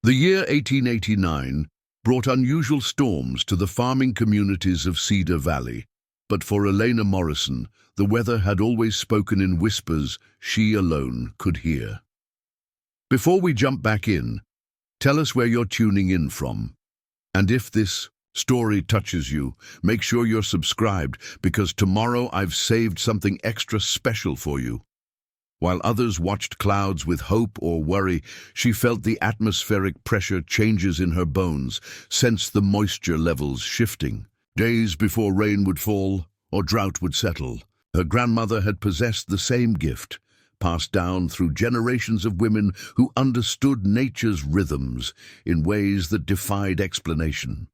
The year 1889 brought unusual storms to the farming communities of Cedar Valley, but for Elena Morrison, the weather had always spoken in whispers she alone could hear. Before we jump back in, tell us where you're tuning in from. And if this story touches you, make sure you're subscribed, because tomorrow I've saved something extra special for you. While others watched clouds with hope or worry, she felt the atmospheric pressure changes in her bones, sensed the moisture levels shifting. Days before rain would fall or drought would settle, her grandmother had possessed the same gift, passed down through generations of women who understood nature's rhythms in ways that defied explanation.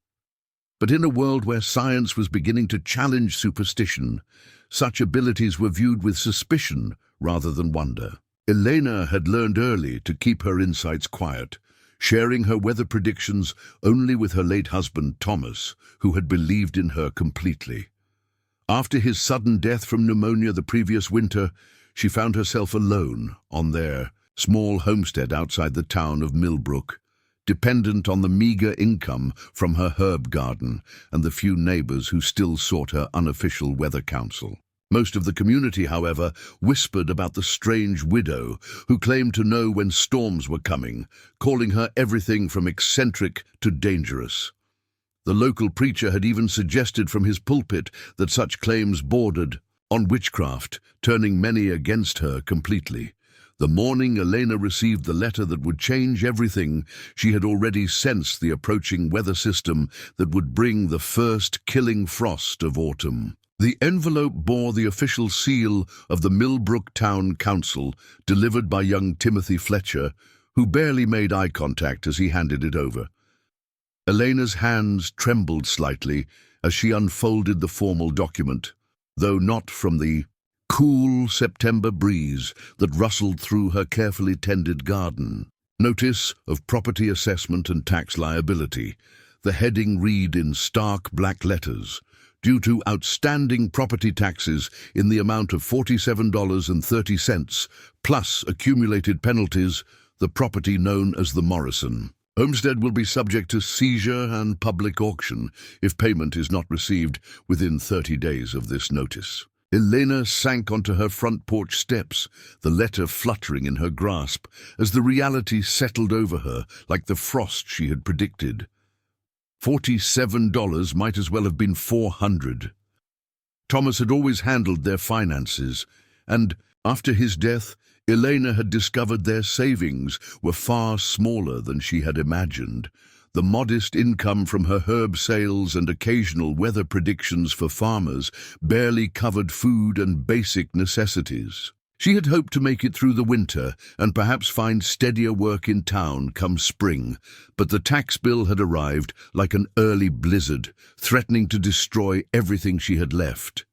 But in a world where science was beginning to challenge superstition, such abilities were viewed with suspicion rather than wonder. Elena had learned early to keep her insights quiet, sharing her weather predictions only with her late husband Thomas, who had believed in her completely. After his sudden death from pneumonia the previous winter, she found herself alone on their small homestead outside the town of Millbrook, dependent on the meager income from her herb garden and the few neighbors who still sought her unofficial weather counsel. Most of the community, however, whispered about the strange widow who claimed to know when storms were coming, calling her everything from eccentric to dangerous. The local preacher had even suggested from his pulpit that such claims bordered on witchcraft, turning many against her completely. The morning Elena received the letter that would change everything, she had already sensed the approaching weather system that would bring the first killing frost of autumn. The envelope bore the official seal of the Millbrook Town Council, delivered by young Timothy Fletcher, who barely made eye contact as he handed it over. Elena's hands trembled slightly as she unfolded the formal document, though not from the cool September breeze that rustled through her carefully tended garden. Notice of property assessment and tax liability. The heading read in stark black letters, due to outstanding property taxes in the amount of $47.30, plus accumulated penalties, the property known as the Morrison homestead will be subject to seizure and public auction if payment is not received within 30 days of this notice. Elena sank onto her front porch steps, the letter fluttering in her grasp, as the reality settled over her like the frost she had predicted. $47 might as well have been $400. Thomas had always handled their finances, and after his death, Elena had discovered their savings were far smaller than she had imagined. The modest income from her herb sales and occasional weather predictions for farmers barely covered food and basic necessities. She had hoped to make it through the winter and perhaps find steadier work in town come spring, but the tax bill had arrived like an early blizzard, threatening to destroy everything she had left.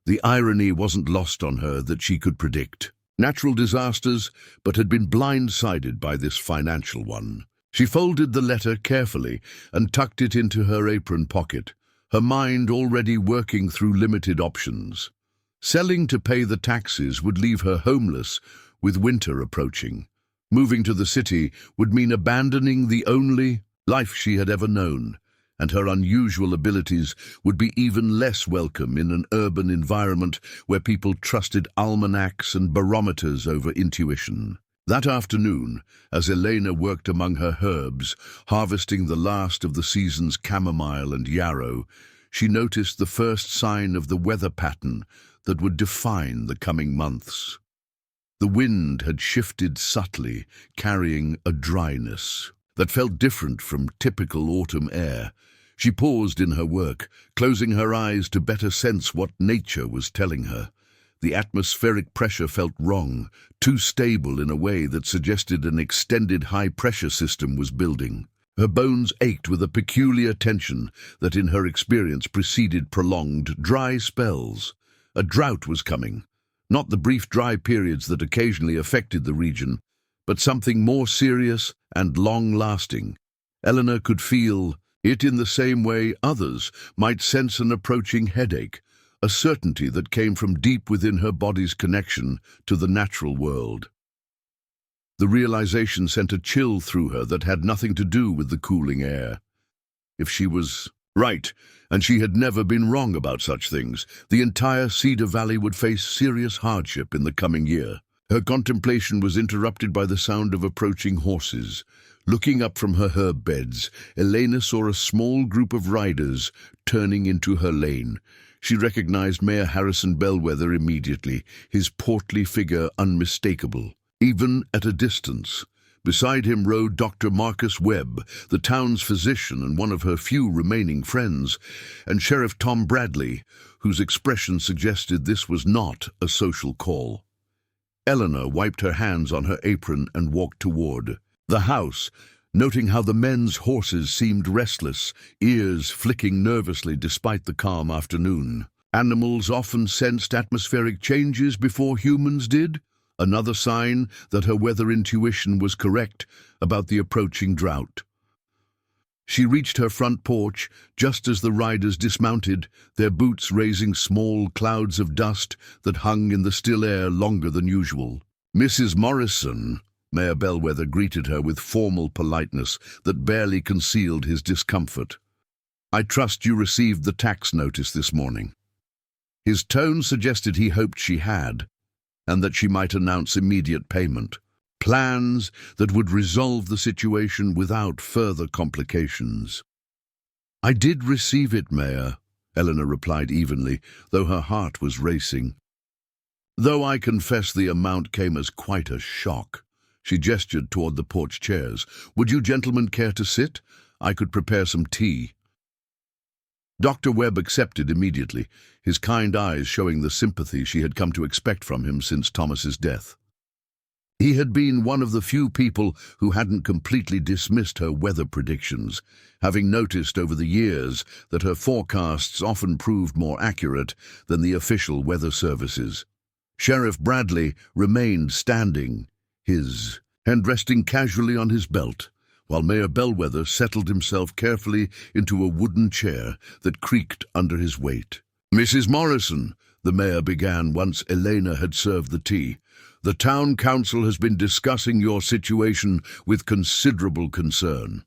The irony wasn't lost on her that she could predict natural disasters, but had been blindsided by this financial one. She folded the letter carefully and tucked it into her apron pocket, her mind already working through limited options. Selling to pay the taxes would leave her homeless with winter approaching. Moving to the city would mean abandoning the only life she had ever known, and her unusual abilities would be even less welcome in an urban environment where people trusted almanacs and barometers over intuition. That afternoon, as Elena worked among her herbs, harvesting the last of the season's chamomile and yarrow, she noticed the first sign of the weather pattern that would define the coming months. The wind had shifted subtly, carrying a dryness that felt different from typical autumn air. She paused in her work, closing her eyes to better sense what nature was telling her. The atmospheric pressure felt wrong, too stable in a way that suggested an extended high-pressure system was building. Her bones ached with a peculiar tension that in her experience preceded prolonged, dry spells. A drought was coming, not the brief dry periods that occasionally affected the region, but something more serious and long-lasting. Eleanor could feel it in the same way others might sense an approaching headache, a certainty that came from deep within her body's connection to the natural world. The realization sent a chill through her that had nothing to do with the cooling air. If she was right, and she had never been wrong about such things, the entire Cedar Valley would face serious hardship in the coming year. Her contemplation was interrupted by the sound of approaching horses. Looking up from her herb beds, Elena saw a small group of riders turning into her lane. She recognized Mayor Harrison Bellwether immediately, his portly figure unmistakable, even at a distance. Beside him rode Dr. Marcus Webb, the town's physician and one of her few remaining friends, and Sheriff Tom Bradley, whose expression suggested this was not a social call. Eleanor wiped her hands on her apron and walked toward the house, noting how the men's horses seemed restless, ears flicking nervously despite the calm afternoon. Animals often sensed atmospheric changes before humans did, another sign that her weather intuition was correct about the approaching drought. She reached her front porch just as the riders dismounted, their boots raising small clouds of dust that hung in the still air longer than usual. "Mrs. Morrison," Mayor Bellwether greeted her with formal politeness that barely concealed his discomfort. "I trust you received the tax notice this morning." His tone suggested he hoped she had, and that she might announce immediate payment. Plans that would resolve the situation without further complications. "I did receive it, Mayor," Eleanor replied evenly, though her heart was racing. "Though I confess the amount came as quite a shock." She gestured toward the porch chairs. "Would you gentlemen care to sit? I could prepare some tea." Dr. Webb accepted immediately, his kind eyes showing the sympathy she had come to expect from him since Thomas's death. He had been one of the few people who hadn't completely dismissed her weather predictions, having noticed over the years that her forecasts often proved more accurate than the official weather services. Sheriff Bradley remained standing, his hand resting casually on his belt, while Mayor Bellwether settled himself carefully into a wooden chair that creaked under his weight. "Mrs. Morrison," the mayor began once Elena had served the tea, "the town council has been discussing your situation with considerable concern."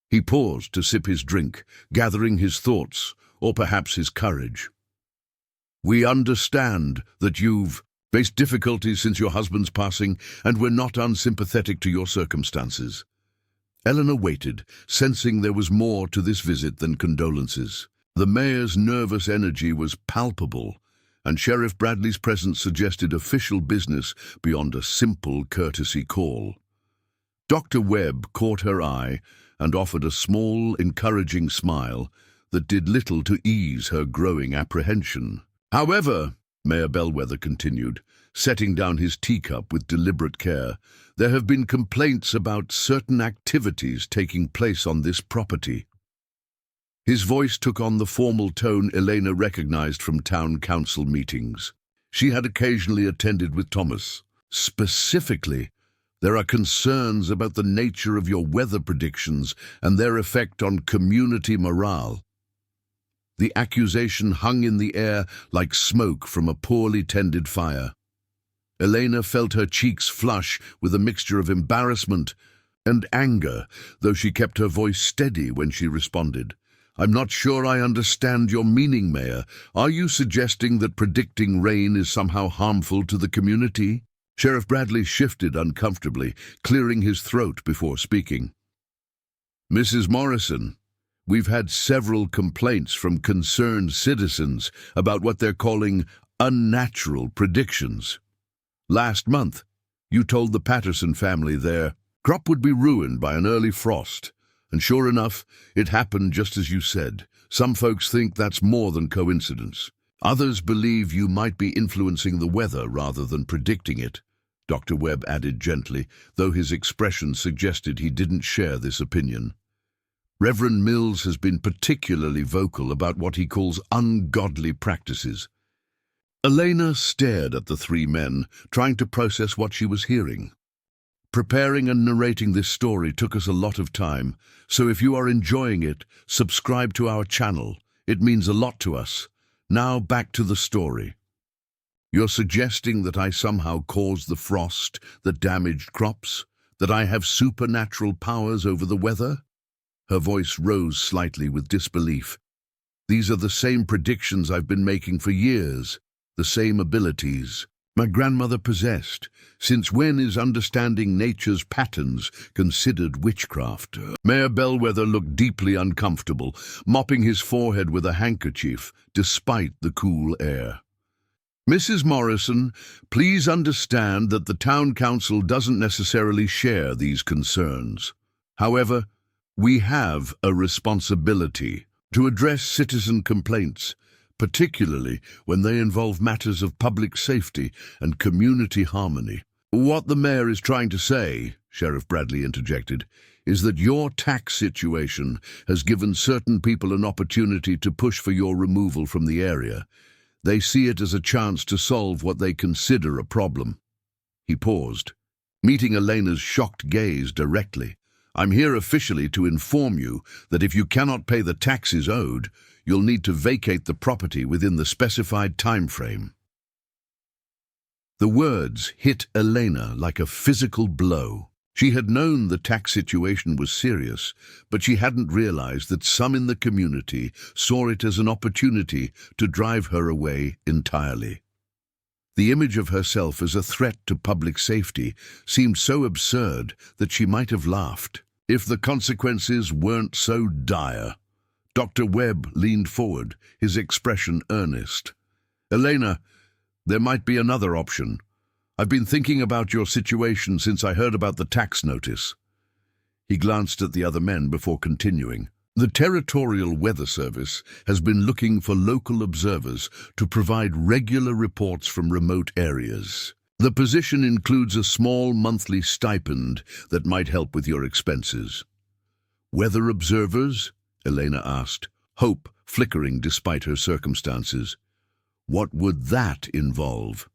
He paused to sip his drink, gathering his thoughts, or perhaps his courage. "We understand that you've faced difficulties since your husband's passing, and we're not unsympathetic to your circumstances." Eleanor waited, sensing there was more to this visit than condolences. The mayor's nervous energy was palpable, and Sheriff Bradley's presence suggested official business beyond a simple courtesy call. Dr. Webb caught her eye and offered a small, encouraging smile that did little to ease her growing apprehension. "However," Mayor Bellwether continued, setting down his teacup with deliberate care, "there have been complaints about certain activities taking place on this property." His voice took on the formal tone Elena recognized from town council meetings. She had occasionally attended with Thomas. "Specifically, there are concerns about the nature of your weather predictions and their effect on community morale." The accusation hung in the air like smoke from a poorly tended fire. Elena felt her cheeks flush with a mixture of embarrassment and anger, though she kept her voice steady when she responded. "I'm not sure I understand your meaning, Mayor. Are you suggesting that predicting rain is somehow harmful to the community?" Sheriff Bradley shifted uncomfortably, clearing his throat before speaking. "Mrs. Morrison, we've had several complaints from concerned citizens about what they're calling unnatural predictions. Last month, you told the Patterson family their crop would be ruined by an early frost, and sure enough, it happened just as you said. Some folks think that's more than coincidence. Others believe you might be influencing the weather rather than predicting it," Dr. Webb added gently, though his expression suggested he didn't share this opinion. "Reverend Mills has been particularly vocal about what he calls ungodly practices." Elena stared at the three men, trying to process what she was hearing. Preparing and narrating this story took us a lot of time, so if you are enjoying it, subscribe to our channel. It means a lot to us. Now back to the story. You're suggesting that I somehow caused the frost that damaged crops? That I have supernatural powers over the weather? Her voice rose slightly with disbelief. These are the same predictions I've been making for years, the same abilities my grandmother possessed. Since when is understanding nature's patterns considered witchcraft? Mayor Bellwether looked deeply uncomfortable, mopping his forehead with a handkerchief, despite the cool air. Mrs. Morrison, please understand that the town council doesn't necessarily share these concerns. However, we have a responsibility to address citizen complaints, particularly when they involve matters of public safety and community harmony. What the mayor is trying to say, Sheriff Bradley interjected, is that your tax situation has given certain people an opportunity to push for your removal from the area. They see it as a chance to solve what they consider a problem. He paused, meeting Elena's shocked gaze directly. I'm here officially to inform you that if you cannot pay the taxes owed, you'll need to vacate the property within the specified time frame. The words hit Elena like a physical blow. She had known the tax situation was serious, but she hadn't realized that some in the community saw it as an opportunity to drive her away entirely. The image of herself as a threat to public safety seemed so absurd that she might have laughed, if the consequences weren't so dire. Dr. Webb leaned forward, his expression earnest. Elena, there might be another option. I've been thinking about your situation since I heard about the tax notice. He glanced at the other men before continuing. The Territorial Weather Service has been looking for local observers to provide regular reports from remote areas. The position includes a small monthly stipend that might help with your expenses. Weather observers? Elena asked, hope flickering despite her circumstances. What would that involve?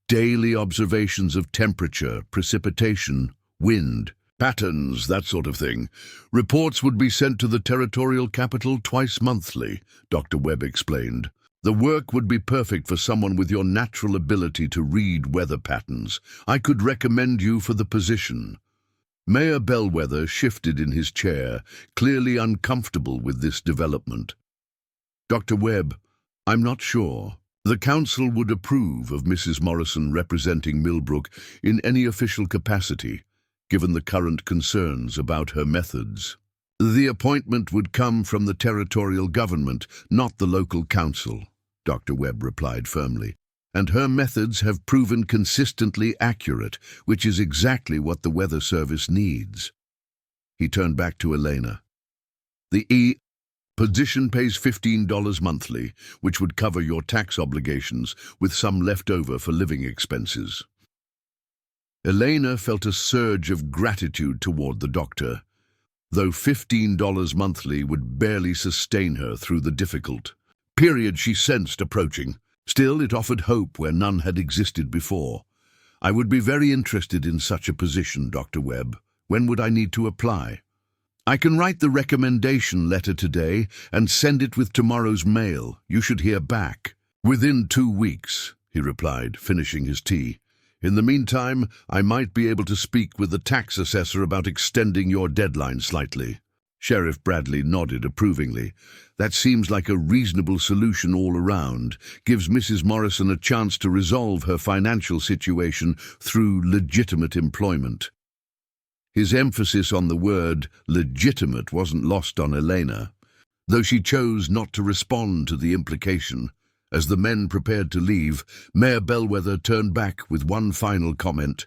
Daily observations of temperature, precipitation, wind, patterns, that sort of thing. Reports would be sent to the territorial capital twice monthly, Dr. Webb explained. The work would be perfect for someone with your natural ability to read weather patterns. I could recommend you for the position. Mayor Bellwether shifted in his chair, clearly uncomfortable with this development. Dr. Webb, I'm not sure. The council would approve of Mrs. Morrison representing Millbrook in any official capacity, given the current concerns about her methods. The appointment would come from the territorial government, not the local council, Dr. Webb replied firmly. And her methods have proven consistently accurate, which is exactly what the Weather Service needs. He turned back to Elena. The position pays $15 monthly, which would cover your tax obligations, with some left over for living expenses. Elena felt a surge of gratitude toward the doctor, though $15 monthly would barely sustain her through the difficult period she sensed approaching. Still, it offered hope where none had existed before. I would be very interested in such a position, Dr. Webb. When would I need to apply? I can write the recommendation letter today and send it with tomorrow's mail. You should hear back. Within 2 weeks, he replied, finishing his tea. In the meantime, I might be able to speak with the tax assessor about extending your deadline slightly. Sheriff Bradley nodded approvingly. That seems like a reasonable solution all around. Gives Mrs. Morrison a chance to resolve her financial situation through legitimate employment. His emphasis on the word legitimate wasn't lost on Elena, though she chose not to respond to the implication. As the men prepared to leave, Mayor Bellwether turned back with one final comment.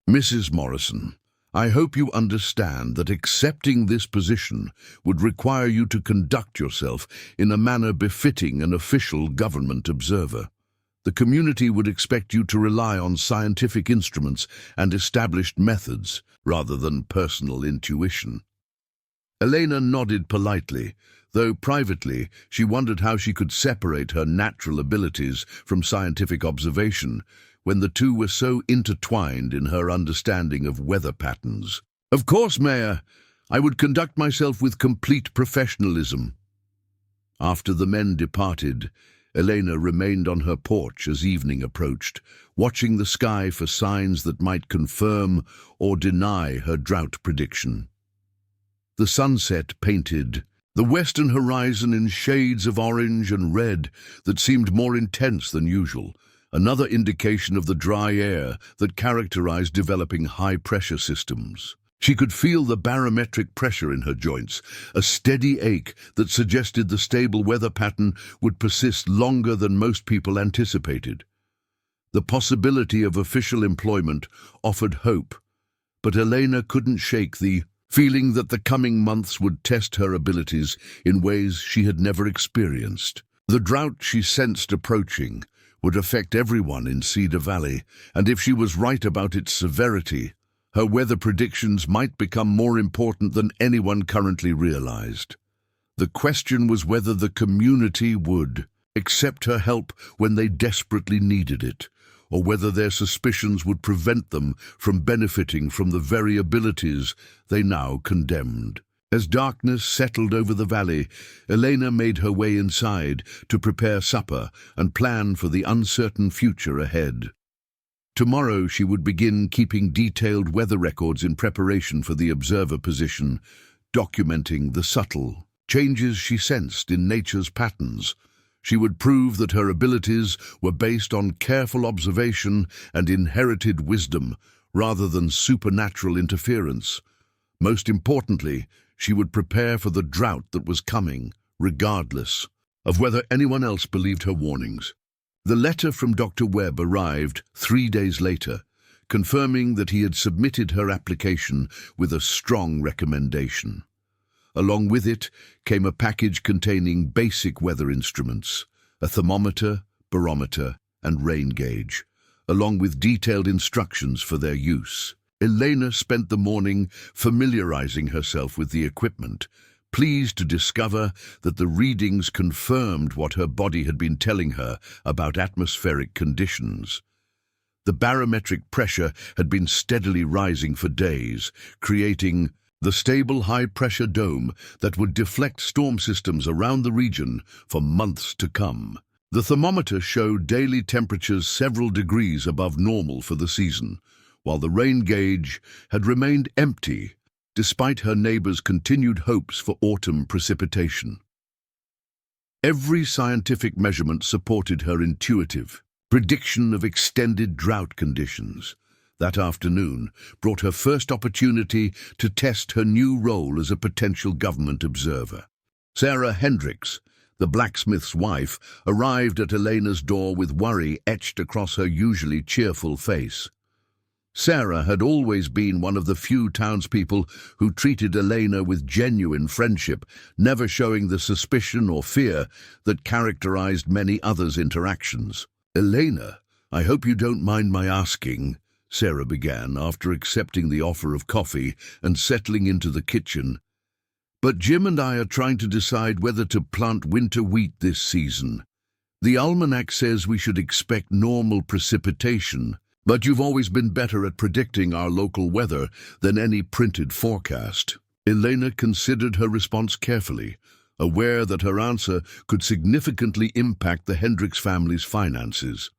Mrs. Morrison, I hope you understand that accepting this position would require you to conduct yourself in a manner befitting an official government observer. The community would expect you to rely on scientific instruments and established methods rather than personal intuition. Elena nodded politely, though privately she wondered how she could separate her natural abilities from scientific observation when the two were so intertwined in her understanding of weather patterns. Of course, Mayor, I would conduct myself with complete professionalism. After the men departed, Elena remained on her porch as evening approached, watching the sky for signs that might confirm or deny her drought prediction. The sunset painted the western horizon in shades of orange and red that seemed more intense than usual, another indication of the dry air that characterized developing high-pressure systems. She could feel the barometric pressure in her joints, a steady ache that suggested the stable weather pattern would persist longer than most people anticipated. The possibility of official employment offered hope, but Elena couldn't shake the feeling that the coming months would test her abilities in ways she had never experienced. The drought she sensed approaching would affect everyone in Cedar Valley, and if she was right about its severity, her weather predictions might become more important than anyone currently realized. The question was whether the community would accept her help when they desperately needed it, or whether their suspicions would prevent them from benefiting from the very abilities they now condemned. As darkness settled over the valley, Elena made her way inside to prepare supper and plan for the uncertain future ahead. Tomorrow she would begin keeping detailed weather records in preparation for the observer position, documenting the subtle changes she sensed in nature's patterns. She would prove that her abilities were based on careful observation and inherited wisdom rather than supernatural interference. Most importantly, she would prepare for the drought that was coming, regardless of whether anyone else believed her warnings. The letter from Dr. Webb arrived 3 days later, confirming that he had submitted her application with a strong recommendation. Along with it came a package containing basic weather instruments, a thermometer, barometer, and rain gauge, along with detailed instructions for their use. Elena spent the morning familiarizing herself with the equipment, pleased to discover that the readings confirmed what her body had been telling her about atmospheric conditions. The barometric pressure had been steadily rising for days, creating the stable high-pressure dome that would deflect storm systems around the region for months to come. The thermometer showed daily temperatures several degrees above normal for the season, while the rain gauge had remained empty despite her neighbor's continued hopes for autumn precipitation. Every scientific measurement supported her intuitive prediction of extended drought conditions. That afternoon brought her first opportunity to test her new role as a potential government observer. Sarah Hendricks, the blacksmith's wife, arrived at Elena's door with worry etched across her usually cheerful face. Sarah had always been one of the few townspeople who treated Elena with genuine friendship, never showing the suspicion or fear that characterized many others' interactions. "Elena, I hope you don't mind my asking," Sarah began after accepting the offer of coffee and settling into the kitchen. "But Jim and I are trying to decide whether to plant winter wheat this season. The almanac says we should expect normal precipitation, but you've always been better at predicting our local weather than any printed forecast." Elena considered her response carefully, aware that her answer could significantly impact the Hendricks family's finances.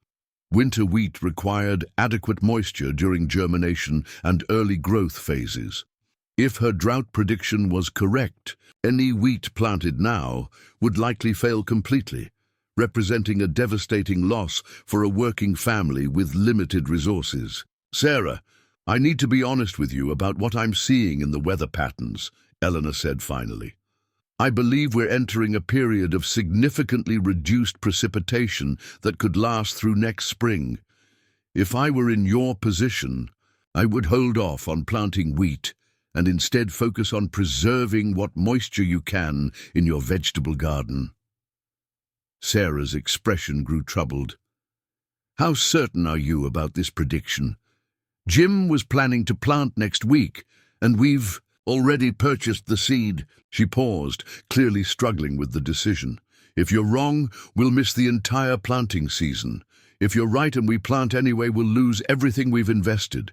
Winter wheat required adequate moisture during germination and early growth phases. If her drought prediction was correct, any wheat planted now would likely fail completely, representing a devastating loss for a working family with limited resources. "Sarah, I need to be honest with you about what I'm seeing in the weather patterns," Elena said finally. "I believe we're entering a period of significantly reduced precipitation that could last through next spring. If I were in your position, I would hold off on planting wheat and instead focus on preserving what moisture you can in your vegetable garden." Sarah's expression grew troubled. "How certain are you about this prediction? Jim was planning to plant next week, and we've already purchased the seed." She paused, clearly struggling with the decision. "If you're wrong, we'll miss the entire planting season. If you're right and we plant anyway, we'll lose everything we've invested."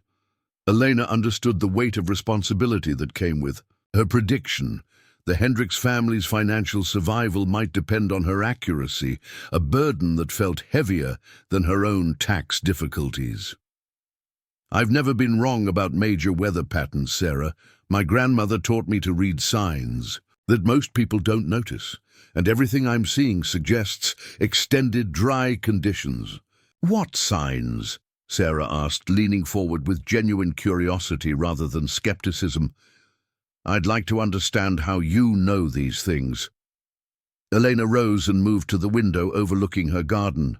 Elena understood the weight of responsibility that came with her prediction. The Hendricks family's financial survival might depend on her accuracy, a burden that felt heavier than her own tax difficulties. I've never been wrong about major weather patterns, Sarah. My grandmother taught me to read signs that most people don't notice, and everything I'm seeing suggests extended dry conditions. What signs? Sarah asked, leaning forward with genuine curiosity rather than skepticism. I'd like to understand how you know these things. Elena rose and moved to the window overlooking her garden.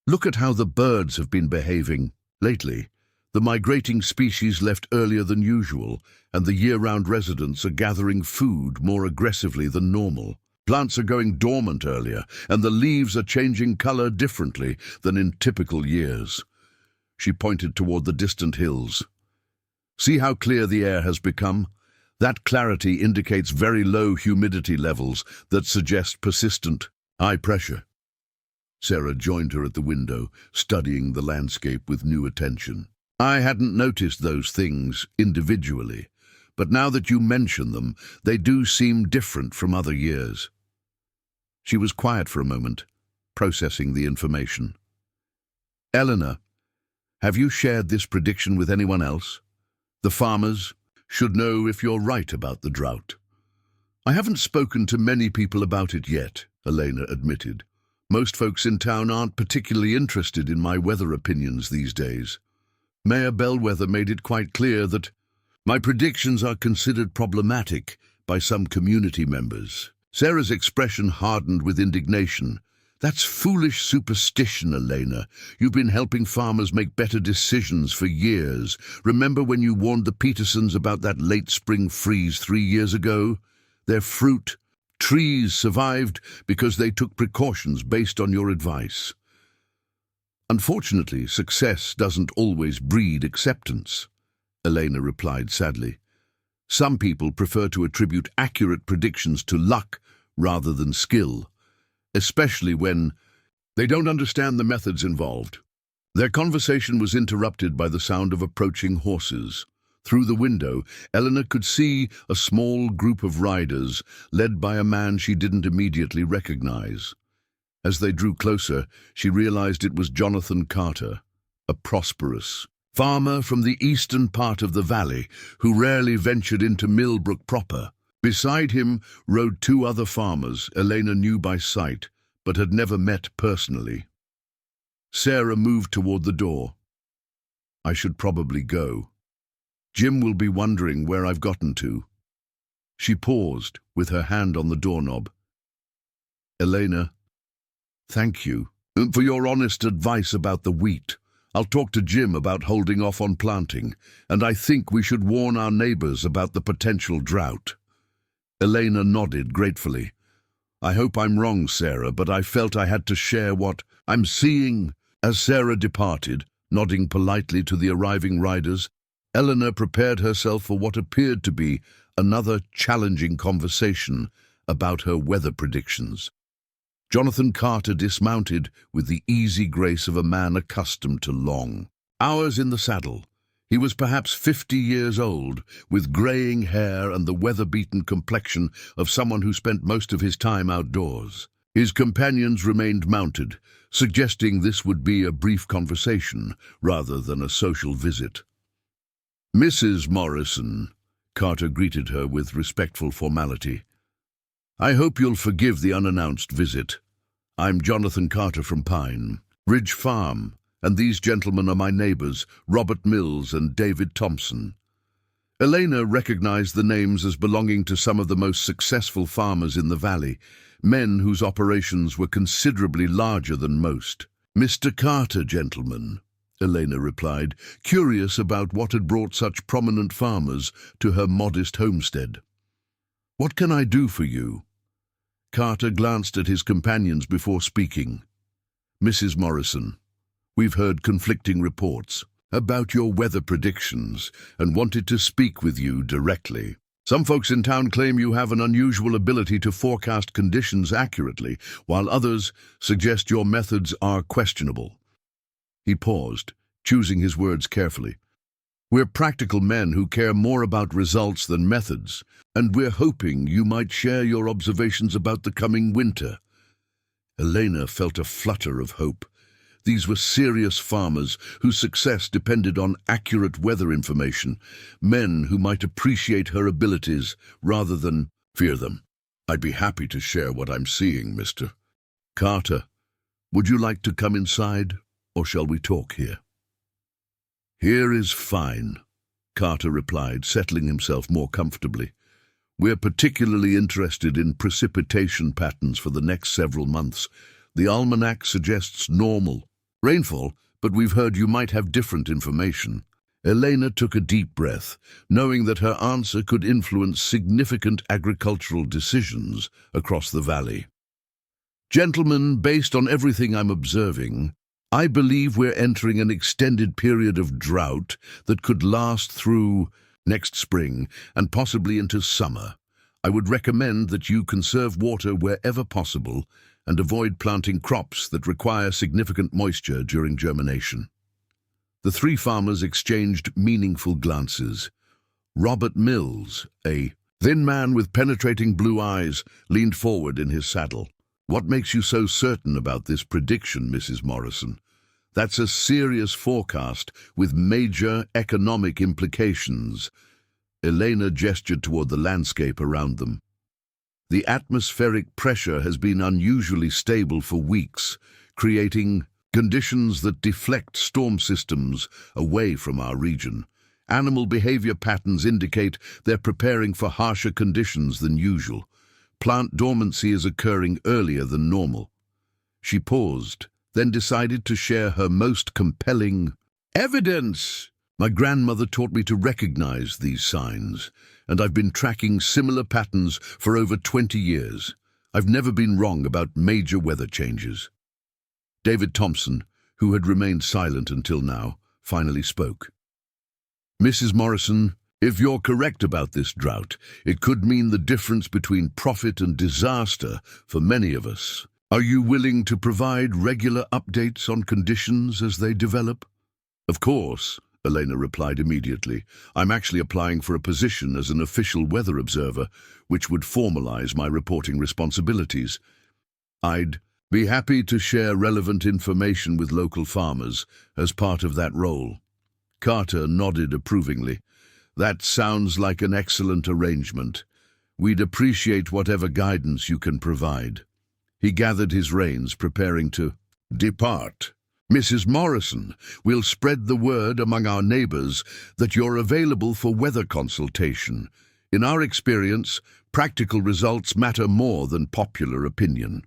Look at how the birds have been behaving lately. The migrating species left earlier than usual, and the year-round residents are gathering food more aggressively than normal. Plants are going dormant earlier, and the leaves are changing color differently than in typical years. She pointed toward the distant hills. See how clear the air has become? That clarity indicates very low humidity levels that suggest persistent high pressure. Sarah joined her at the window, studying the landscape with new attention. I hadn't noticed those things individually, but now that you mention them, they do seem different from other years. She was quiet for a moment, processing the information. Eleanor, have you shared this prediction with anyone else? The farmers should know if you're right about the drought. I haven't spoken to many people about it yet, Elena admitted. Most folks in town aren't particularly interested in my weather opinions these days. Mayor Bellwether made it quite clear that my predictions are considered problematic by some community members. Sarah's expression hardened with indignation. That's foolish superstition, Elena. You've been helping farmers make better decisions for years. Remember when you warned the Petersons about that late spring freeze 3 years ago? Their fruit trees survived because they took precautions based on your advice. Unfortunately, success doesn't always breed acceptance, Elena replied sadly. Some people prefer to attribute accurate predictions to luck rather than skill, especially when they don't understand the methods involved. Their conversation was interrupted by the sound of approaching horses. Through the window, Eleanor could see a small group of riders, led by a man she didn't immediately recognize. As they drew closer, she realized it was Jonathan Carter, a prosperous farmer from the eastern part of the valley who rarely ventured into Millbrook proper. Beside him rode 2 other farmers Elena knew by sight, but had never met personally. Sarah moved toward the door. I should probably go. Jim will be wondering where I've gotten to. She paused, with her hand on the doorknob. Elena, thank you for your honest advice about the wheat. I'll talk to Jim about holding off on planting, and I think we should warn our neighbors about the potential drought. Elena nodded gratefully. I hope I'm wrong, Sarah, but I felt I had to share what I'm seeing. As Sarah departed, nodding politely to the arriving riders, Eleanor prepared herself for what appeared to be another challenging conversation about her weather predictions. Jonathan Carter dismounted with the easy grace of a man accustomed to long hours in the saddle. He was perhaps 50 years old, with graying hair and the weather-beaten complexion of someone who spent most of his time outdoors. His companions remained mounted, suggesting this would be a brief conversation rather than a social visit. Mrs. Morrison, Carter greeted her with respectful formality. I hope you'll forgive the unannounced visit. I'm Jonathan Carter from Pine Ridge Farm, and these gentlemen are my neighbors, Robert Mills and David Thompson. Elena recognized the names as belonging to some of the most successful farmers in the valley, men whose operations were considerably larger than most. Mr. Carter, gentlemen, Elena replied, curious about what had brought such prominent farmers to her modest homestead. What can I do for you? Carter glanced at his companions before speaking. Mrs. Morrison, we've heard conflicting reports about your weather predictions and wanted to speak with you directly. Some folks in town claim you have an unusual ability to forecast conditions accurately, while others suggest your methods are questionable. He paused, choosing his words carefully. We're practical men who care more about results than methods, and we're hoping you might share your observations about the coming winter." Elena felt a flutter of hope. These were serious farmers whose success depended on accurate weather information, men who might appreciate her abilities rather than fear them. "I'd be happy to share what I'm seeing, Mr. Carter. Would you like to come inside, or shall we talk here?" "Here is fine," Carter replied, settling himself more comfortably. "We're particularly interested in precipitation patterns for the next several months. The almanac suggests normal rainfall, but we've heard you might have different information." Elena took a deep breath, knowing that her answer could influence significant agricultural decisions across the valley. "Gentlemen, based on everything I'm observing, I believe we're entering an extended period of drought that could last through next spring and possibly into summer. I would recommend that you conserve water wherever possible and avoid planting crops that require significant moisture during germination." The three farmers exchanged meaningful glances. Robert Mills, a thin man with penetrating blue eyes, leaned forward in his saddle. "What makes you so certain about this prediction, Mrs. Morrison? That's a serious forecast with major economic implications." Elena gestured toward the landscape around them. "The atmospheric pressure has been unusually stable for weeks, creating conditions that deflect storm systems away from our region. Animal behavior patterns indicate they're preparing for harsher conditions than usual. Plant dormancy is occurring earlier than normal." She paused, then decided to share her most compelling evidence. "My grandmother taught me to recognize these signs, and I've been tracking similar patterns for over 20 years. I've never been wrong about major weather changes." David Thompson, who had remained silent until now, finally spoke. "Mrs. Morrison, if you're correct about this drought, it could mean the difference between profit and disaster for many of us. Are you willing to provide regular updates on conditions as they develop?" "Of course," Elena replied immediately. "I'm actually applying for a position as an official weather observer, which would formalize my reporting responsibilities. I'd be happy to share relevant information with local farmers as part of that role." Carter nodded approvingly. "That sounds like an excellent arrangement. We'd appreciate whatever guidance you can provide." He gathered his reins, preparing to depart. "Mrs. Morrison, we'll spread the word among our neighbors that you're available for weather consultation. In our experience, practical results matter more than popular opinion."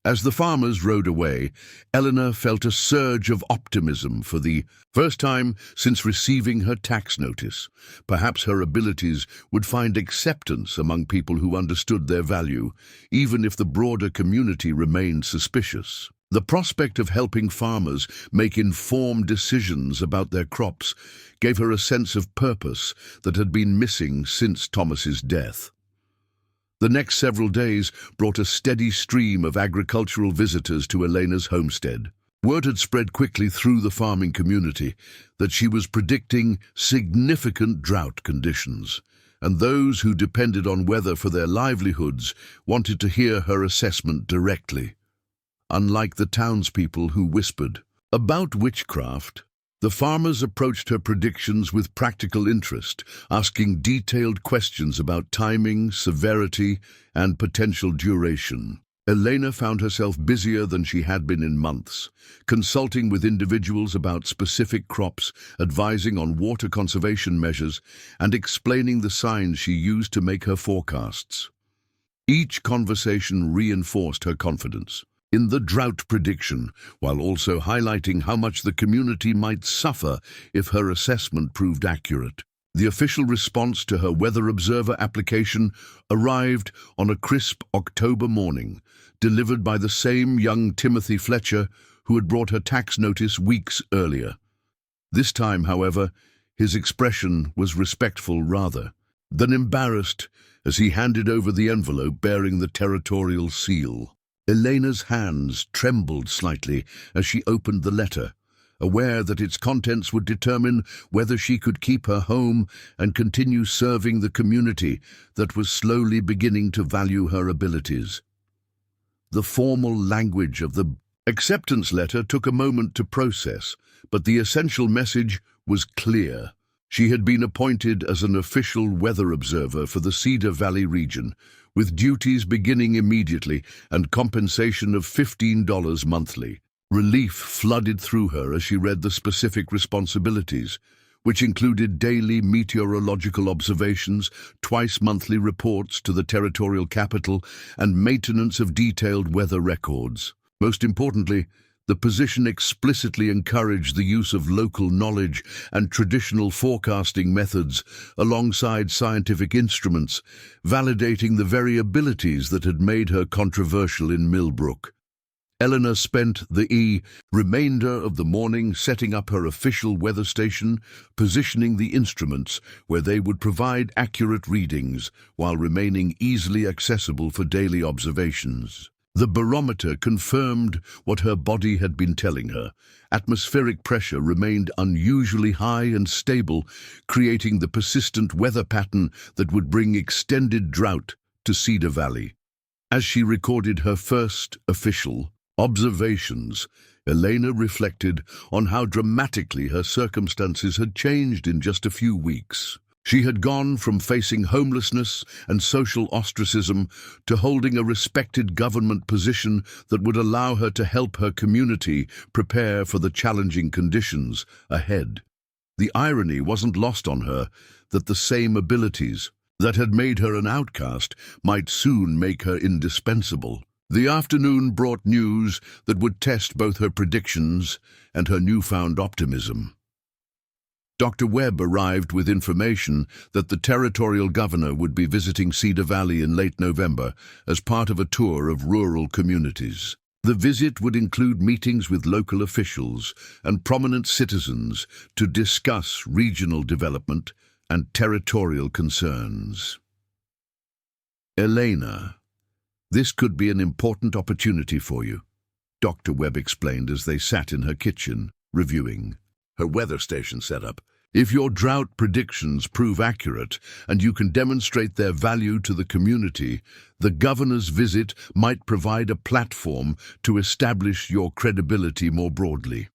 As the farmers rode away, Eleanor felt a surge of optimism for the first time since receiving her tax notice. Perhaps her abilities would find acceptance among people who understood their value, even if the broader community remained suspicious. The prospect of helping farmers make informed decisions about their crops gave her a sense of purpose that had been missing since Thomas's death. The next several days brought a steady stream of agricultural visitors to Elena's homestead. Word had spread quickly through the farming community that she was predicting significant drought conditions, and those who depended on weather for their livelihoods wanted to hear her assessment directly. Unlike the townspeople who whispered about witchcraft, the farmers approached her predictions with practical interest, asking detailed questions about timing, severity, and potential duration. Elena found herself busier than she had been in months, consulting with individuals about specific crops, advising on water conservation measures, and explaining the signs she used to make her forecasts. Each conversation reinforced her confidence in the drought prediction, while also highlighting how much the community might suffer if her assessment proved accurate. The official response to her Weather Observer application arrived on a crisp October morning, delivered by the same young Timothy Fletcher who had brought her tax notice weeks earlier. This time, however, his expression was respectful rather than embarrassed as he handed over the envelope bearing the territorial seal. Elena's hands trembled slightly as she opened the letter, aware that its contents would determine whether she could keep her home and continue serving the community that was slowly beginning to value her abilities. The formal language of the acceptance letter took a moment to process, but the essential message was clear. She had been appointed as an official weather observer for the Cedar Valley region, with duties beginning immediately and compensation of $15 monthly. Relief flooded through her as she read the specific responsibilities, which included daily meteorological observations, twice-monthly reports to the territorial capital, and maintenance of detailed weather records. Most importantly, the position explicitly encouraged the use of local knowledge and traditional forecasting methods alongside scientific instruments, validating the very abilities that had made her controversial in Millbrook. Elena spent the remainder of the morning setting up her official weather station, positioning the instruments where they would provide accurate readings while remaining easily accessible for daily observations. The barometer confirmed what her body had been telling her. Atmospheric pressure remained unusually high and stable, creating the persistent weather pattern that would bring extended drought to Cedar Valley. As she recorded her first official observations, Elena reflected on how dramatically her circumstances had changed in just a few weeks. She had gone from facing homelessness and social ostracism to holding a respected government position that would allow her to help her community prepare for the challenging conditions ahead. The irony wasn't lost on her that the same abilities that had made her an outcast might soon make her indispensable. The afternoon brought news that would test both her predictions and her newfound optimism. Dr. Webb arrived with information that the territorial governor would be visiting Cedar Valley in late November as part of a tour of rural communities. The visit would include meetings with local officials and prominent citizens to discuss regional development and territorial concerns. Elena, this could be an important opportunity for you, Dr. Webb explained as they sat in her kitchen, reviewing her weather station setup. If your drought predictions prove accurate and you can demonstrate their value to the community, the governor's visit might provide a platform to establish your credibility more broadly.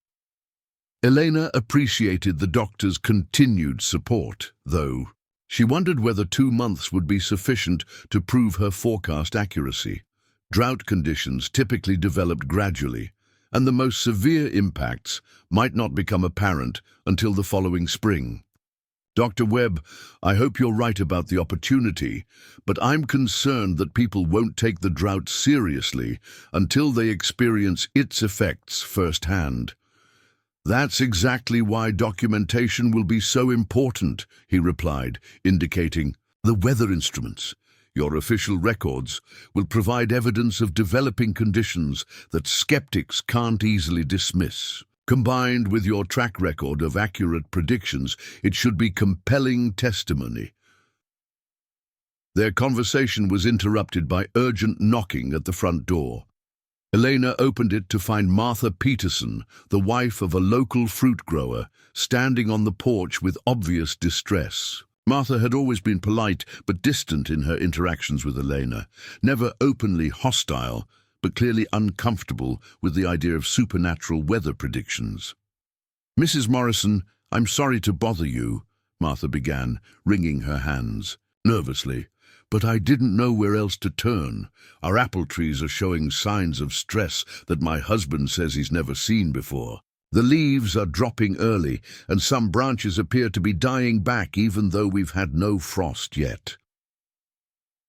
Elena appreciated the doctor's continued support, though. She wondered whether 2 months would be sufficient to prove her forecast accuracy. Drought conditions typically developed gradually, and the most severe impacts might not become apparent until the following spring. Dr. Webb, I hope you're right about the opportunity, but I'm concerned that people won't take the drought seriously until they experience its effects firsthand. That's exactly why documentation will be so important, he replied, indicating the weather instruments. Your official records will provide evidence of developing conditions that skeptics can't easily dismiss. Combined with your track record of accurate predictions, it should be compelling testimony. Their conversation was interrupted by urgent knocking at the front door. Elena opened it to find Martha Peterson, the wife of a local fruit grower, standing on the porch with obvious distress. Martha had always been polite but distant in her interactions with Elena, never openly hostile, but clearly uncomfortable with the idea of supernatural weather predictions. Mrs. Morrison, I'm sorry to bother you, Martha began, wringing her hands nervously, but I didn't know where else to turn. Our apple trees are showing signs of stress that my husband says he's never seen before. The leaves are dropping early, and some branches appear to be dying back even though we've had no frost yet.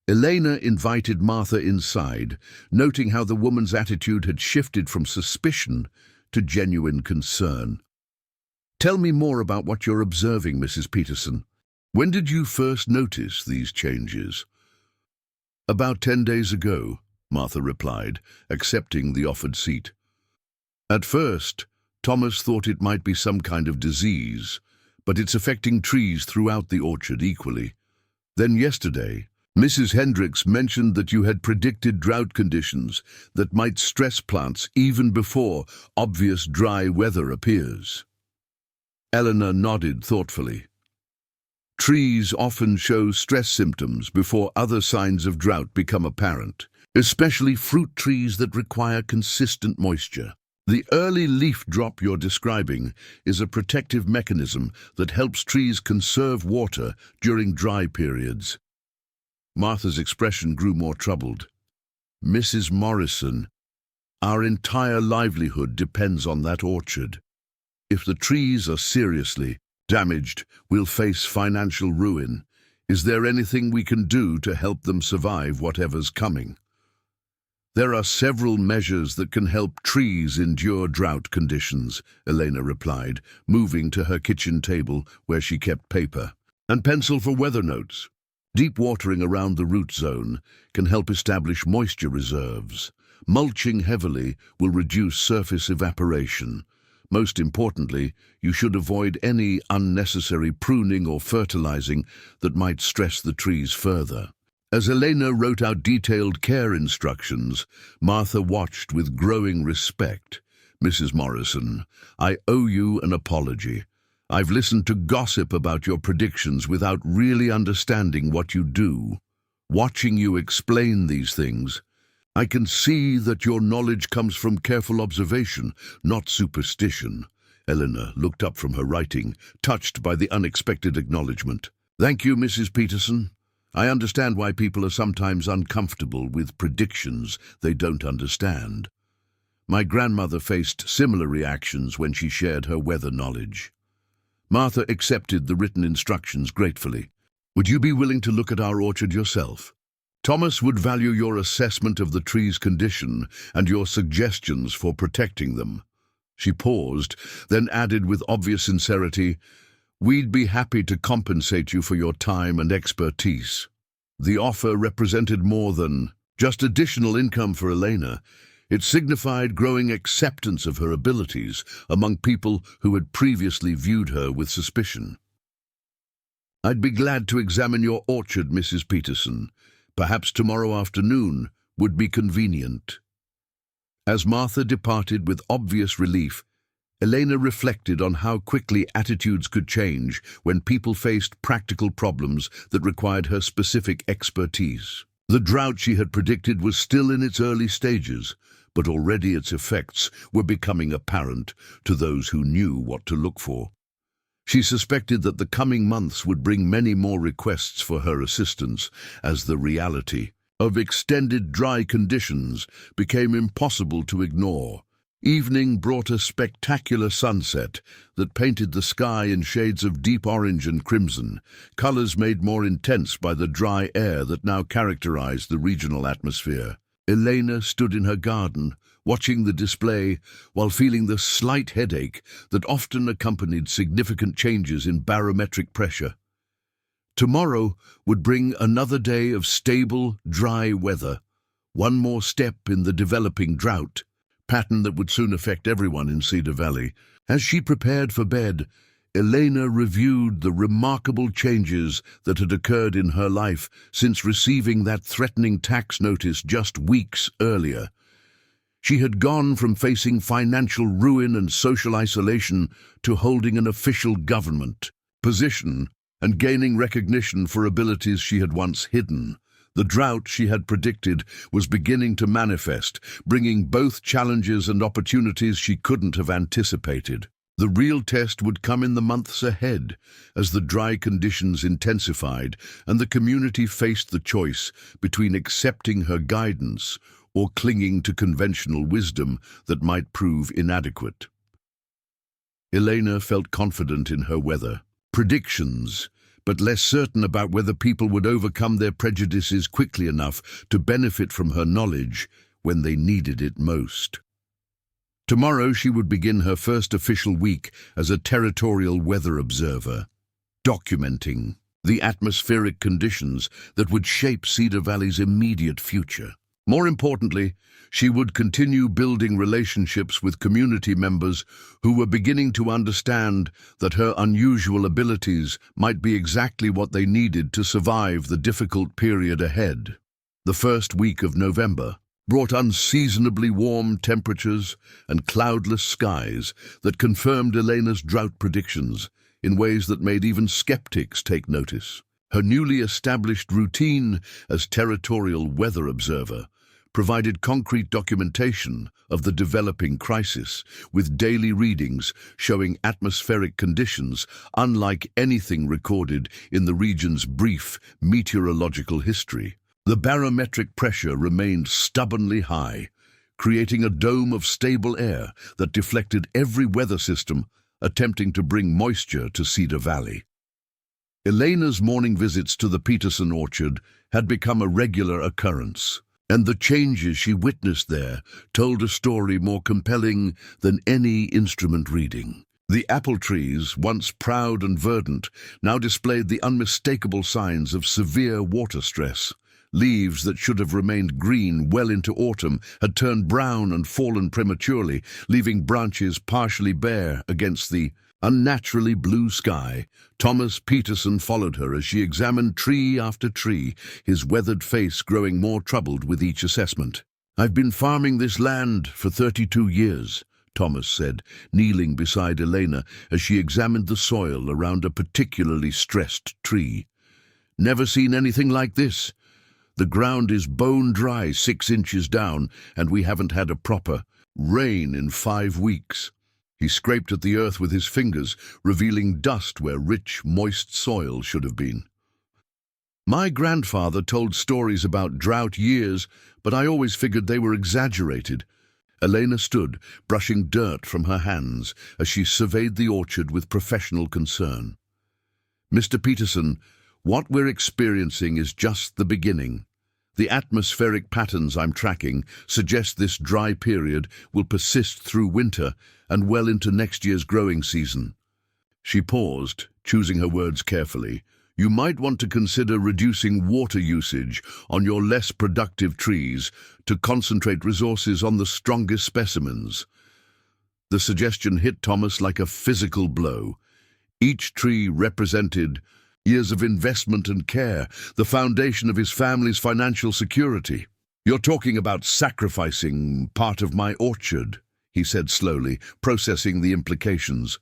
Elena invited Martha inside, noting how the woman's attitude had shifted from suspicion to genuine concern. Tell me more about what you're observing, Mrs. Peterson. When did you first notice these changes? About 10 days ago, Martha replied, accepting the offered seat. At first, Thomas thought it might be some kind of disease, but it's affecting trees throughout the orchard equally. Then yesterday, Mrs. Hendricks mentioned that you had predicted drought conditions that might stress plants even before obvious dry weather appears. Elena nodded thoughtfully. Trees often show stress symptoms before other signs of drought become apparent, especially fruit trees that require consistent moisture. The early leaf drop you're describing is a protective mechanism that helps trees conserve water during dry periods. Martha's expression grew more troubled. Mrs. Morrison, our entire livelihood depends on that orchard. If the trees are seriously damaged, we'll face financial ruin. Is there anything we can do to help them survive whatever's coming? There are several measures that can help trees endure drought conditions, Elena replied, moving to her kitchen table where she kept paper and pencil for weather notes. Deep watering around the root zone can help establish moisture reserves. Mulching heavily will reduce surface evaporation. Most importantly, you should avoid any unnecessary pruning or fertilizing that might stress the trees further. As Elena wrote out detailed care instructions, Martha watched with growing respect. Mrs. Morrison, I owe you an apology. I've listened to gossip about your predictions without really understanding what you do. Watching you explain these things, I can see that your knowledge comes from careful observation, not superstition. Elena looked up from her writing, touched by the unexpected acknowledgement. Thank you, Mrs. Peterson. I understand why people are sometimes uncomfortable with predictions they don't understand. My grandmother faced similar reactions when she shared her weather knowledge. Martha accepted the written instructions gratefully. Would you be willing to look at our orchard yourself? Thomas would value your assessment of the tree's condition and your suggestions for protecting them. She paused, then added with obvious sincerity, We'd be happy to compensate you for your time and expertise. The offer represented more than just additional income for Elena. It signified growing acceptance of her abilities among people who had previously viewed her with suspicion. I'd be glad to examine your orchard, Mrs. Peterson. Perhaps tomorrow afternoon would be convenient. As Martha departed with obvious relief, Elena reflected on how quickly attitudes could change when people faced practical problems that required her specific expertise. The drought she had predicted was still in its early stages, but already its effects were becoming apparent to those who knew what to look for. She suspected that the coming months would bring many more requests for her assistance as the reality of extended dry conditions became impossible to ignore. Evening brought a spectacular sunset that painted the sky in shades of deep orange and crimson, colors made more intense by the dry air that now characterized the regional atmosphere. Elena stood in her garden, watching the display while feeling the slight headache that often accompanied significant changes in barometric pressure. Tomorrow would bring another day of stable, dry weather, one more step in the developing drought pattern that would soon affect everyone in Cedar Valley. As she prepared for bed, Elena reviewed the remarkable changes that had occurred in her life since receiving that threatening tax notice just weeks earlier. She had gone from facing financial ruin and social isolation to holding an official government position and gaining recognition for abilities she had once hidden. The drought she had predicted was beginning to manifest, bringing both challenges and opportunities she couldn't have anticipated. The real test would come in the months ahead, as the dry conditions intensified and the community faced the choice between accepting her guidance or clinging to conventional wisdom that might prove inadequate. Elena felt confident in her weather predictions, but less certain about whether people would overcome their prejudices quickly enough to benefit from her knowledge when they needed it most. Tomorrow she would begin her first official week as a territorial weather observer, documenting the atmospheric conditions that would shape Cedar Valley's immediate future. More importantly, she would continue building relationships with community members who were beginning to understand that her unusual abilities might be exactly what they needed to survive the difficult period ahead. The first week of November brought unseasonably warm temperatures and cloudless skies that confirmed Elena's drought predictions in ways that made even skeptics take notice. Her newly established routine as territorial weather observer provided concrete documentation of the developing crisis, with daily readings showing atmospheric conditions unlike anything recorded in the region's brief meteorological history. The barometric pressure remained stubbornly high, creating a dome of stable air that deflected every weather system attempting to bring moisture to Cedar Valley. Elena's morning visits to the Peterson orchard had become a regular occurrence, and the changes she witnessed there told a story more compelling than any instrument reading. The apple trees, once proud and verdant, now displayed the unmistakable signs of severe water stress. Leaves that should have remained green well into autumn had turned brown and fallen prematurely, leaving branches partially bare against the unnaturally blue sky. Thomas Peterson followed her as she examined tree after tree, his weathered face growing more troubled with each assessment. "I've been farming this land for 32 years, Thomas said, kneeling beside Elena as she examined the soil around a particularly stressed tree. "Never seen anything like this. The ground is bone dry 6 inches down, and we haven't had a proper rain in 5 weeks. He scraped at the earth with his fingers, revealing dust where rich, moist soil should have been. "My grandfather told stories about drought years, but I always figured they were exaggerated." Elena stood, brushing dirt from her hands as she surveyed the orchard with professional concern. "Mr. Peterson, what we're experiencing is just the beginning. The atmospheric patterns I'm tracking suggest this dry period will persist through winter and well into next year's growing season." She paused, choosing her words carefully. "You might want to consider reducing water usage on your less productive trees to concentrate resources on the strongest specimens." The suggestion hit Thomas like a physical blow. Each tree represented years of investment and care, the foundation of his family's financial security. "You're talking about sacrificing part of my orchard," he said slowly, processing the implications.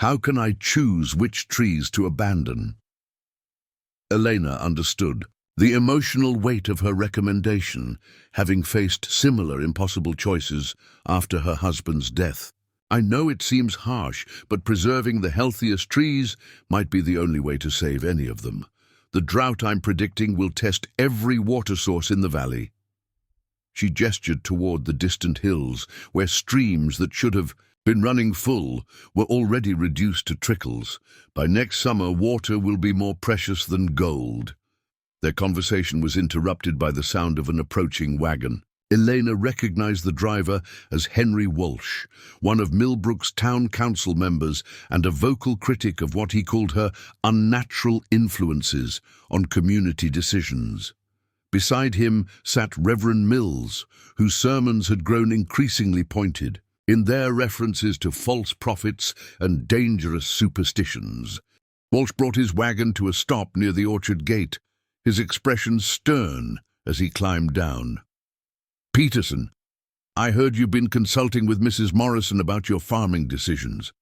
"How can I choose which trees to abandon?" Elena understood the emotional weight of her recommendation, having faced similar impossible choices after her husband's death. "I know it seems harsh, but preserving the healthiest trees might be the only way to save any of them. The drought I'm predicting will test every water source in the valley." She gestured toward the distant hills, where streams that should have been running full were already reduced to trickles. "By next summer, water will be more precious than gold." Their conversation was interrupted by the sound of an approaching wagon. Elena recognized the driver as Henry Walsh, one of Millbrook's town council members and a vocal critic of what he called her unnatural influences on community decisions. Beside him sat Reverend Mills, whose sermons had grown increasingly pointed in their references to false prophets and dangerous superstitions. Walsh brought his wagon to a stop near the orchard gate, his expression stern as he climbed down. "Peterson, I heard you've been consulting with Mrs. Morrison about your farming decisions."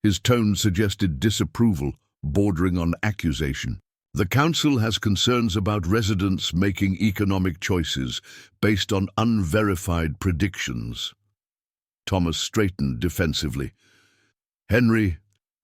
His tone suggested disapproval, bordering on accusation. "The council has concerns about residents making economic choices based on unverified predictions." Thomas straightened defensively. "Henry,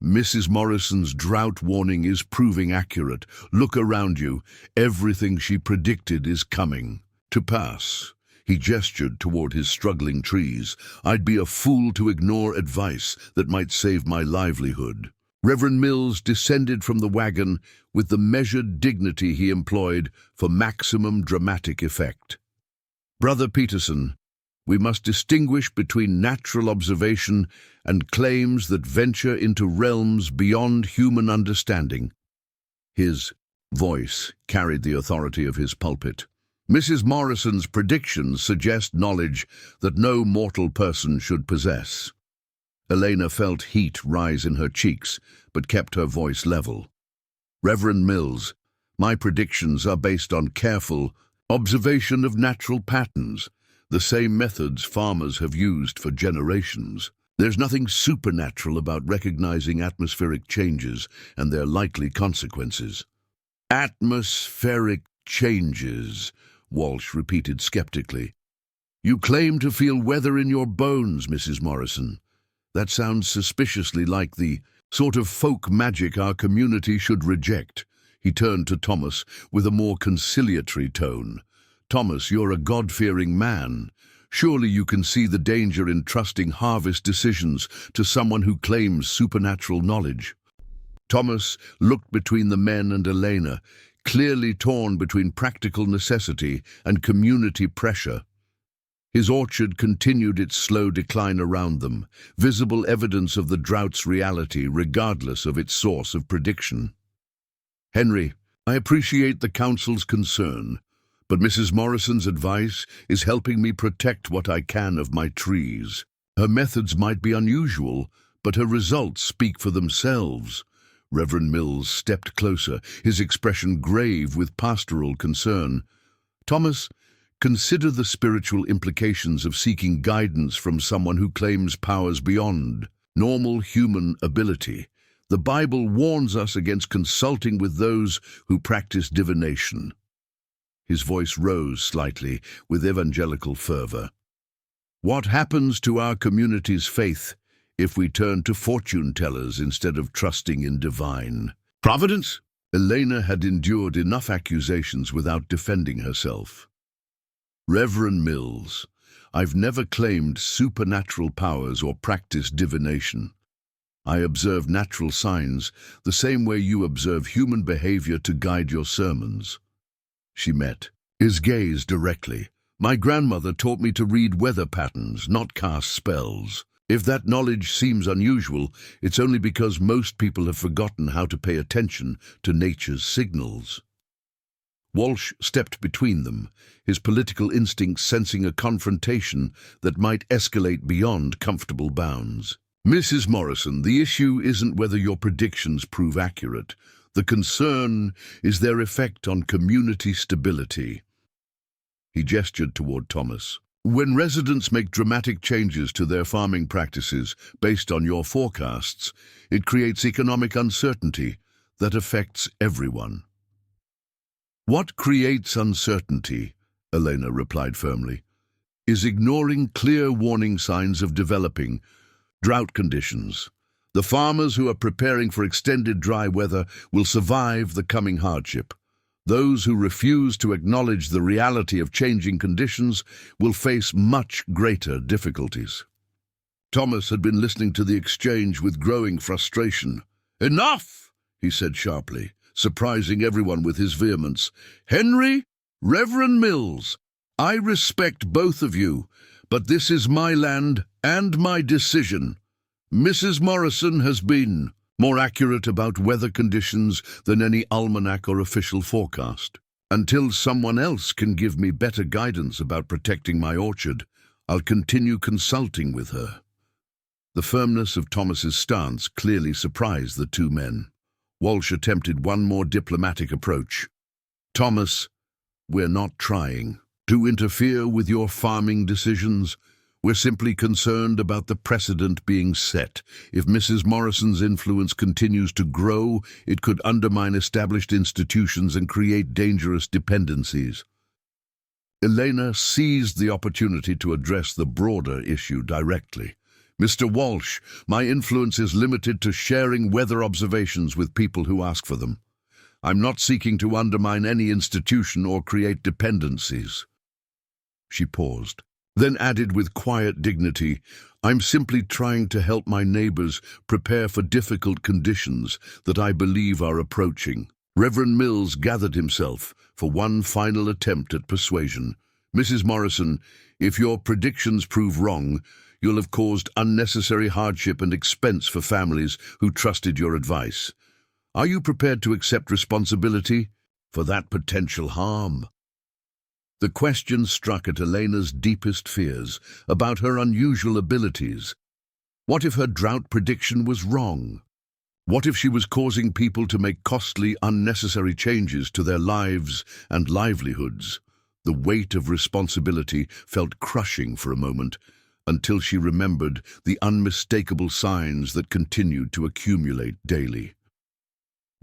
Mrs. Morrison's drought warning is proving accurate. Look around you. Everything she predicted is coming to pass." He gestured toward his struggling trees. "I'd be a fool to ignore advice that might save my livelihood." Reverend Mills descended from the wagon with the measured dignity he employed for maximum dramatic effect. "Brother Peterson, we must distinguish between natural observation and claims that venture into realms beyond human understanding." His voice carried the authority of his pulpit. Mrs. Morrison's predictions suggest knowledge that no mortal person should possess. Elena felt heat rise in her cheeks, but kept her voice level. Reverend Mills, my predictions are based on careful observation of natural patterns, the same methods farmers have used for generations. There's nothing supernatural about recognizing atmospheric changes and their likely consequences. Atmospheric changes, Walsh repeated skeptically. You claim to feel weather in your bones, Mrs. Morrison. That sounds suspiciously like the sort of folk magic our community should reject. He turned to Thomas with a more conciliatory tone. Thomas, you're a God-fearing man. Surely you can see the danger in trusting harvest decisions to someone who claims supernatural knowledge. Thomas looked between the men and Elena, clearly torn between practical necessity and community pressure. His orchard continued its slow decline around them, visible evidence of the drought's reality regardless of its source of prediction. Henry, I appreciate the council's concern, but Mrs. Morrison's advice is helping me protect what I can of my trees. Her methods might be unusual, but her results speak for themselves. Reverend Mills stepped closer, his expression grave with pastoral concern. Thomas, consider the spiritual implications of seeking guidance from someone who claims powers beyond normal human ability. The Bible warns us against consulting with those who practice divination. His voice rose slightly with evangelical fervor. What happens to our community's faith if we turn to fortune-tellers instead of trusting in divine providence? Elena had endured enough accusations without defending herself. Reverend Mills, I've never claimed supernatural powers or practiced divination. I observe natural signs the same way you observe human behavior to guide your sermons. She met his gaze directly. My grandmother taught me to read weather patterns, not cast spells. If that knowledge seems unusual, it's only because most people have forgotten how to pay attention to nature's signals. Walsh stepped between them, his political instincts sensing a confrontation that might escalate beyond comfortable bounds. Mrs. Morrison, the issue isn't whether your predictions prove accurate. The concern is their effect on community stability. He gestured toward Thomas. When residents make dramatic changes to their farming practices based on your forecasts, it creates economic uncertainty that affects everyone. What creates uncertainty, Elena replied firmly, is ignoring clear warning signs of developing drought conditions. The farmers who are preparing for extended dry weather will survive the coming hardship. Those who refuse to acknowledge the reality of changing conditions will face much greater difficulties. Thomas had been listening to the exchange with growing frustration. Enough, he said sharply, surprising everyone with his vehemence. Henry, Reverend Mills, I respect both of you, but this is my land and my decision. Mrs. Morrison has been more accurate about weather conditions than any almanac or official forecast. Until someone else can give me better guidance about protecting my orchard, I'll continue consulting with her. The firmness of Thomas's stance clearly surprised the two men. Walsh attempted one more diplomatic approach. Thomas, we're not trying to interfere with your farming decisions. We're simply concerned about the precedent being set. If Mrs. Morrison's influence continues to grow, it could undermine established institutions and create dangerous dependencies. Elena seized the opportunity to address the broader issue directly. Mr. Walsh, my influence is limited to sharing weather observations with people who ask for them. I'm not seeking to undermine any institution or create dependencies. She paused, then added with quiet dignity, I'm simply trying to help my neighbors prepare for difficult conditions that I believe are approaching. Reverend Mills gathered himself for one final attempt at persuasion. Mrs. Morrison, if your predictions prove wrong, you'll have caused unnecessary hardship and expense for families who trusted your advice. Are you prepared to accept responsibility for that potential harm? The question struck at Elena's deepest fears about her unusual abilities. What if her drought prediction was wrong? What if she was causing people to make costly, unnecessary changes to their lives and livelihoods? The weight of responsibility felt crushing for a moment, until she remembered the unmistakable signs that continued to accumulate daily.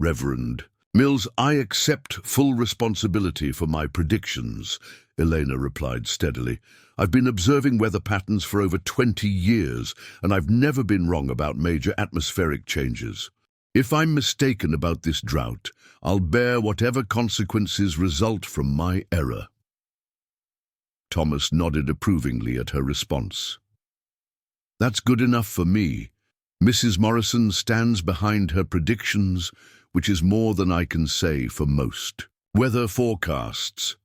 Reverend Mills, I accept full responsibility for my predictions, Elena replied steadily. I've been observing weather patterns for over 20 years, and I've never been wrong about major atmospheric changes. If I'm mistaken about this drought, I'll bear whatever consequences result from my error. Thomas nodded approvingly at her response. That's good enough for me. Mrs. Morrison stands behind her predictions, which is more than I can say for most. Weather forecasts.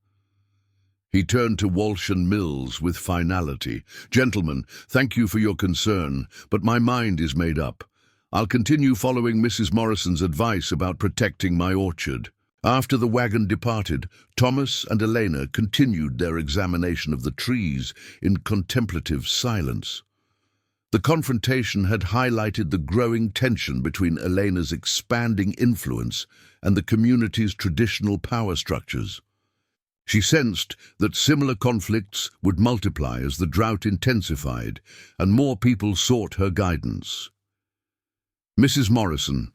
He turned to Walsh and Mills with finality. Gentlemen, thank you for your concern, but my mind is made up. I'll continue following Mrs. Morrison's advice about protecting my orchard. After the wagon departed, Thomas and Elena continued their examination of the trees in contemplative silence. The confrontation had highlighted the growing tension between Elena's expanding influence and the community's traditional power structures. She sensed that similar conflicts would multiply as the drought intensified and more people sought her guidance. Mrs. Morrison,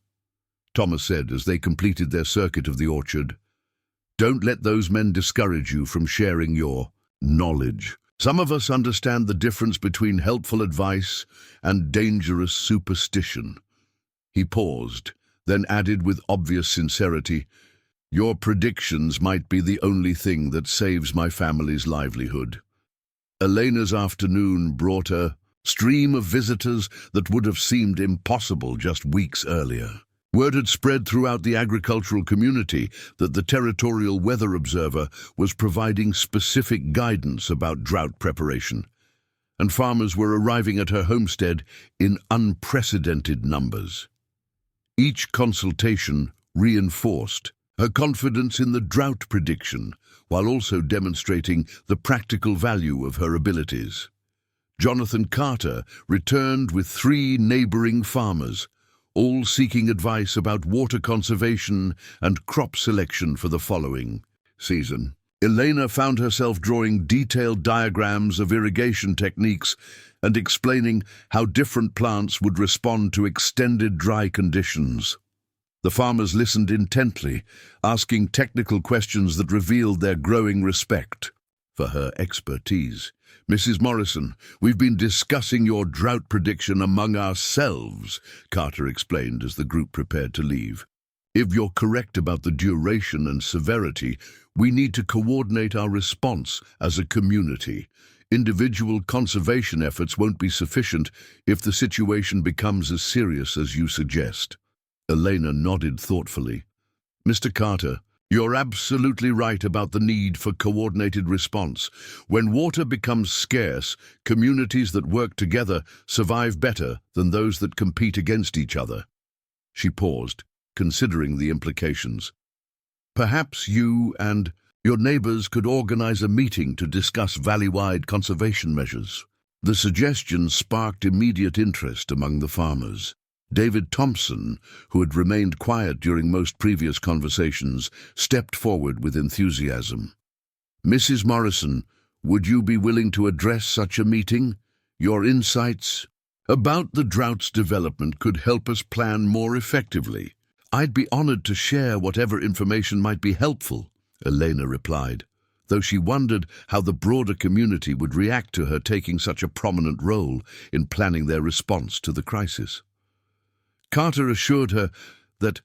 Thomas said as they completed their circuit of the orchard, don't let those men discourage you from sharing your knowledge. Some of us understand the difference between helpful advice and dangerous superstition. He paused, then added with obvious sincerity, your predictions might be the only thing that saves my family's livelihood. Elena's afternoon brought a stream of visitors that would have seemed impossible just weeks earlier. Word had spread throughout the agricultural community that the Territorial Weather Observer was providing specific guidance about drought preparation, and farmers were arriving at her homestead in unprecedented numbers. Each consultation reinforced her confidence in the drought prediction, while also demonstrating the practical value of her abilities. Jonathan Carter returned with 3 neighboring farmers, all seeking advice about water conservation and crop selection for the following season. Elena found herself drawing detailed diagrams of irrigation techniques and explaining how different plants would respond to extended dry conditions. The farmers listened intently, asking technical questions that revealed their growing respect for her expertise. Mrs. Morrison, we've been discussing your drought prediction among ourselves, Carter explained as the group prepared to leave. If you're correct about the duration and severity, we need to coordinate our response as a community. Individual conservation efforts won't be sufficient if the situation becomes as serious as you suggest. Elena nodded thoughtfully. Mr. Carter, you're absolutely right about the need for coordinated response. When water becomes scarce, communities that work together survive better than those that compete against each other. She paused, considering the implications. Perhaps you and your neighbors could organize a meeting to discuss valley-wide conservation measures. The suggestion sparked immediate interest among the farmers. David Thompson, who had remained quiet during most previous conversations, stepped forward with enthusiasm. Mrs. Morrison, would you be willing to address such a meeting? Your insights about the drought's development could help us plan more effectively. I'd be honored to share whatever information might be helpful, Elena replied, though she wondered how the broader community would react to her taking such a prominent role in planning their response to the crisis. Carter assured her that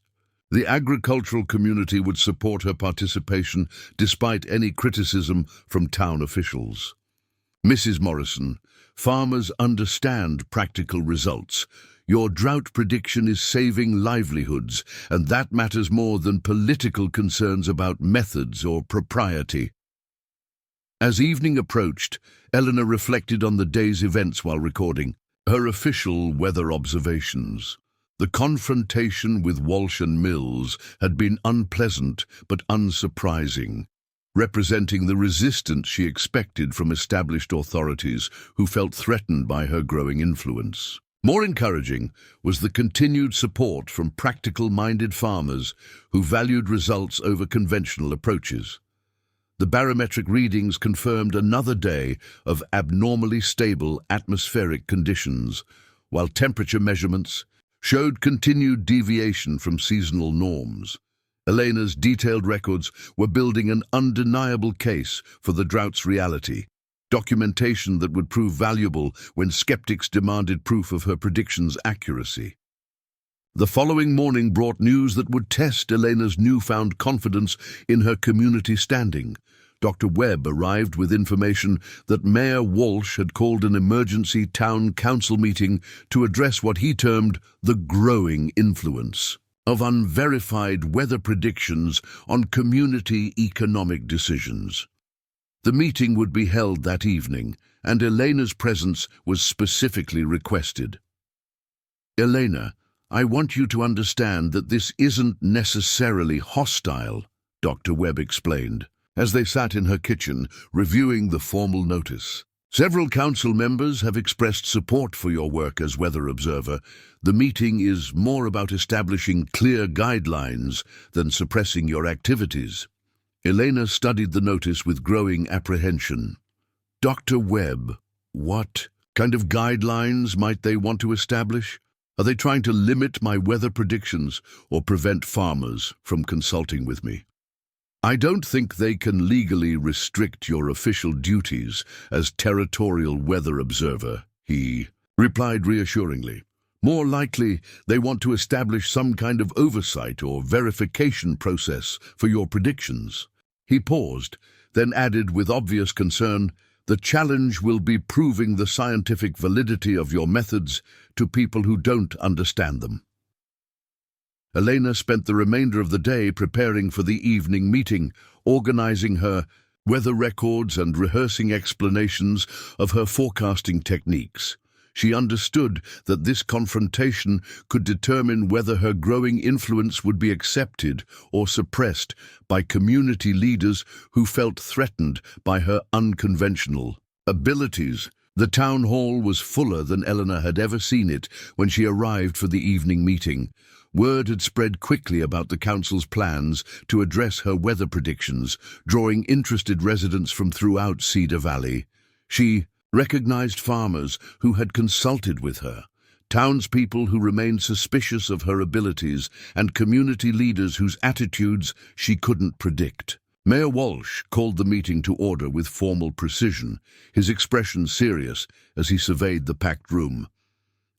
the agricultural community would support her participation despite any criticism from town officials. Mrs. Morrison, farmers understand practical results. Your drought prediction is saving livelihoods, and that matters more than political concerns about methods or propriety. As evening approached, Eleanor reflected on the day's events while recording her official weather observations. The confrontation with Walsh and Mills had been unpleasant but unsurprising. representing the resistance she expected from established authorities who felt threatened by her growing influence. More encouraging was the continued support from practical-minded farmers who valued results over conventional approaches. The barometric readings confirmed another day of abnormally stable atmospheric conditions, while temperature measurements showed continued deviation from seasonal norms. Elena's detailed records were building an undeniable case for the drought's reality, documentation that would prove valuable when skeptics demanded proof of her predictions' accuracy. The following morning brought news that would test Elena's newfound confidence in her community standing. Dr. Webb arrived with information that Mayor Walsh had called an emergency town council meeting to address what he termed the growing influence of unverified weather predictions on community economic decisions. The meeting would be held that evening, and Elena's presence was specifically requested. "Elena, I want you to understand that this isn't necessarily hostile," Dr. Webb explained, as they sat in her kitchen reviewing the formal notice. "Several council members have expressed support for your work as weather observer. The meeting is more about establishing clear guidelines than suppressing your activities." Elena studied the notice with growing apprehension. "Dr. Webb, what kind of guidelines might they want to establish? Are they trying to limit my weather predictions or prevent farmers from consulting with me?" "I don't think they can legally restrict your official duties as territorial weather observer," he replied reassuringly. "More likely, they want to establish some kind of oversight or verification process for your predictions." He paused, then added with obvious concern, "The challenge will be proving the scientific validity of your methods to people who don't understand them." Elena spent the remainder of the day preparing for the evening meeting, organizing her weather records and rehearsing explanations of her forecasting techniques. She understood that this confrontation could determine whether her growing influence would be accepted or suppressed by community leaders who felt threatened by her unconventional abilities. The town hall was fuller than Elena had ever seen it when she arrived for the evening meeting. Word had spread quickly about the council's plans to address her weather predictions, drawing interested residents from throughout Cedar Valley. She recognized farmers who had consulted with her, townspeople who remained suspicious of her abilities, and community leaders whose attitudes she couldn't predict. Mayor Walsh called the meeting to order with formal precision, his expression serious as he surveyed the packed room.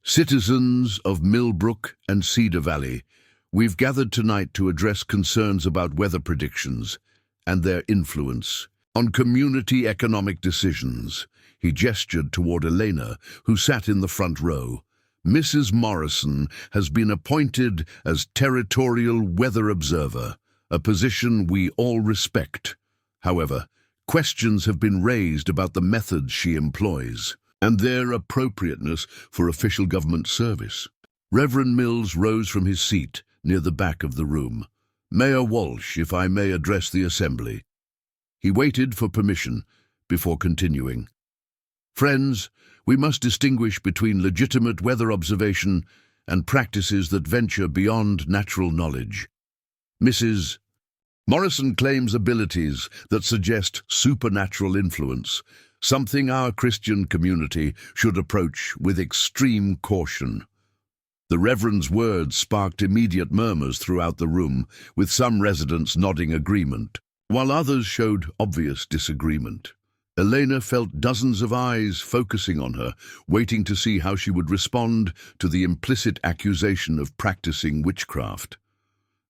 "Citizens of Millbrook and Cedar Valley, we've gathered tonight to address concerns about weather predictions and their influence on community economic decisions." He gestured toward Elena, who sat in the front row. "Mrs. Morrison has been appointed as territorial weather observer, a position we all respect. However, questions have been raised about the methods she employs and their appropriateness for official government service." Reverend Mills rose from his seat near the back of the room. "Mayor Walsh, if I may address the assembly." He waited for permission before continuing. "Friends, we must distinguish between legitimate weather observation and practices that venture beyond natural knowledge. Mrs. Morrison claims abilities that suggest supernatural influence, something our Christian community should approach with extreme caution." The Reverend's words sparked immediate murmurs throughout the room, with some residents nodding agreement, while others showed obvious disagreement. Elena felt dozens of eyes focusing on her, waiting to see how she would respond to the implicit accusation of practicing witchcraft.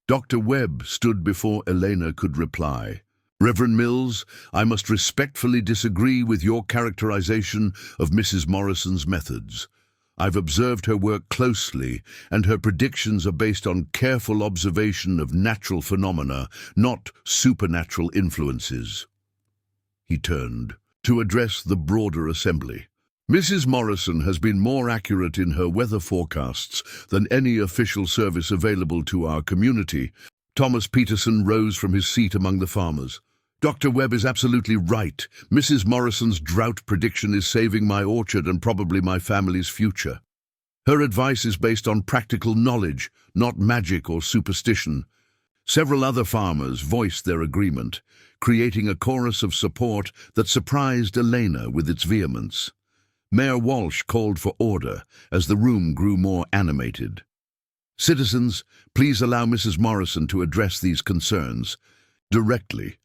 Dr. Webb stood before Elena could reply. "Reverend Mills, I must respectfully disagree with your characterization of Mrs. Morrison's methods. I've observed her work closely, and her predictions are based on careful observation of natural phenomena, not supernatural influences." He turned to address the broader assembly. "Mrs. Morrison has been more accurate in her weather forecasts than any official service available to our community." Thomas Peterson rose from his seat among the farmers. Dr. Webb is absolutely right. Mrs. Morrison's drought prediction is saving my orchard and probably my family's future. Her advice is based on practical knowledge, not magic or superstition. Several other farmers voiced their agreement, creating a chorus of support that surprised Elena with its vehemence. Mayor Walsh called for order as the room grew more animated. "Citizens, please allow Mrs. Morrison to address these concerns directly."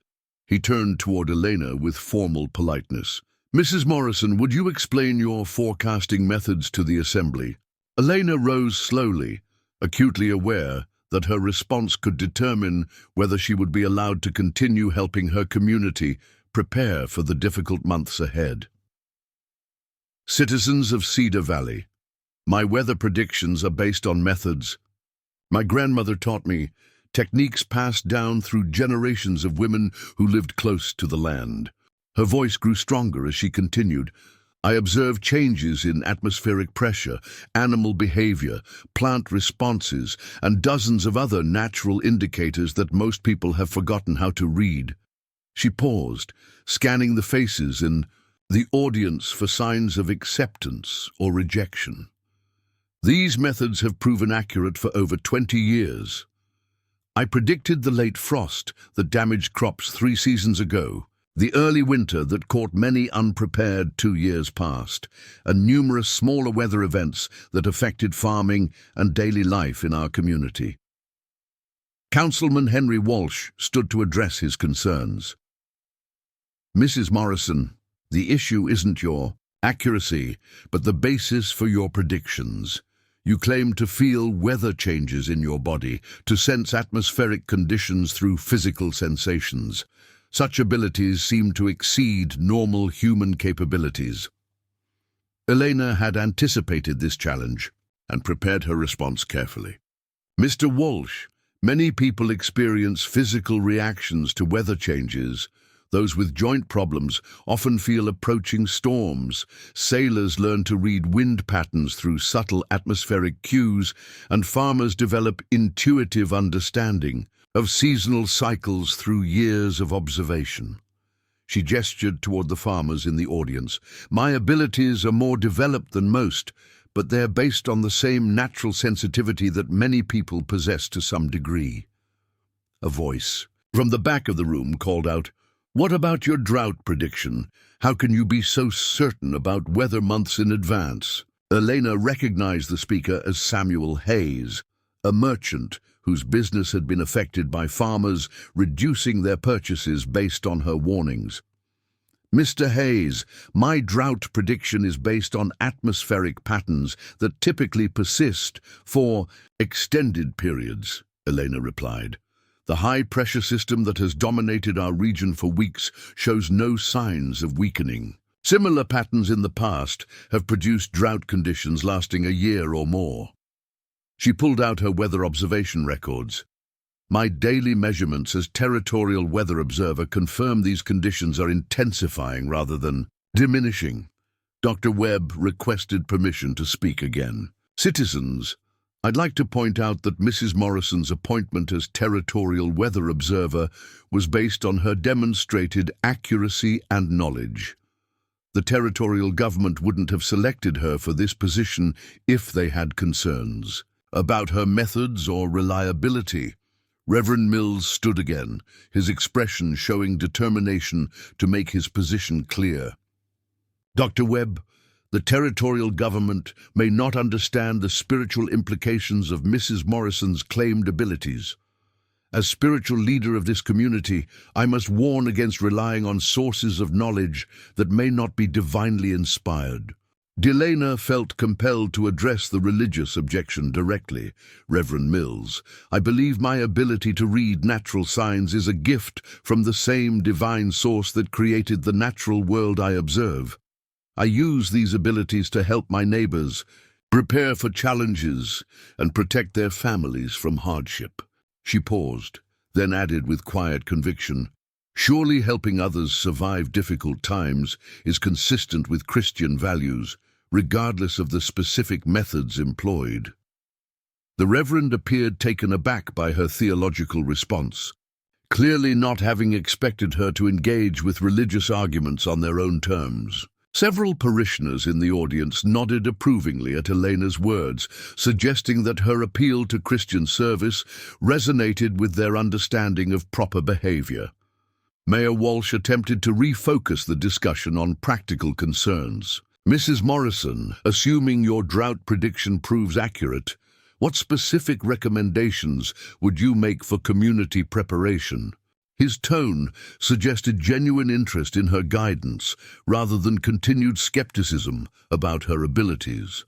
He turned toward Elena with formal politeness. "Mrs. Morrison, would you explain your forecasting methods to the assembly?" Elena rose slowly, acutely aware that her response could determine whether she would be allowed to continue helping her community prepare for the difficult months ahead. "Citizens of Cedar Valley, my weather predictions are based on methods my grandmother taught me, techniques passed down through generations of women who lived close to the land." Her voice grew stronger as she continued. "I observe changes in atmospheric pressure, animal behavior, plant responses, and dozens of other natural indicators that most people have forgotten how to read." She paused, scanning the faces in the audience for signs of acceptance or rejection. "These methods have proven accurate for over 20 years. I predicted the late frost that damaged crops 3 seasons ago, the early winter that caught many unprepared 2 years past, and numerous smaller weather events that affected farming and daily life in our community." Councilman Henry Walsh stood to address his concerns. "Mrs. Morrison, the issue isn't your accuracy, but the basis for your predictions. You claim to feel weather changes in your body, to sense atmospheric conditions through physical sensations. Such abilities seem to exceed normal human capabilities." Elena had anticipated this challenge and prepared her response carefully. "Mr. Walsh, many people experience physical reactions to weather changes. Those with joint problems often feel approaching storms. Sailors learn to read wind patterns through subtle atmospheric cues, and farmers develop intuitive understanding of seasonal cycles through years of observation." She gestured toward the farmers in the audience. "My abilities are more developed than most, but they're based on the same natural sensitivity that many people possess to some degree." A voice from the back of the room called out, "What about your drought prediction? How can you be so certain about weather months in advance?" Elena recognized the speaker as Samuel Hayes, a merchant whose business had been affected by farmers reducing their purchases based on her warnings. "Mr. Hayes, my drought prediction is based on atmospheric patterns that typically persist for extended periods," Elena replied. "The high-pressure system that has dominated our region for weeks shows no signs of weakening. Similar patterns in the past have produced drought conditions lasting a year or more." She pulled out her weather observation records. "My daily measurements as territorial weather observer confirm these conditions are intensifying rather than diminishing." Dr. Webb requested permission to speak again. "Citizens, I'd like to point out that Mrs. Morrison's appointment as territorial weather observer was based on her demonstrated accuracy and knowledge. The territorial government wouldn't have selected her for this position if they had concerns about her methods or reliability." Reverend Mills stood again, his expression showing determination to make his position clear. "Dr. Webb, the territorial government may not understand the spiritual implications of Mrs. Morrison's claimed abilities. As spiritual leader of this community, I must warn against relying on sources of knowledge that may not be divinely inspired." Elena felt compelled to address the religious objection directly. "Reverend Mills, I believe my ability to read natural signs is a gift from the same divine source that created the natural world I observe. I use these abilities to help my neighbors prepare for challenges and protect their families from hardship." She paused, then added with quiet conviction, "Surely helping others survive difficult times is consistent with Christian values, regardless of the specific methods employed." The Reverend appeared taken aback by her theological response. clearly not having expected her to engage with religious arguments on their own terms. Several parishioners in the audience nodded approvingly at Elena's words, suggesting that her appeal to Christian service resonated with their understanding of proper behavior. Mayor Walsh attempted to refocus the discussion on practical concerns. Mrs. Morrison, assuming your drought prediction proves accurate, what specific recommendations would you make for community preparation? His tone suggested genuine interest in her guidance rather than continued skepticism about her abilities.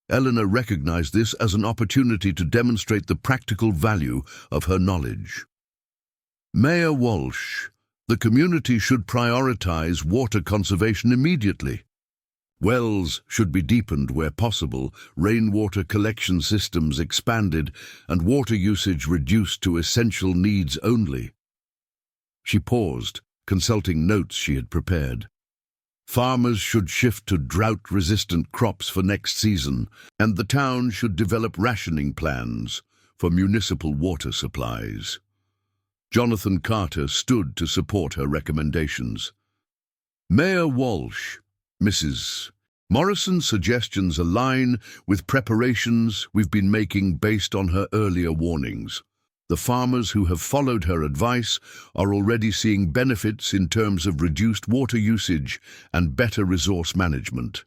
Elena recognized this as an opportunity to demonstrate the practical value of her knowledge. Mayor Walsh, the community should prioritize water conservation immediately. Wells should be deepened where possible, rainwater collection systems expanded, and water usage reduced to essential needs only. She paused, consulting notes she had prepared. Farmers should shift to drought-resistant crops for next season, and the town should develop rationing plans for municipal water supplies. Jonathan Carter stood to support her recommendations. Mayor Walsh, Mrs. Morrison's suggestions align with preparations we've been making based on her earlier warnings. The farmers who have followed her advice are already seeing benefits in terms of reduced water usage and better resource management.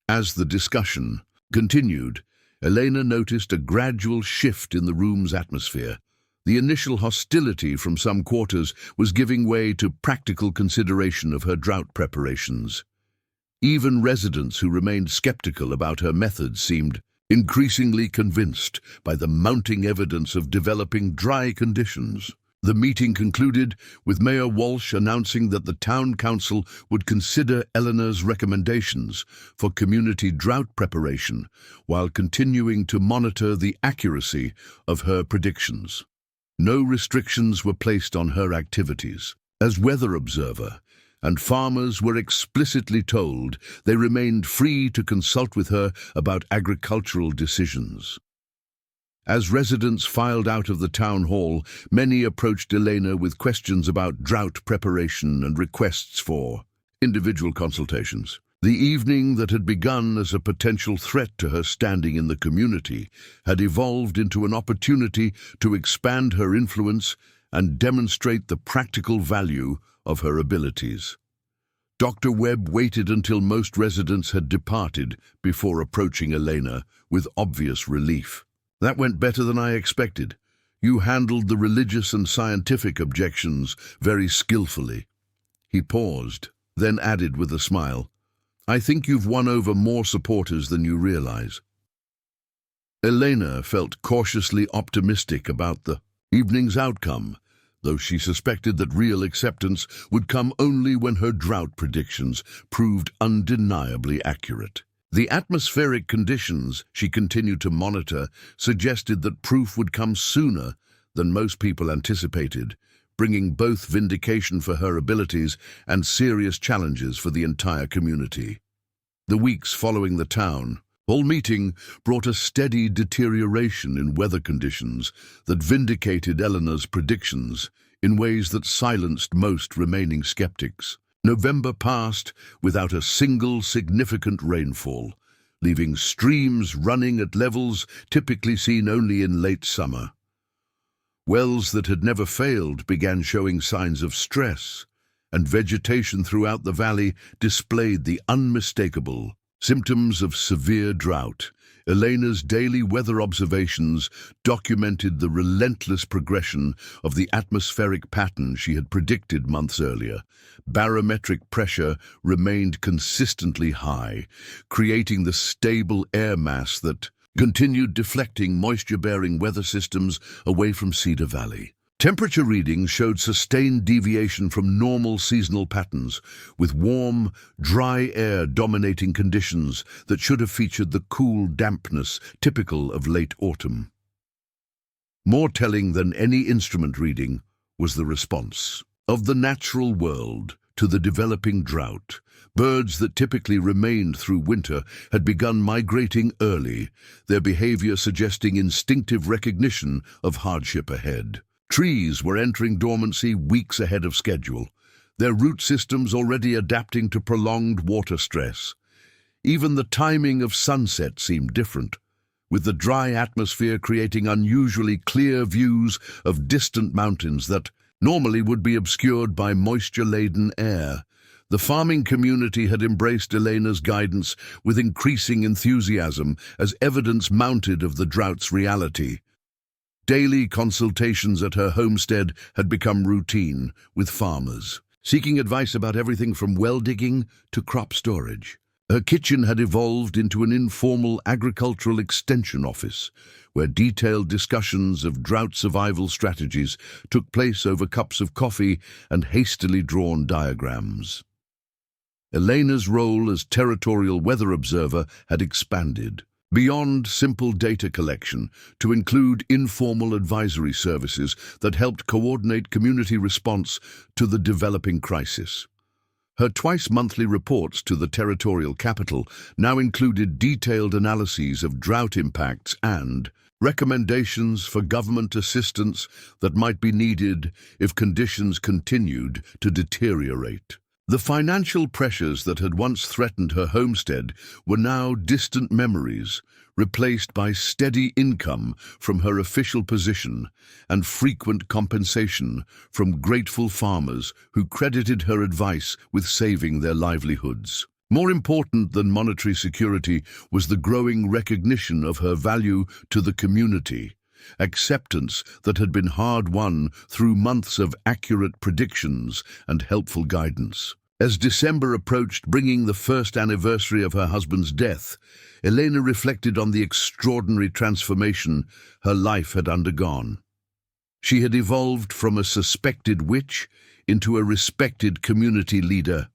As the discussion continued, Elena noticed a gradual shift in the room's atmosphere. The initial hostility from some quarters was giving way to practical consideration of her drought preparations. Even residents who remained skeptical about her methods seemed increasingly convinced by the mounting evidence of developing dry conditions. The meeting concluded with Mayor Walsh announcing that the town council would consider Elena's recommendations for community drought preparation while continuing to monitor the accuracy of her predictions. No restrictions were placed on her activities. As weather observer, and farmers were explicitly told they remained free to consult with her about agricultural decisions. As residents filed out of the town hall, many approached Elena with questions about drought preparation and requests for individual consultations. The evening that had begun as a potential threat to her standing in the community had evolved into an opportunity to expand her influence and demonstrate the practical value of her abilities. Dr. Webb waited until most residents had departed before approaching Elena with obvious relief. That went better than I expected. You handled the religious and scientific objections very skillfully. He paused, then added with a smile, I think you've won over more supporters than you realize. Elena felt cautiously optimistic about the evening's outcome, though she suspected that real acceptance would come only when her drought predictions proved undeniably accurate. The atmospheric conditions she continued to monitor suggested that proof would come sooner than most people anticipated, bringing both vindication for her abilities and serious challenges for the entire community. The weeks following the town hall meeting brought a steady deterioration in weather conditions that vindicated Elena's predictions in ways that silenced most remaining skeptics. November passed without a single significant rainfall, leaving streams running at levels typically seen only in late summer. Wells that had never failed began showing signs of stress, and vegetation throughout the valley displayed the unmistakable symptoms of severe drought. Elena's daily weather observations documented the relentless progression of the atmospheric pattern she had predicted months earlier. Barometric pressure remained consistently high, creating the stable air mass that continued deflecting moisture-bearing weather systems away from Cedar Valley. Temperature readings showed sustained deviation from normal seasonal patterns, with warm, dry air dominating conditions that should have featured the cool dampness typical of late autumn. More telling than any instrument reading was the response of the natural world to the developing drought. Birds that typically remained through winter had begun migrating early, their behavior suggesting instinctive recognition of hardship ahead. Trees were entering dormancy weeks ahead of schedule, their root systems already adapting to prolonged water stress. Even the timing of sunset seemed different, with the dry atmosphere creating unusually clear views of distant mountains that normally would be obscured by moisture-laden air. The farming community had embraced Elena's guidance with increasing enthusiasm as evidence mounted of the drought's reality. Daily consultations at her homestead had become routine, with farmers seeking advice about everything from well digging to crop storage. Her kitchen had evolved into an informal agricultural extension office, where detailed discussions of drought survival strategies took place over cups of coffee and hastily drawn diagrams. Elena's role as territorial weather observer had expanded beyond simple data collection to include informal advisory services that helped coordinate community response to the developing crisis. Her twice-monthly reports to the territorial capital now included detailed analyses of drought impacts and recommendations for government assistance that might be needed if conditions continued to deteriorate. The financial pressures that had once threatened her homestead were now distant memories, replaced by steady income from her official position and frequent compensation from grateful farmers who credited her advice with saving their livelihoods. More important than monetary security was the growing recognition of her value to the community, acceptance that had been hard-won through months of accurate predictions and helpful guidance. As December approached, bringing the first anniversary of her husband's death, Elena reflected on the extraordinary transformation her life had undergone. She had evolved from a suspected witch into a respected community leader,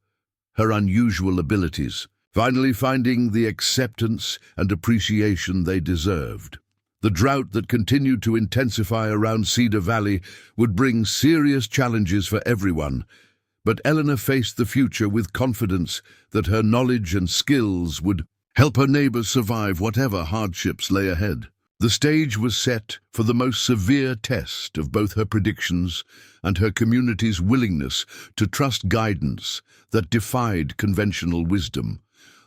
her unusual abilities finally finding the acceptance and appreciation they deserved. The drought that continued to intensify around Cedar Valley would bring serious challenges for everyone, but Elena faced the future with confidence that her knowledge and skills would help her neighbors survive whatever hardships lay ahead. The stage was set for the most severe test of both her predictions and her community's willingness to trust guidance that defied conventional wisdom.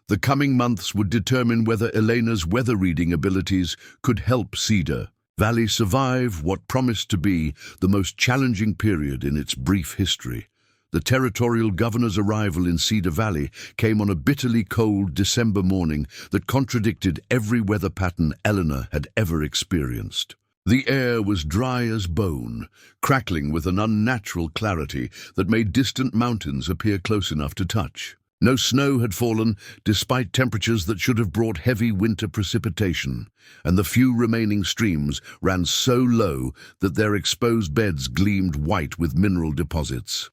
The coming months would determine whether Elena's weather-reading abilities could help Cedar Valley survive what promised to be the most challenging period in its brief history. The territorial governor's arrival in Cedar Valley came on a bitterly cold December morning that contradicted every weather pattern Elena had ever experienced. The air was dry as bone, crackling with an unnatural clarity that made distant mountains appear close enough to touch. No snow had fallen, despite temperatures that should have brought heavy winter precipitation, and the few remaining streams ran so low that their exposed beds gleamed white with mineral deposits.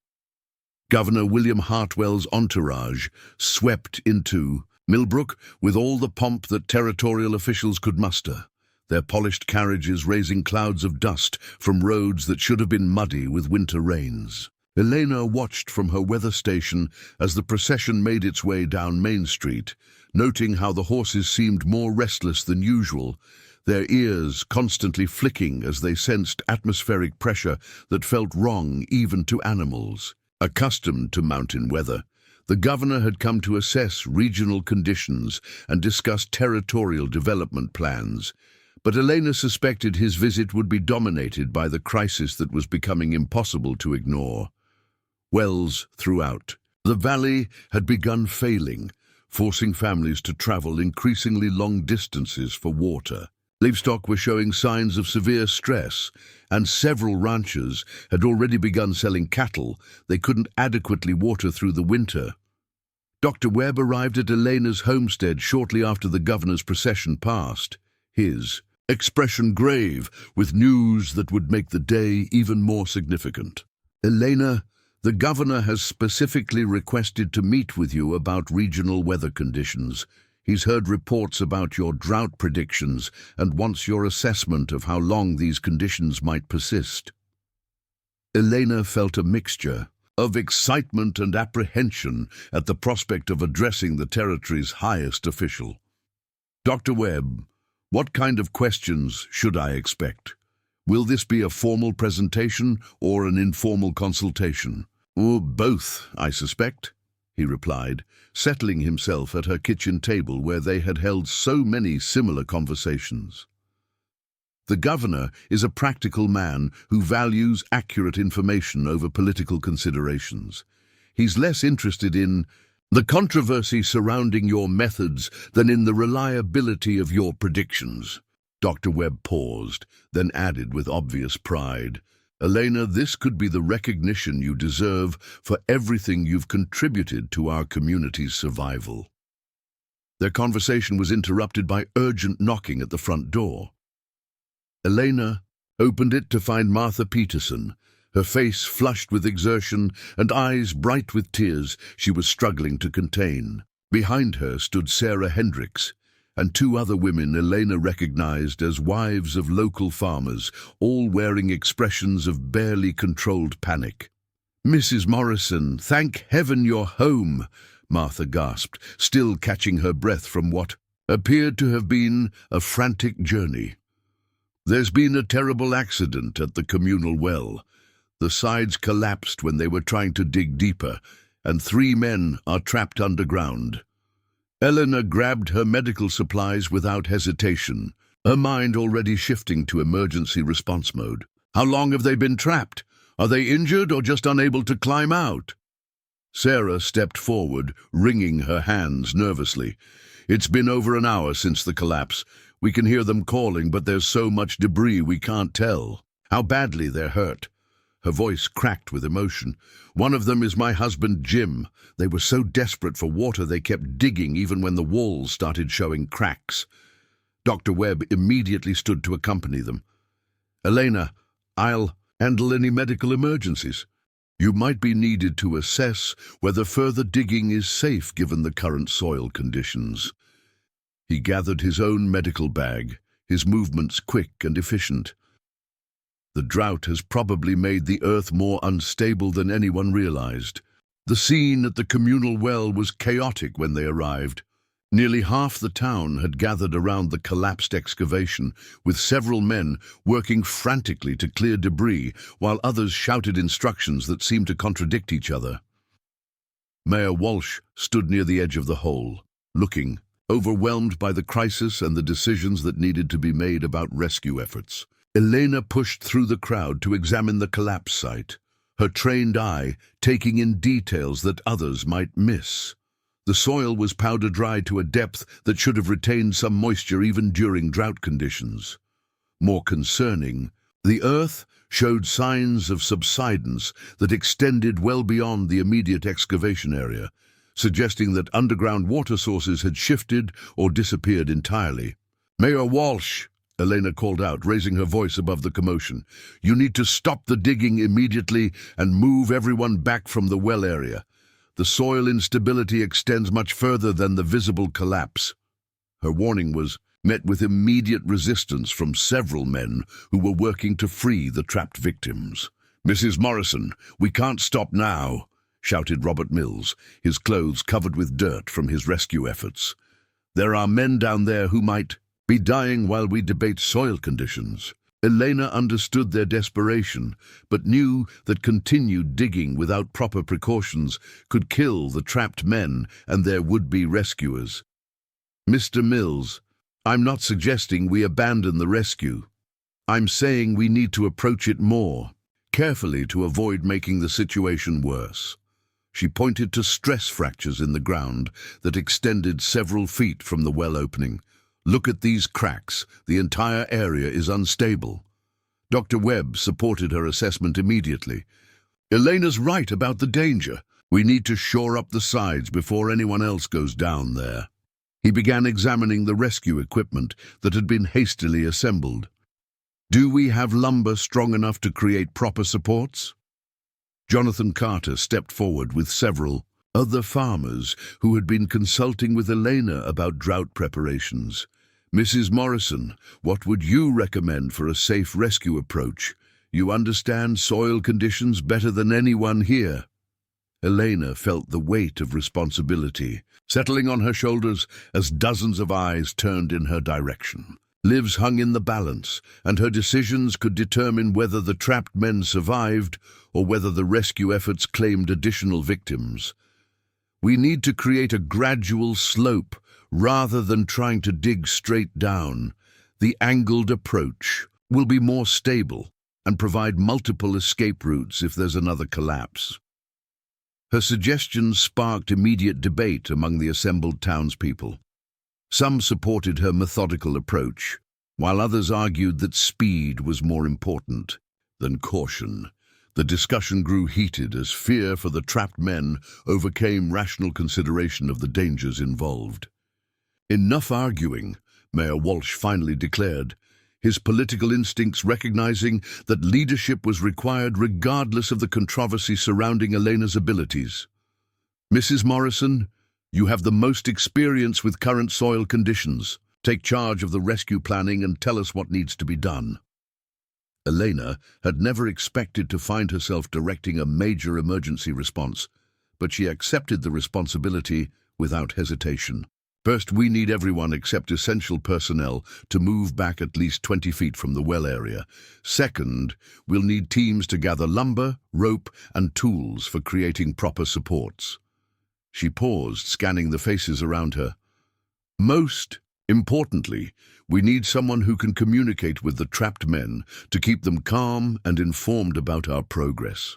Governor William Hartwell's entourage swept into Millbrook with all the pomp that territorial officials could muster, their polished carriages raising clouds of dust from roads that should have been muddy with winter rains. Elena watched from her weather station as the procession made its way down Main Street, noting how the horses seemed more restless than usual, their ears constantly flicking as they sensed atmospheric pressure that felt wrong even to animals. Accustomed to mountain weather, the governor had come to assess regional conditions and discuss territorial development plans, but Elena suspected his visit would be dominated by the crisis that was becoming impossible to ignore. Wells throughout the valley had begun failing, forcing families to travel increasingly long distances for water. Livestock were showing signs of severe stress, and several ranchers had already begun selling cattle they couldn't adequately water through the winter. Dr. Webb arrived at Elena's homestead shortly after the governor's procession passed, his expression grave with news that would make the day even more significant. "Elena, the governor has specifically requested to meet with you about regional weather conditions. He's heard reports about your drought predictions and wants your assessment of how long these conditions might persist." Elena felt a mixture of excitement and apprehension at the prospect of addressing the territory's highest official. "Dr. Webb, what kind of questions should I expect? Will this be a formal presentation or an informal consultation? Or both, I suspect, he replied, settling himself at her kitchen table where they had held so many similar conversations. The governor is a practical man who values accurate information over political considerations. He's less interested in the controversy surrounding your methods than in the reliability of your predictions. Dr. Webb paused, then added with obvious pride, Elena, this could be the recognition you deserve for everything you've contributed to our community's survival. Their conversation was interrupted by urgent knocking at the front door. Elena opened it to find Martha Peterson, her face flushed with exertion and eyes bright with tears she was struggling to contain. Behind her stood Sarah Hendricks, and two other women Elena recognized as wives of local farmers, all wearing expressions of barely controlled panic. "Mrs. Morrison, thank heaven you're home," Martha gasped, still catching her breath from what appeared to have been a frantic journey. "There's been a terrible accident at the communal well. The sides collapsed when they were trying to dig deeper, and 3 men are trapped underground." Elena grabbed her medical supplies without hesitation, her mind already shifting to emergency response mode. "How long have they been trapped? Are they injured or just unable to climb out?" Sarah stepped forward, wringing her hands nervously. "It's been over an hour since the collapse. We can hear them calling, but there's so much debris we can't tell. How badly they're hurt." Her voice cracked with emotion. "One of them is my husband, Jim. They were so desperate for water they kept digging even when the walls started showing cracks." Dr. Webb immediately stood to accompany them. "Elena, I'll handle any medical emergencies. You might be needed to assess whether further digging is safe given the current soil conditions." He gathered his own medical bag, his movements quick and efficient. The drought has probably made the earth more unstable than anyone realized. The scene at the communal well was chaotic when they arrived. Nearly half the town had gathered around the collapsed excavation, with several men working frantically to clear debris, while others shouted instructions that seemed to contradict each other. Mayor Walsh stood near the edge of the hole, looking, overwhelmed by the crisis and the decisions that needed to be made about rescue efforts. Elena pushed through the crowd to examine the collapse site, her trained eye taking in details that others might miss. The soil was powder-dry to a depth that should have retained some moisture even during drought conditions. More concerning, the earth showed signs of subsidence that extended well beyond the immediate excavation area, suggesting that underground water sources had shifted or disappeared entirely. "Mayor Walsh," Elena called out, raising her voice above the commotion, "you need to stop the digging immediately and move everyone back from the well area. The soil instability extends much further than the visible collapse." Her warning was met with immediate resistance from several men who were working to free the trapped victims. "Mrs. Morrison, we can't stop now," shouted Robert Mills, his clothes covered with dirt from his rescue efforts. "There are men down there who might be dying while we debate soil conditions." Elena understood their desperation, but knew that continued digging without proper precautions could kill the trapped men and their would-be rescuers. "Mr. Mills, I'm not suggesting we abandon the rescue. I'm saying we need to approach it more carefully to avoid making the situation worse." She pointed to stress fractures in the ground that extended several feet from the well opening. "Look at these cracks. The entire area is unstable." Dr. Webb supported her assessment immediately. "Elena's right about the danger. We need to shore up the sides before anyone else goes down there." He began examining the rescue equipment that had been hastily assembled. "Do we have lumber strong enough to create proper supports?" Jonathan Carter stepped forward with several other farmers who had been consulting with Elena about drought preparations. "Mrs. Morrison, what would you recommend for a safe rescue approach? You understand soil conditions better than anyone here." Elena felt the weight of responsibility settling on her shoulders as dozens of eyes turned in her direction. Lives hung in the balance, and her decisions could determine whether the trapped men survived or whether the rescue efforts claimed additional victims. We need to create a gradual slope rather than trying to dig straight down. The angled approach will be more stable and provide multiple escape routes if there's another collapse. Her suggestions sparked immediate debate among the assembled townspeople. Some supported her methodical approach, while others argued that speed was more important than caution. The discussion grew heated as fear for the trapped men overcame rational consideration of the dangers involved. "Enough arguing," Mayor Walsh finally declared, his political instincts recognizing that leadership was required regardless of the controversy surrounding Elena's abilities. "Mrs. Morrison, you have the most experience with current soil conditions. Take charge of the rescue planning and tell us what needs to be done." Elena had never expected to find herself directing a major emergency response, but she accepted the responsibility without hesitation. "First, we need everyone except essential personnel to move back at least 20 feet from the well area. Second, we'll need teams to gather lumber, rope, and tools for creating proper supports." She paused, scanning the faces around her. "Most importantly, we need someone who can communicate with the trapped men to keep them calm and informed about our progress."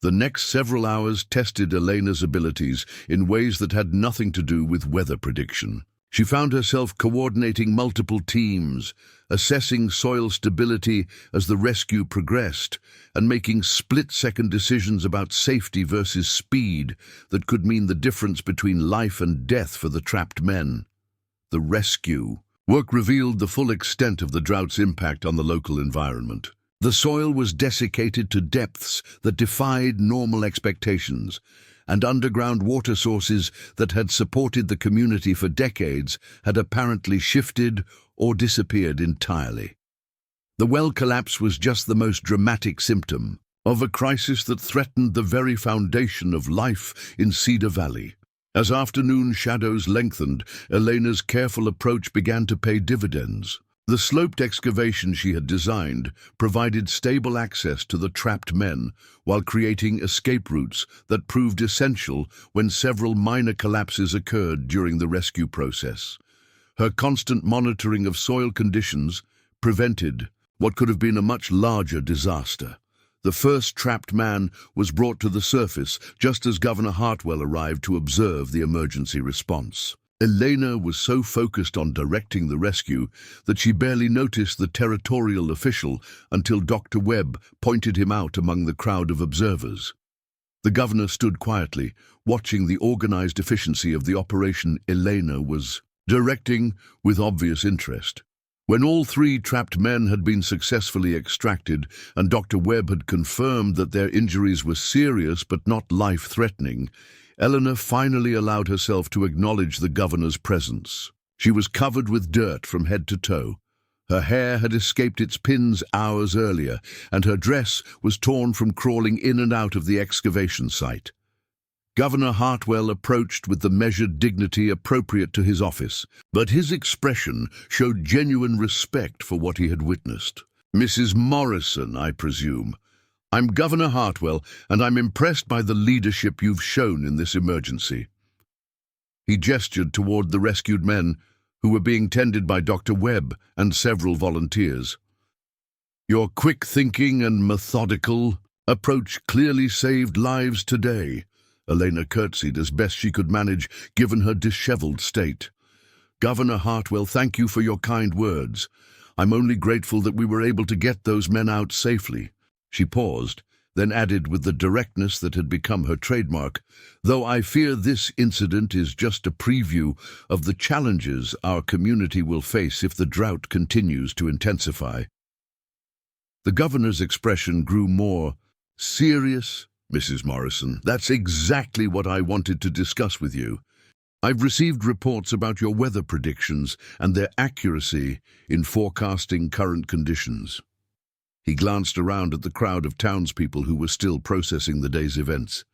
The next several hours tested Elena's abilities in ways that had nothing to do with weather prediction. She found herself coordinating multiple teams, assessing soil stability as the rescue progressed, and making split-second decisions about safety versus speed that could mean the difference between life and death for the trapped men. The rescue work revealed the full extent of the drought's impact on the local environment. The soil was desiccated to depths that defied normal expectations, and underground water sources that had supported the community for decades had apparently shifted or disappeared entirely. The well collapse was just the most dramatic symptom of a crisis that threatened the very foundation of life in Cedar Valley. As afternoon shadows lengthened, Elena's careful approach began to pay dividends. The sloped excavation she had designed provided stable access to the trapped men while creating escape routes that proved essential when several minor collapses occurred during the rescue process. Her constant monitoring of soil conditions prevented what could have been a much larger disaster. The first trapped man was brought to the surface just as Governor Hartwell arrived to observe the emergency response. Elena was so focused on directing the rescue that she barely noticed the territorial official until Dr. Webb pointed him out among the crowd of observers. The governor stood quietly, watching the organized efficiency of the operation Elena was directing with obvious interest. When all three trapped men had been successfully extracted and Dr. Webb had confirmed that their injuries were serious but not life-threatening, Elena finally allowed herself to acknowledge the governor's presence. She was covered with dirt from head to toe. Her hair had escaped its pins hours earlier, and her dress was torn from crawling in and out of the excavation site. Governor Hartwell approached with the measured dignity appropriate to his office, but his expression showed genuine respect for what he had witnessed. "Mrs. Morrison, I presume. I'm Governor Hartwell, and I'm impressed by the leadership you've shown in this emergency." He gestured toward the rescued men, who were being tended by Dr. Webb and several volunteers. "Your quick thinking and methodical approach clearly saved lives today." Elena curtsied as best she could manage, given her disheveled state. "Governor Hartwell, thank you for your kind words. I'm only grateful that we were able to get those men out safely." She paused, then added with the directness that had become her trademark, "Though I fear this incident is just a preview of the challenges our community will face if the drought continues to intensify." The governor's expression grew more serious. "Mrs. Morrison, that's exactly what I wanted to discuss with you. I've received reports about your weather predictions and their accuracy in forecasting current conditions." He glanced around at the crowd of townspeople who were still processing the day's events.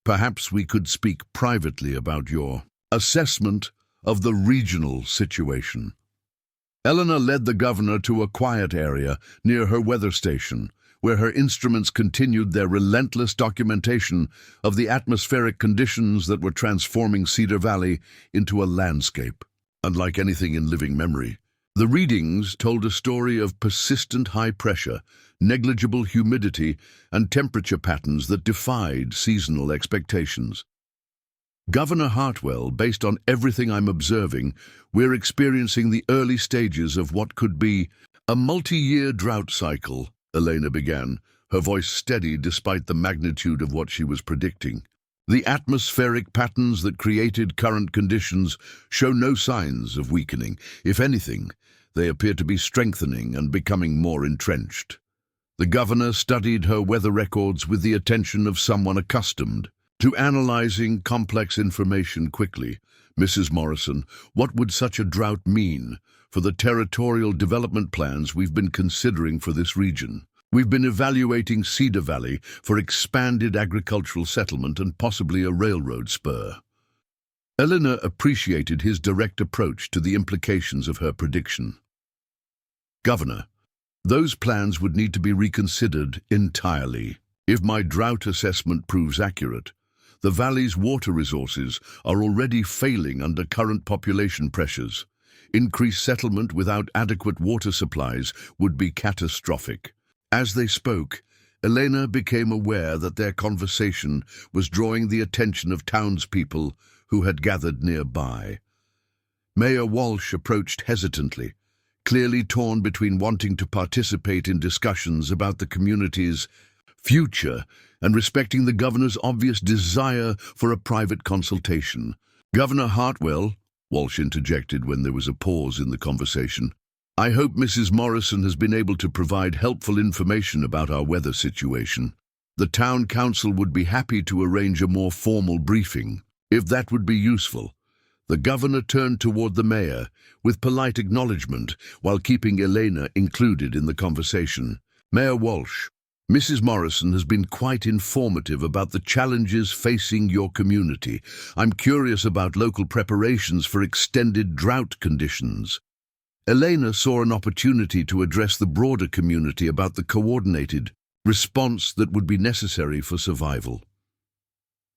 "Perhaps we could speak privately about your assessment of the regional situation." Elena led the governor to a quiet area near her weather station, where her instruments continued their relentless documentation of the atmospheric conditions that were transforming Cedar Valley into a landscape. Unlike anything in living memory, the readings told a story of persistent high pressure, negligible humidity, and temperature patterns that defied seasonal expectations. Governor Hartwell, based on everything I'm observing, we're experiencing the early stages of what could be a multi-year drought cycle, Elena began, her voice steady despite the magnitude of what she was predicting. The atmospheric patterns that created current conditions show no signs of weakening. If anything, they appear to be strengthening and becoming more entrenched. The governor studied her weather records with the attention of someone accustomed to analyzing complex information quickly. Mrs. Morrison, what would such a drought mean for the territorial development plans we've been considering for this region? We've been evaluating Cedar Valley for expanded agricultural settlement and possibly a railroad spur. Elena appreciated his direct approach to the implications of her prediction. Governor, those plans would need to be reconsidered entirely. If my drought assessment proves accurate, the valley's water resources are already failing under current population pressures. Increased settlement without adequate water supplies would be catastrophic. As they spoke, Elena became aware that their conversation was drawing the attention of townspeople who had gathered nearby. Mayor Walsh approached hesitantly, clearly torn between wanting to participate in discussions about the community's future and respecting the governor's obvious desire for a private consultation. Governor Hartwell, Walsh interjected when there was a pause in the conversation, I hope Mrs. Morrison has been able to provide helpful information about our weather situation. The town council would be happy to arrange a more formal briefing, if that would be useful. The governor turned toward the mayor with polite acknowledgement while keeping Elena included in the conversation. Mayor Walsh, Mrs. Morrison has been quite informative about the challenges facing your community. I'm curious about local preparations for extended drought conditions. Elena saw an opportunity to address the broader community about the coordinated response that would be necessary for survival.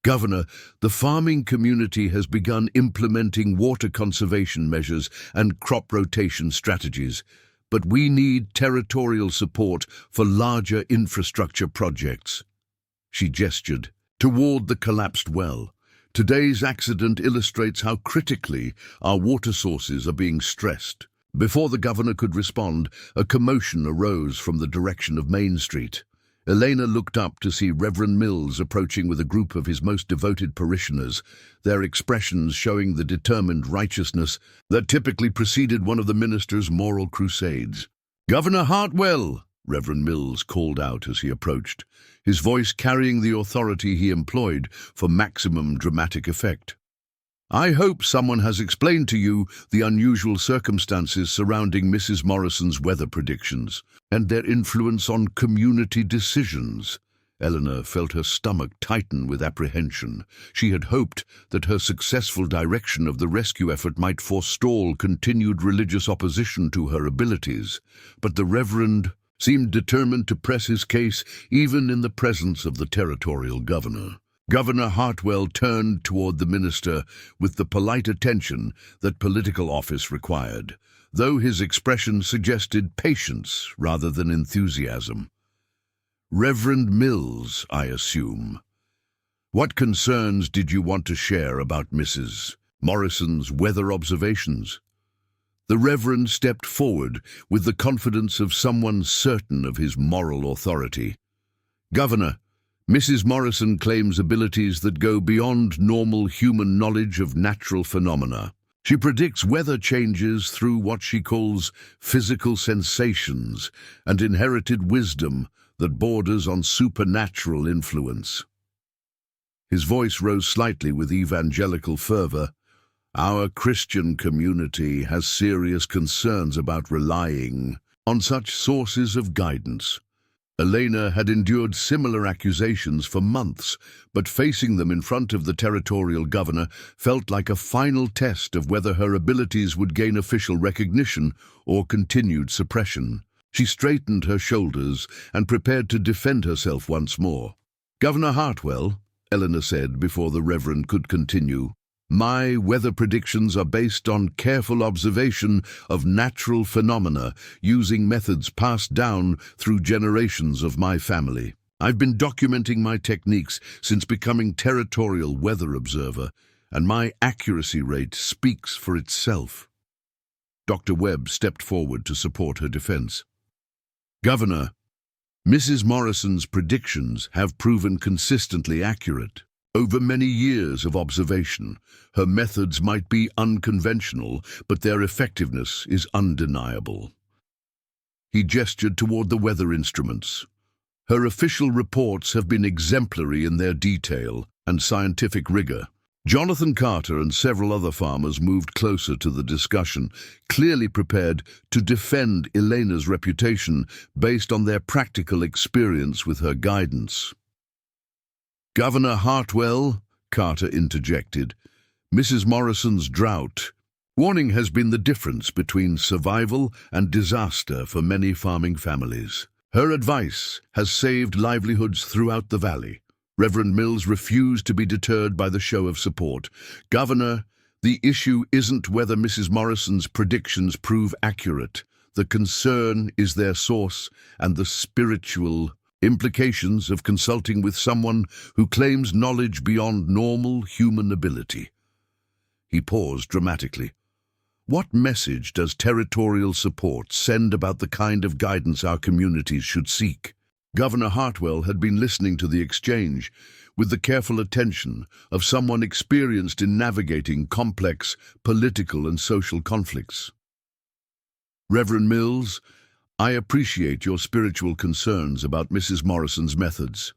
Governor, the farming community has begun implementing water conservation measures and crop rotation strategies, but we need territorial support for larger infrastructure projects. She gestured toward the collapsed well. Today's accident illustrates how critically our water sources are being stressed. Before the governor could respond, a commotion arose from the direction of Main Street. Elena looked up to see Reverend Mills approaching with a group of his most devoted parishioners, their expressions showing the determined righteousness that typically preceded one of the minister's moral crusades. "Governor Hartwell!" Reverend Mills called out as he approached, his voice carrying the authority he employed for maximum dramatic effect. "I hope someone has explained to you the unusual circumstances surrounding Mrs. Morrison's weather predictions and their influence on community decisions." Elena felt her stomach tighten with apprehension. She had hoped that her successful direction of the rescue effort might forestall continued religious opposition to her abilities, but the Reverend seemed determined to press his case even in the presence of the territorial governor. Governor Hartwell turned toward the minister with the polite attention that political office required, though his expression suggested patience rather than enthusiasm. "Reverend Mills, I assume. What concerns did you want to share about Mrs. Morrison's weather observations?" The Reverend stepped forward with the confidence of someone certain of his moral authority. "Governor, Mrs. Morrison claims abilities that go beyond normal human knowledge of natural phenomena. She predicts weather changes through what she calls physical sensations and inherited wisdom that borders on supernatural influence." His voice rose slightly with evangelical fervor. "Our Christian community has serious concerns about relying on such sources of guidance. Elena had endured similar accusations for months, but facing them in front of the territorial governor felt like a final test of whether her abilities would gain official recognition or continued suppression. She straightened her shoulders and prepared to defend herself once more. "Governor Hartwell," Elena said before the Reverend could continue, "my weather predictions are based on careful observation of natural phenomena using methods passed down through generations of my family. I've been documenting my techniques since becoming territorial weather observer, and my accuracy rate speaks for itself." Dr. Webb stepped forward to support her defense. "Governor, Mrs. Morrison's predictions have proven consistently accurate. Over many years of observation, her methods might be unconventional, but their effectiveness is undeniable." He gestured toward the weather instruments. "Her official reports have been exemplary in their detail and scientific rigor." Jonathan Carter and several other farmers moved closer to the discussion, clearly prepared to defend Elena's reputation based on their practical experience with her guidance. "Governor Hartwell," Carter interjected, "Mrs. Morrison's drought warning has been the difference between survival and disaster for many farming families. Her advice has saved livelihoods throughout the valley." Reverend Mills refused to be deterred by the show of support. "Governor, the issue isn't whether Mrs. Morrison's predictions prove accurate. The concern is their source and the spiritual implications of consulting with someone who claims knowledge beyond normal human ability." He paused dramatically. "What message does territorial support send about the kind of guidance our communities should seek?" Governor Hartwell had been listening to the exchange with the careful attention of someone experienced in navigating complex political and social conflicts. "Reverend Mills, I appreciate your spiritual concerns about Mrs. Morrison's methods.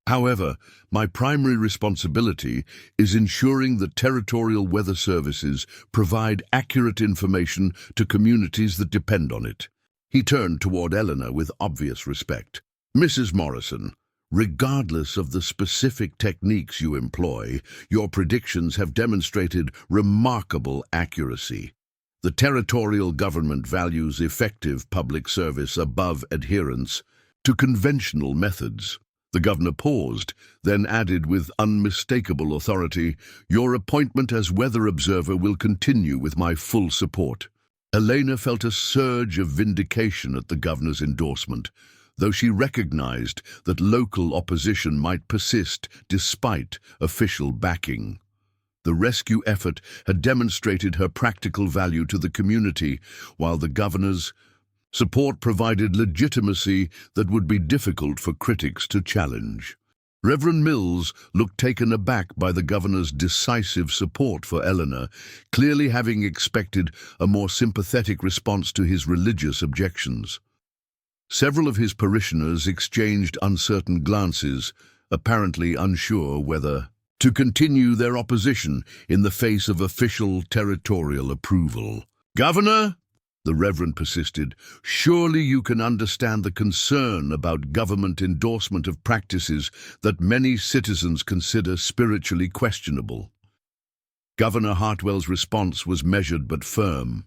However, my primary responsibility is ensuring that territorial weather services provide accurate information to communities that depend on it." He turned toward Elena with obvious respect. "Mrs. Morrison, regardless of the specific techniques you employ, your predictions have demonstrated remarkable accuracy. The territorial government values effective public service above adherence to conventional methods." The governor paused, then added with unmistakable authority, "Your appointment as weather observer will continue with my full support." Elena felt a surge of vindication at the governor's endorsement, though she recognized that local opposition might persist despite official backing. The rescue effort had demonstrated her practical value to the community, while the governor's support provided legitimacy that would be difficult for critics to challenge. Reverend Mills looked taken aback by the governor's decisive support for Elena, clearly having expected a more sympathetic response to his religious objections. Several of his parishioners exchanged uncertain glances, apparently unsure whether to continue their opposition in the face of official territorial approval. "Governor," the Reverend persisted, "surely you can understand the concern about government endorsement of practices that many citizens consider spiritually questionable." Governor Hartwell's response was measured but firm.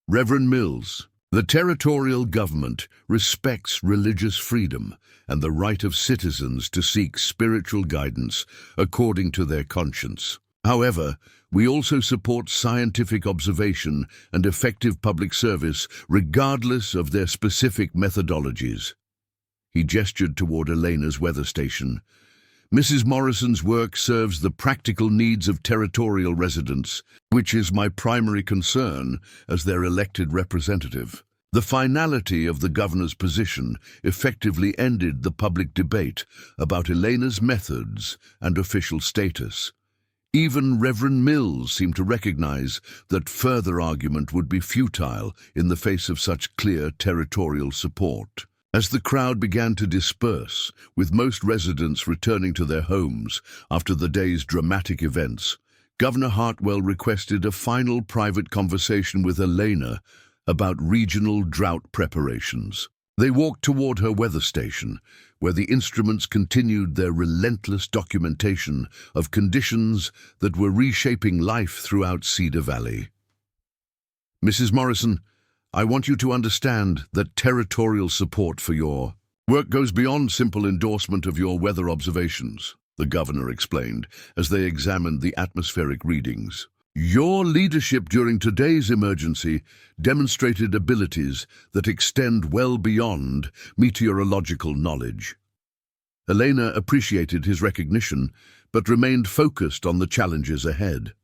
"Reverend Mills, the territorial government respects religious freedom and the right of citizens to seek spiritual guidance according to their conscience. However, we also support scientific observation and effective public service regardless of their specific methodologies." He gestured toward Elena's weather station. "Mrs. Morrison's work serves the practical needs of territorial residents, which is my primary concern as their elected representative." The finality of the governor's position effectively ended the public debate about Elena's methods and official status. Even Reverend Mills seemed to recognize that further argument would be futile in the face of such clear territorial support. As the crowd began to disperse, with most residents returning to their homes after the day's dramatic events, Governor Hartwell requested a final private conversation with Elena about regional drought preparations. They walked toward her weather station, where the instruments continued their relentless documentation of conditions that were reshaping life throughout Cedar Valley. "Mrs. Morrison, I want you to understand that territorial support for your work goes beyond simple endorsement of your weather observations," the governor explained as they examined the atmospheric readings. "Your leadership during today's emergency demonstrated abilities that extend well beyond meteorological knowledge." Elena appreciated his recognition, but remained focused on the challenges ahead.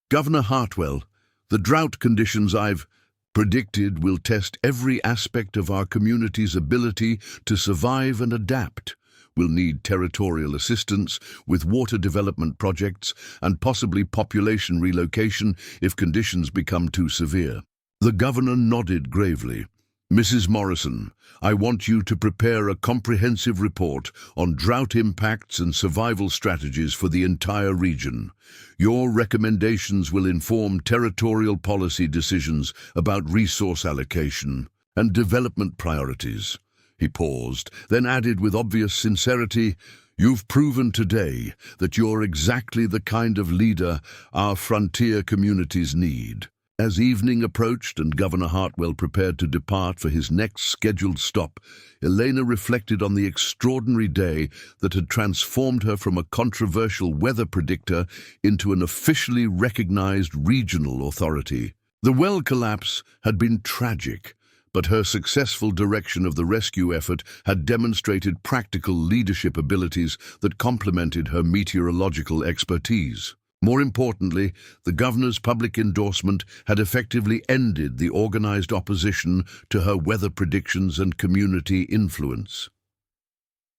"Governor Hartwell, the drought conditions I've predicted will test every aspect of our community's ability to survive and adapt. We'll need territorial assistance with water development projects and possibly population relocation if conditions become too severe." The governor nodded gravely. "Mrs. Morrison, I want you to prepare a comprehensive report on drought impacts and survival strategies for the entire region. Your recommendations will inform territorial policy decisions about resource allocation and development priorities." He paused, then added with obvious sincerity, "You've proven today that you're exactly the kind of leader our frontier communities need." As evening approached and Governor Hartwell prepared to depart for his next scheduled stop, Elena reflected on the extraordinary day that had transformed her from a controversial weather predictor into an officially recognized regional authority. The well collapse had been tragic, but her successful direction of the rescue effort had demonstrated practical leadership abilities that complemented her meteorological expertise. More importantly, the governor's public endorsement had effectively ended the organized opposition to her weather predictions and community influence.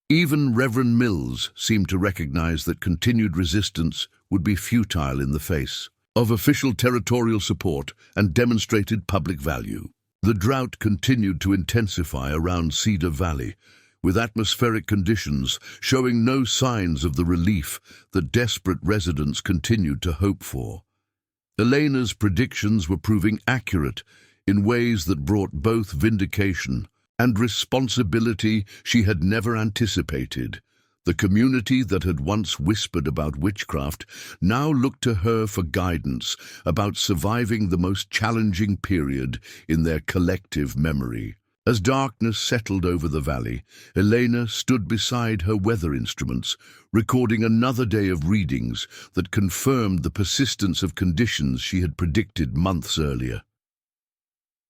Even Reverend Mills seemed to recognize that continued resistance would be futile in the face of official territorial support and demonstrated public value. The drought continued to intensify around Cedar Valley, with atmospheric conditions showing no signs of the relief that desperate residents continued to hope for. Elena's predictions were proving accurate in ways that brought both vindication and responsibility she had never anticipated. The community that had once whispered about witchcraft now looked to her for guidance about surviving the most challenging period in their collective memory. As darkness settled over the valley, Elena stood beside her weather instruments, recording another day of readings that confirmed the persistence of conditions she had predicted months earlier.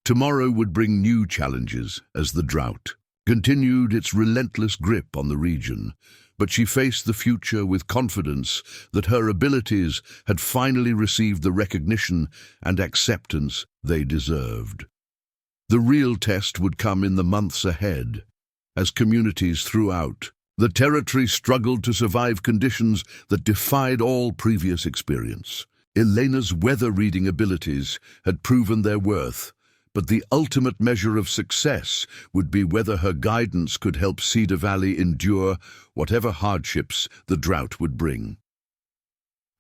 Tomorrow would bring new challenges as the drought continued its relentless grip on the region, but she faced the future with confidence that her abilities had finally received the recognition and acceptance they deserved. The real test would come in the months ahead, as communities throughout the territory struggled to survive conditions that defied all previous experience. Elena's weather-reading abilities had proven their worth, but the ultimate measure of success would be whether her guidance could help Cedar Valley endure whatever hardships the drought would bring.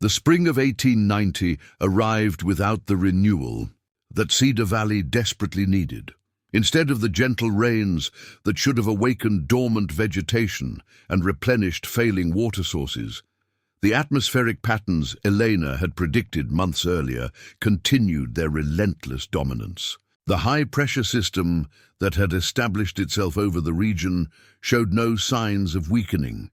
The spring of 1890 arrived without the renewal that Cedar Valley desperately needed. Instead of the gentle rains that should have awakened dormant vegetation and replenished failing water sources, the atmospheric patterns Elena had predicted months earlier continued their relentless dominance. The high-pressure system that had established itself over the region showed no signs of weakening,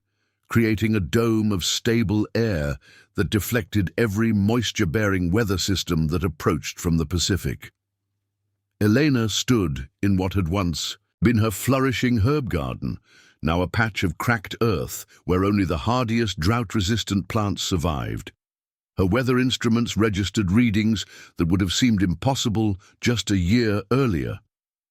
creating a dome of stable air that deflected every moisture-bearing weather system that approached from the Pacific. Elena stood in what had once been her flourishing herb garden, now a patch of cracked earth where only the hardiest drought-resistant plants survived. Her weather instruments registered readings that would have seemed impossible just a year earlier,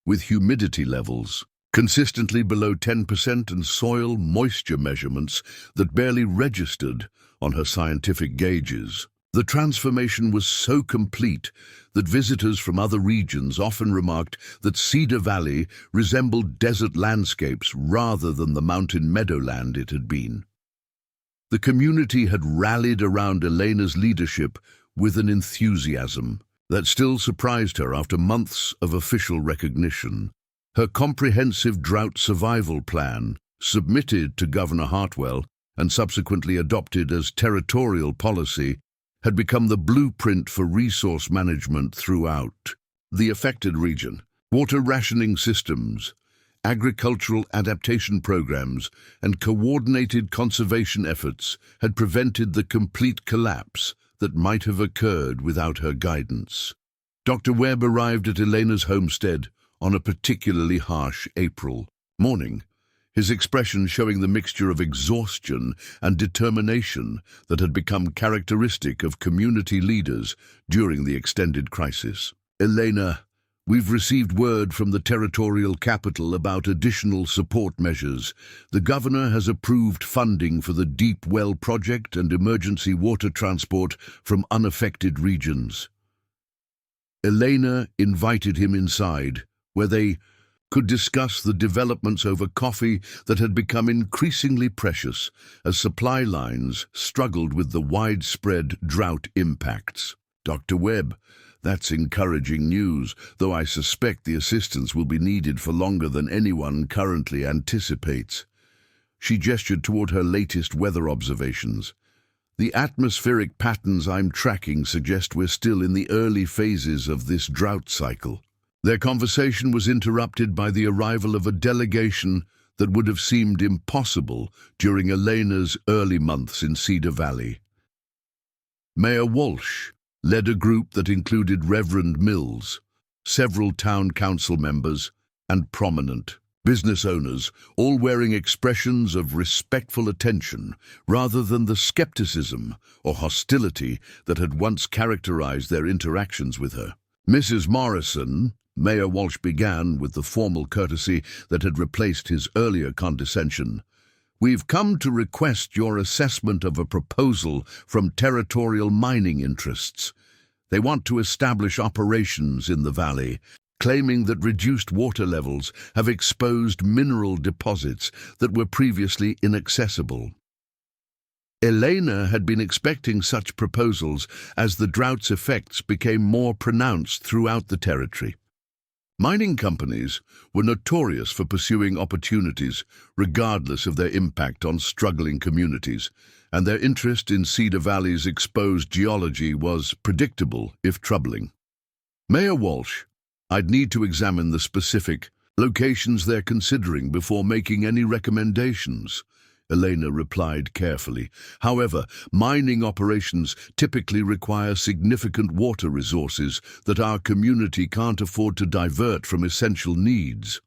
with humidity levels consistently below 10% and soil moisture measurements that barely registered on her scientific gauges. The transformation was so complete that visitors from other regions often remarked that Cedar Valley resembled desert landscapes rather than the mountain meadowland it had been. The community had rallied around Elena's leadership with an enthusiasm that still surprised her after months of official recognition. Her comprehensive drought survival plan, submitted to Governor Hartwell and subsequently adopted as territorial policy, had become the blueprint for resource management throughout the affected region. Water rationing systems, agricultural adaptation programs, and coordinated conservation efforts had prevented the complete collapse that might have occurred without her guidance. Dr. Webb arrived at Elena's homestead on a particularly harsh April morning, his expression showing the mixture of exhaustion and determination that had become characteristic of community leaders during the extended crisis. "Elena, we've received word from the territorial capital about additional support measures. The governor has approved funding for the Deep Well project and emergency water transport from unaffected regions." Elena invited him inside, where they could discuss the developments over coffee that had become increasingly precious as supply lines struggled with the widespread drought impacts. "Dr. Webb, that's encouraging news, though I suspect the assistance will be needed for longer than anyone currently anticipates." She gestured toward her latest weather observations. "The atmospheric patterns I'm tracking suggest we're still in the early phases of this drought cycle." Their conversation was interrupted by the arrival of a delegation that would have seemed impossible during Elena's early months in Cedar Valley. Mayor Walsh led a group that included Reverend Mills, several town council members, and prominent business owners, all wearing expressions of respectful attention rather than the skepticism or hostility that had once characterized their interactions with her. "Mrs. Morrison," Mayor Walsh began with the formal courtesy that had replaced his earlier condescension, "we've come to request your assessment of a proposal from territorial mining interests. They want to establish operations in the valley, claiming that reduced water levels have exposed mineral deposits that were previously inaccessible." Elena had been expecting such proposals as the drought's effects became more pronounced throughout the territory. Mining companies were notorious for pursuing opportunities regardless of their impact on struggling communities, and their interest in Cedar Valley's exposed geology was predictable, if troubling. "Mayor Walsh, I'd need to examine the specific locations they're considering before making any recommendations," Elena replied carefully. "However, mining operations typically require significant water resources that our community can't afford to divert from essential needs."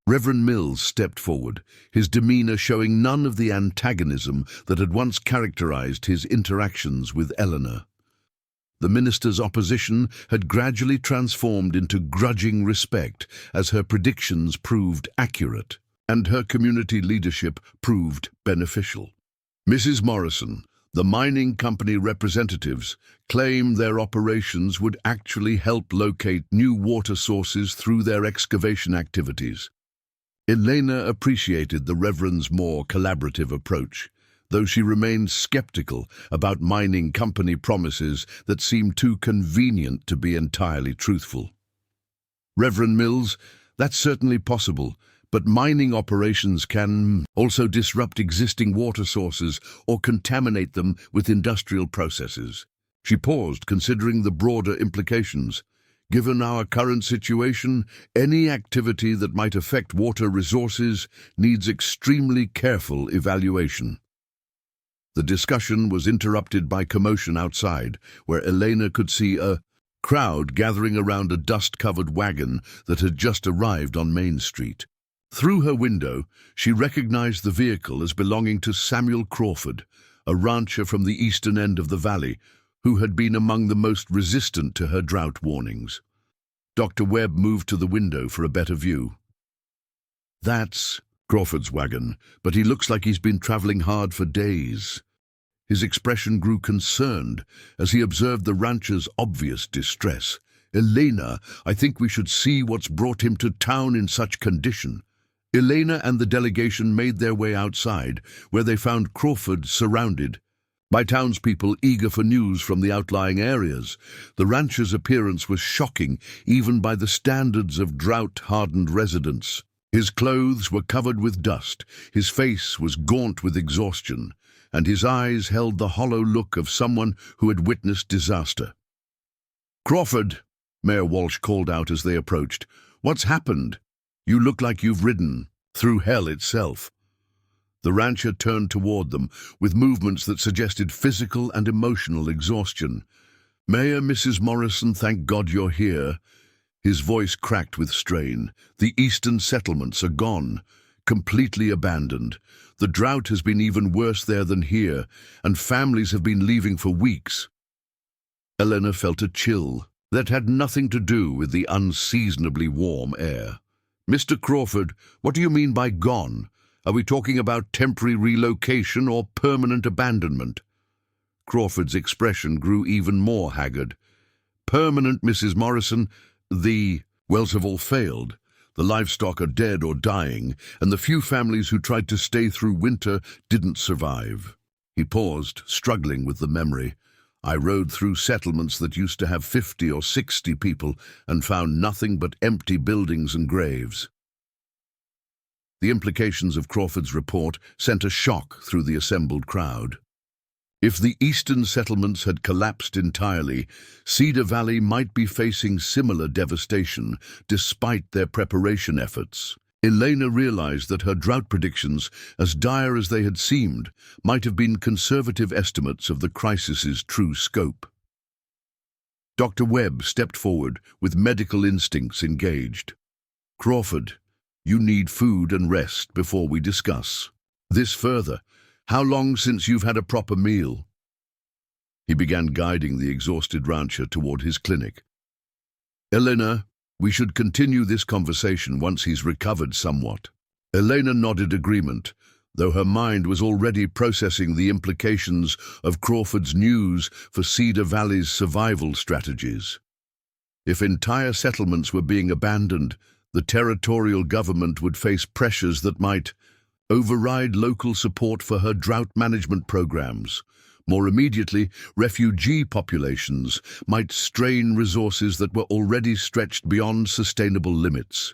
Reverend Mills stepped forward, his demeanor showing none of the antagonism that had once characterized his interactions with Eleanor. The minister's opposition had gradually transformed into grudging respect as her predictions proved accurate, and her community leadership proved beneficial. "Mrs. Morrison, the mining company representatives claim their operations would actually help locate new water sources through their excavation activities." Elena appreciated the Reverend's more collaborative approach, though she remained skeptical about mining company promises that seemed too convenient to be entirely truthful. "Reverend Mills, that's certainly possible, but mining operations can also disrupt existing water sources or contaminate them with industrial processes." She paused, considering the broader implications. "Given our current situation, any activity that might affect water resources needs extremely careful evaluation." The discussion was interrupted by commotion outside, where Elena could see a crowd gathering around a dust-covered wagon that had just arrived on Main Street. Through her window, she recognized the vehicle as belonging to Samuel Crawford, a rancher from the eastern end of the valley, who had been among the most resistant to her drought warnings. Dr. Webb moved to the window for a better view. "That's Crawford's wagon, but he looks like he's been traveling hard for days." His expression grew concerned as he observed the rancher's obvious distress. "Elena, I think we should see what's brought him to town in such condition." Elena and the delegation made their way outside, where they found Crawford surrounded by townspeople eager for news from the outlying areas. The rancher's appearance was shocking, even by the standards of drought-hardened residents. His clothes were covered with dust, his face was gaunt with exhaustion, and his eyes held the hollow look of someone who had witnessed disaster. "Crawford," Mayor Walsh called out as they approached, "what's happened? You look like you've ridden through hell itself." The rancher turned toward them with movements that suggested physical and emotional exhaustion. "Mayor, Mrs. Morrison, thank God you're here." His voice cracked with strain. "The eastern settlements are gone, completely abandoned. The drought has been even worse there than here, and families have been leaving for weeks." Elena felt a chill that had nothing to do with the unseasonably warm air. "Mr. Crawford, what do you mean by gone? Are we talking about temporary relocation or permanent abandonment?" Crawford's expression grew even more haggard. "Permanent, Mrs. Morrison. The wells have all failed. The livestock are dead or dying, and the few families who tried to stay through winter didn't survive." He paused, struggling with the memory. "I rode through settlements that used to have 50 or 60 people and found nothing but empty buildings and graves." The implications of Crawford's report sent a shock through the assembled crowd. If the eastern settlements had collapsed entirely, Cedar Valley might be facing similar devastation despite their preparation efforts. Elena realized that her drought predictions, as dire as they had seemed, might have been conservative estimates of the crisis's true scope. Dr. Webb stepped forward with medical instincts engaged. "Crawford, you need food and rest before we discuss this further. How long since you've had a proper meal?" He began guiding the exhausted rancher toward his clinic. "Elena, we should continue this conversation once he's recovered somewhat." Elena nodded agreement, though her mind was already processing the implications of Crawford's news for Cedar Valley's survival strategies. If entire settlements were being abandoned, the territorial government would face pressures that might override local support for her drought management programs. More immediately, refugee populations might strain resources that were already stretched beyond sustainable limits.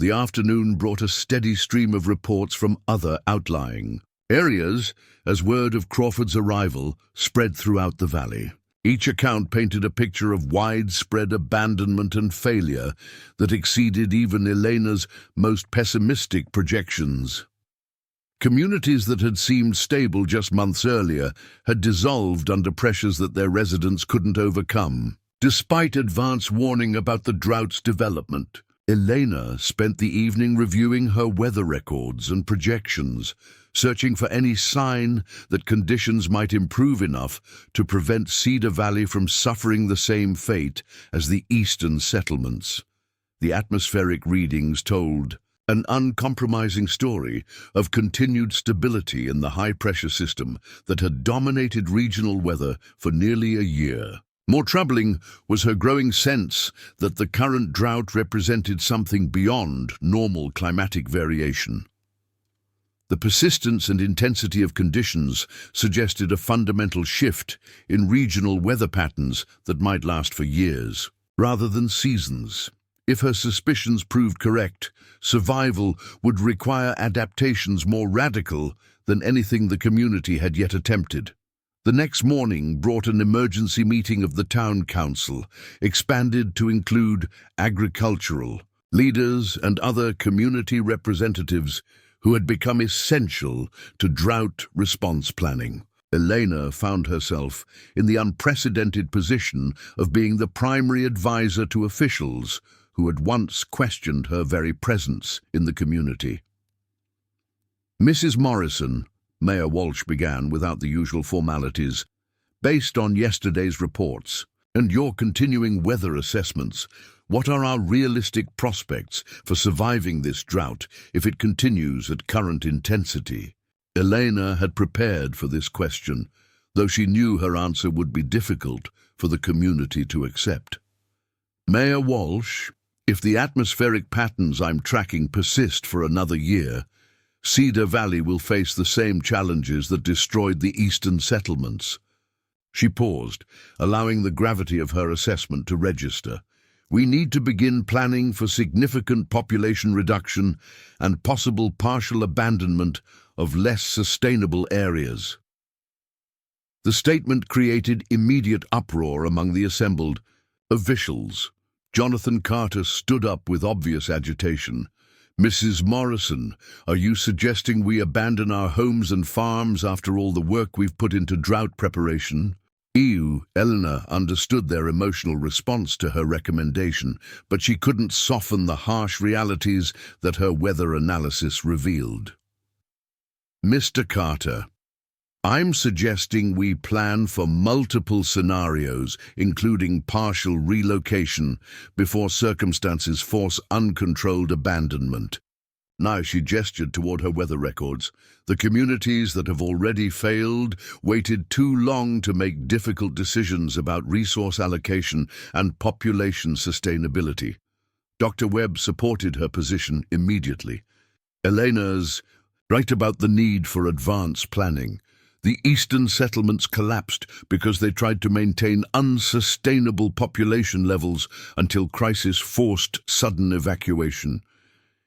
The afternoon brought a steady stream of reports from other outlying areas as word of Crawford's arrival spread throughout the valley. Each account painted a picture of widespread abandonment and failure that exceeded even Elena's most pessimistic projections. Communities that had seemed stable just months earlier had dissolved under pressures that their residents couldn't overcome. Despite advance warning about the drought's development, Elena spent the evening reviewing her weather records and projections, searching for any sign that conditions might improve enough to prevent Cedar Valley from suffering the same fate as the eastern settlements. The atmospheric readings told an uncompromising story of continued stability in the high-pressure system that had dominated regional weather for nearly a year. More troubling was her growing sense that the current drought represented something beyond normal climatic variation. The persistence and intensity of conditions suggested a fundamental shift in regional weather patterns that might last for years, rather than seasons. If her suspicions proved correct, survival would require adaptations more radical than anything the community had yet attempted. The next morning brought an emergency meeting of the town council, expanded to include agricultural leaders and other community representatives who had become essential to drought response planning. Elena found herself in the unprecedented position of being the primary advisor to officials who had once questioned her very presence in the community. "Mrs. Morrison," Mayor Walsh began without the usual formalities, "based on yesterday's reports and your continuing weather assessments, what are our realistic prospects for surviving this drought if it continues at current intensity?" Elena had prepared for this question, though she knew her answer would be difficult for the community to accept. "Mayor Walsh, if the atmospheric patterns I'm tracking persist for another year, Cedar Valley will face the same challenges that destroyed the eastern settlements. She paused, allowing the gravity of her assessment to register. We need to begin planning for significant population reduction and possible partial abandonment of less sustainable areas. The statement created immediate uproar among the assembled officials. Jonathan Carter stood up with obvious agitation. "Mrs. Morrison, are you suggesting we abandon our homes and farms after all the work we've put into drought preparation?" Elena understood their emotional response to her recommendation, but she couldn't soften the harsh realities that her weather analysis revealed. "Mr. Carter, I'm suggesting we plan for multiple scenarios, including partial relocation, before circumstances force uncontrolled abandonment." Now she gestured toward her weather records. "The communities that have already failed waited too long to make difficult decisions about resource allocation and population sustainability." Dr. Webb supported her position immediately. "Elena's right about the need for advanced planning. The eastern settlements collapsed because they tried to maintain unsustainable population levels until crisis forced sudden evacuation.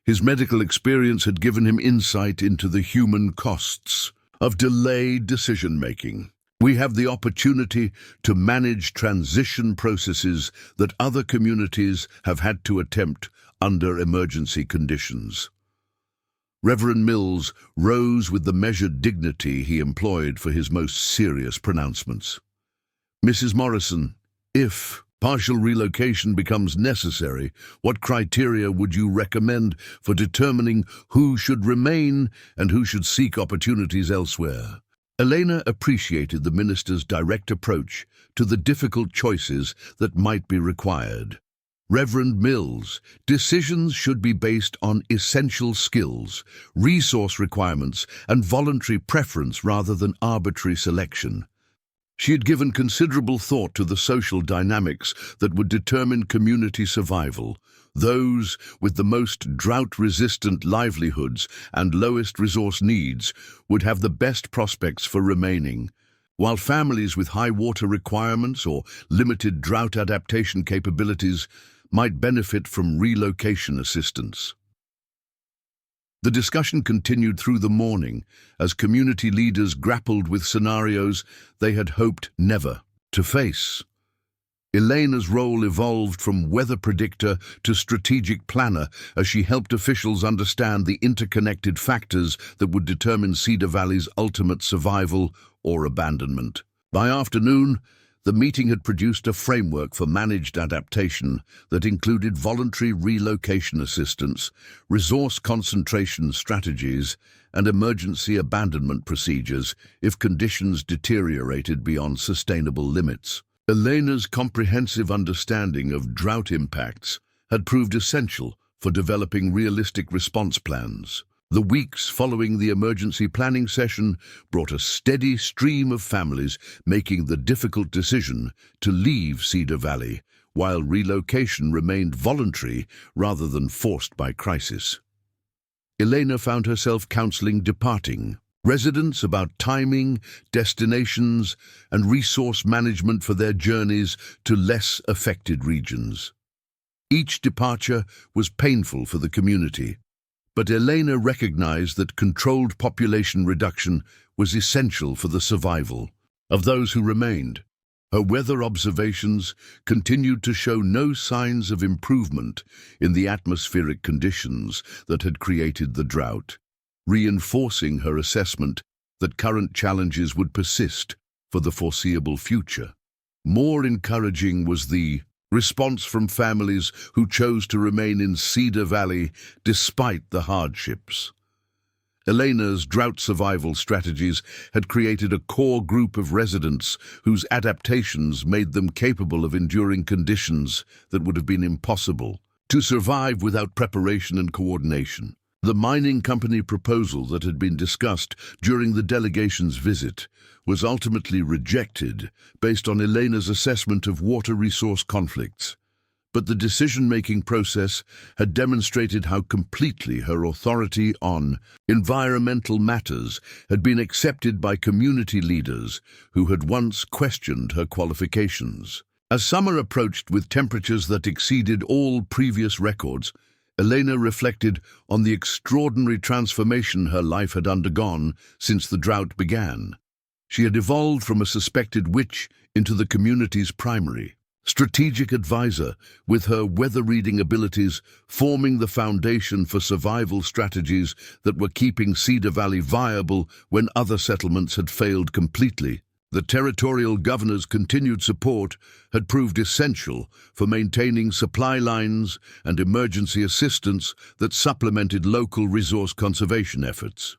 His medical experience had given him insight into the human costs of delayed decision-making. We have the opportunity to manage transition processes that other communities have had to attempt under emergency conditions." Reverend Mills rose with the measured dignity he employed for his most serious pronouncements. "Mrs. Morrison, if partial relocation becomes necessary, what criteria would you recommend for determining who should remain and who should seek opportunities elsewhere?" Elena appreciated the minister's direct approach to the difficult choices that might be required. "Reverend Mills, decisions should be based on essential skills, resource requirements, and voluntary preference rather than arbitrary selection." She had given considerable thought to the social dynamics that would determine community survival. Those with the most drought-resistant livelihoods and lowest resource needs would have the best prospects for remaining, while families with high water requirements or limited drought adaptation capabilities might benefit from relocation assistance. The discussion continued through the morning as community leaders grappled with scenarios they had hoped never to face. Elena's role evolved from weather predictor to strategic planner as she helped officials understand the interconnected factors that would determine Cedar Valley's ultimate survival or abandonment. By afternoon, the meeting had produced a framework for managed adaptation that included voluntary relocation assistance, resource concentration strategies, and emergency abandonment procedures if conditions deteriorated beyond sustainable limits. Elena's comprehensive understanding of drought impacts had proved essential for developing realistic response plans. The weeks following the emergency planning session brought a steady stream of families making the difficult decision to leave Cedar Valley, while relocation remained voluntary rather than forced by crisis. Elena found herself counseling departing residents about timing, destinations, and resource management for their journeys to less affected regions. Each departure was painful for the community, but Elena recognized that controlled population reduction was essential for the survival of those who remained. Her weather observations continued to show no signs of improvement in the atmospheric conditions that had created the drought, reinforcing her assessment that current challenges would persist for the foreseeable future. More encouraging was the response from families who chose to remain in Cedar Valley despite the hardships. Elena's drought survival strategies had created a core group of residents whose adaptations made them capable of enduring conditions that would have been impossible to survive without preparation and coordination. The mining company proposal that had been discussed during the delegation's visit was ultimately rejected based on Elena's assessment of water resource conflicts. but the decision-making process had demonstrated how completely her authority on environmental matters had been accepted by community leaders who had once questioned her qualifications. As summer approached with temperatures that exceeded all previous records, Elena reflected on the extraordinary transformation her life had undergone since the drought began. She had evolved from a suspected witch into the community's primary strategic advisor, with her weather-reading abilities forming the foundation for survival strategies that were keeping Cedar Valley viable when other settlements had failed completely. The territorial governor's continued support had proved essential for maintaining supply lines and emergency assistance that supplemented local resource conservation efforts.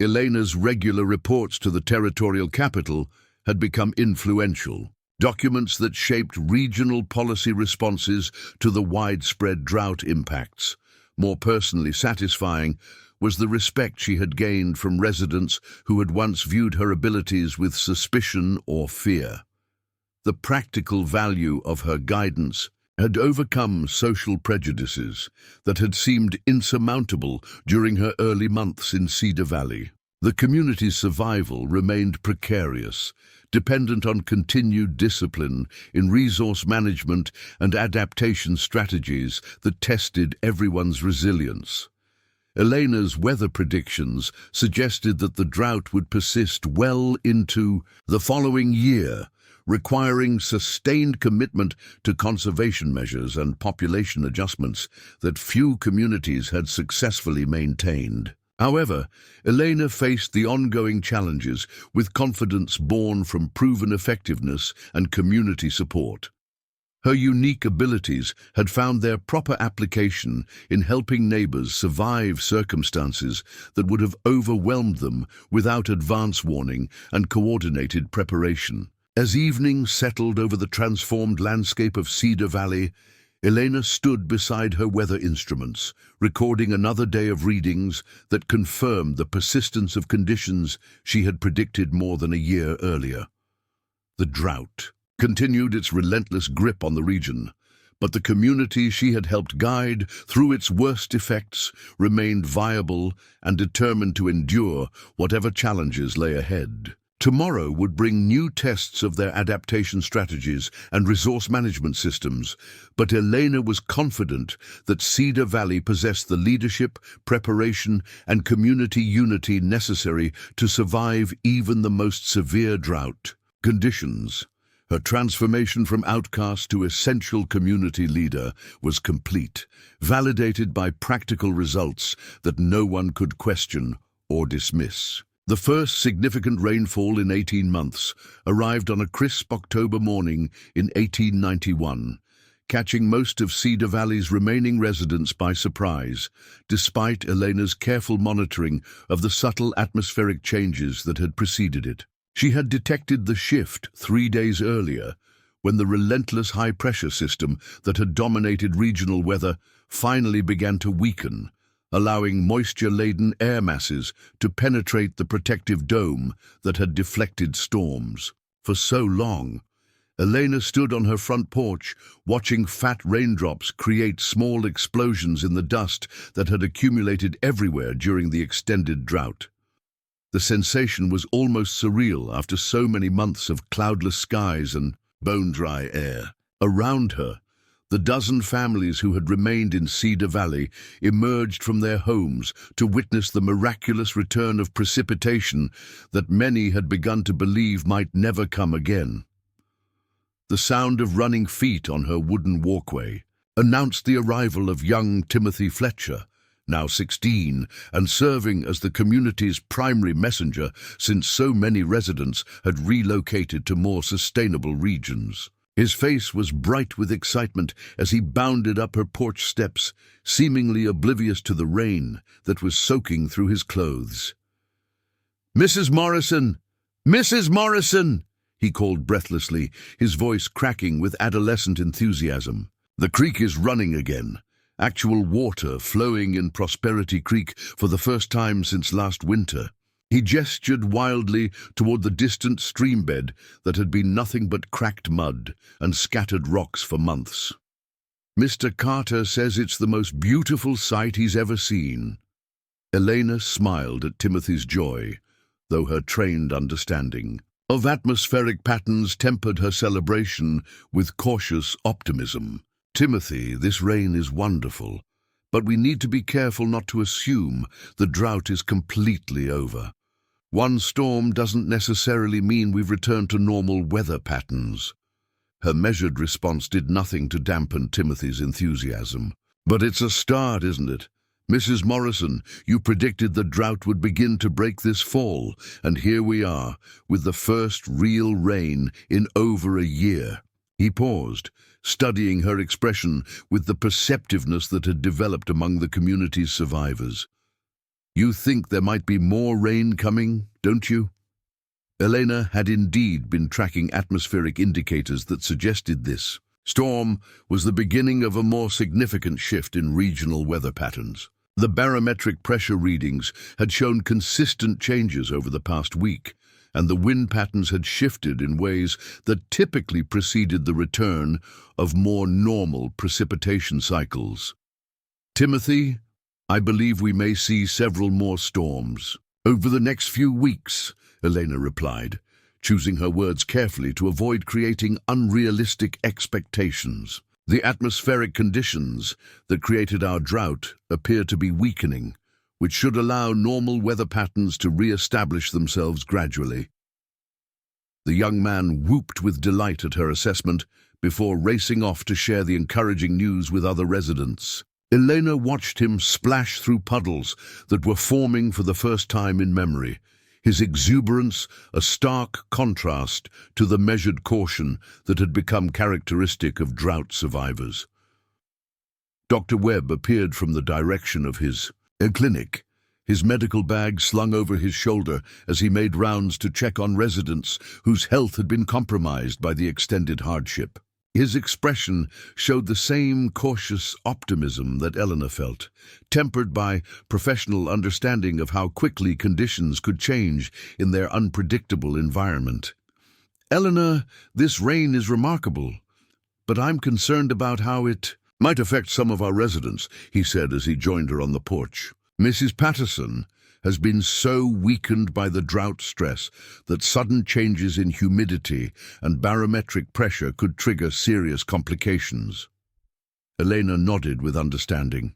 Elena's regular reports to the territorial capital had become influential. Documents that shaped regional policy responses to the widespread drought impacts. More personally satisfying was the respect she had gained from residents who had once viewed her abilities with suspicion or fear. The practical value of her guidance had overcome social prejudices that had seemed insurmountable during her early months in Cedar Valley. The community's survival remained precarious, dependent on continued discipline in resource management and adaptation strategies that tested everyone's resilience. Elena's weather predictions suggested that the drought would persist well into the following year, requiring sustained commitment to conservation measures and population adjustments that few communities had successfully maintained. However, Elena faced the ongoing challenges with confidence born from proven effectiveness and community support. Her unique abilities had found their proper application in helping neighbors survive circumstances that would have overwhelmed them without advance warning and coordinated preparation. As evening settled over the transformed landscape of Cedar Valley, Elena stood beside her weather instruments, recording another day of readings that confirmed the persistence of conditions she had predicted more than a year earlier. The drought continued its relentless grip on the region, but the community she had helped guide through its worst effects remained viable and determined to endure whatever challenges lay ahead. Tomorrow would bring new tests of their adaptation strategies and resource management systems, but Elena was confident that Cedar Valley possessed the leadership, preparation, and community unity necessary to survive even the most severe drought conditions. Her transformation from outcast to essential community leader was complete, validated by practical results that no one could question or dismiss. The first significant rainfall in 18 months arrived on a crisp October morning in 1891, catching most of Cedar Valley's remaining residents by surprise, despite Elena's careful monitoring of the subtle atmospheric changes that had preceded it. She had detected the shift 3 days earlier, when the relentless high-pressure system that had dominated regional weather finally began to weaken, allowing moisture-laden air masses to penetrate the protective dome that had deflected storms. For so long, Elena stood on her front porch, watching fat raindrops create small explosions in the dust that had accumulated everywhere during the extended drought. The sensation was almost surreal after so many months of cloudless skies and bone-dry air. Around her, the dozen families who had remained in Cedar Valley emerged from their homes to witness the miraculous return of precipitation that many had begun to believe might never come again. The sound of running feet on her wooden walkway announced the arrival of young Timothy Fletcher, now 16, and serving as the community's primary messenger since so many residents had relocated to more sustainable regions. His face was bright with excitement as he bounded up her porch steps, seemingly oblivious to the rain that was soaking through his clothes. "Mrs. Morrison! Mrs. Morrison!" he called breathlessly, his voice cracking with adolescent enthusiasm. "The creek is running again. Actual water flowing in Prosperity Creek for the first time since last winter." He gestured wildly toward the distant streambed that had been nothing but cracked mud and scattered rocks for months. Mr. Carter says it's the most beautiful sight he's ever seen. Elena smiled at Timothy's joy, though her trained understanding of atmospheric patterns tempered her celebration with cautious optimism. Timothy, this rain is wonderful, but we need to be careful not to assume the drought is completely over. One storm doesn't necessarily mean we've returned to normal weather patterns. Her measured response did nothing to dampen Timothy's enthusiasm. But it's a start, isn't it? Mrs. Morrison, you predicted the drought would begin to break this fall, and here we are, with the first real rain in over a year. He paused, studying her expression with the perceptiveness that had developed among the community's survivors. You think there might be more rain coming, don't you? Elena had indeed been tracking atmospheric indicators that suggested this. Storm was the beginning of a more significant shift in regional weather patterns. The barometric pressure readings had shown consistent changes over the past week, and the wind patterns had shifted in ways that typically preceded the return of more normal precipitation cycles. Timothy, I believe we may see several more storms over the next few weeks, Elena replied, choosing her words carefully to avoid creating unrealistic expectations. The atmospheric conditions that created our drought appear to be weakening, which should allow normal weather patterns to re-establish themselves gradually. The young man whooped with delight at her assessment before racing off to share the encouraging news with other residents. Elena watched him splash through puddles that were forming for the first time in memory, his exuberance a stark contrast to the measured caution that had become characteristic of drought survivors. Dr. Webb appeared from the direction of his clinic, his medical bag slung over his shoulder as he made rounds to check on residents whose health had been compromised by the extended hardship. His expression showed the same cautious optimism that Elena felt, tempered by professional understanding of how quickly conditions could change in their unpredictable environment. Elena, this rain is remarkable, but I'm concerned about how it might affect some of our residents, he said as he joined her on the porch. Mrs. Patterson has been so weakened by the drought stress that sudden changes in humidity and barometric pressure could trigger serious complications. Elena nodded with understanding.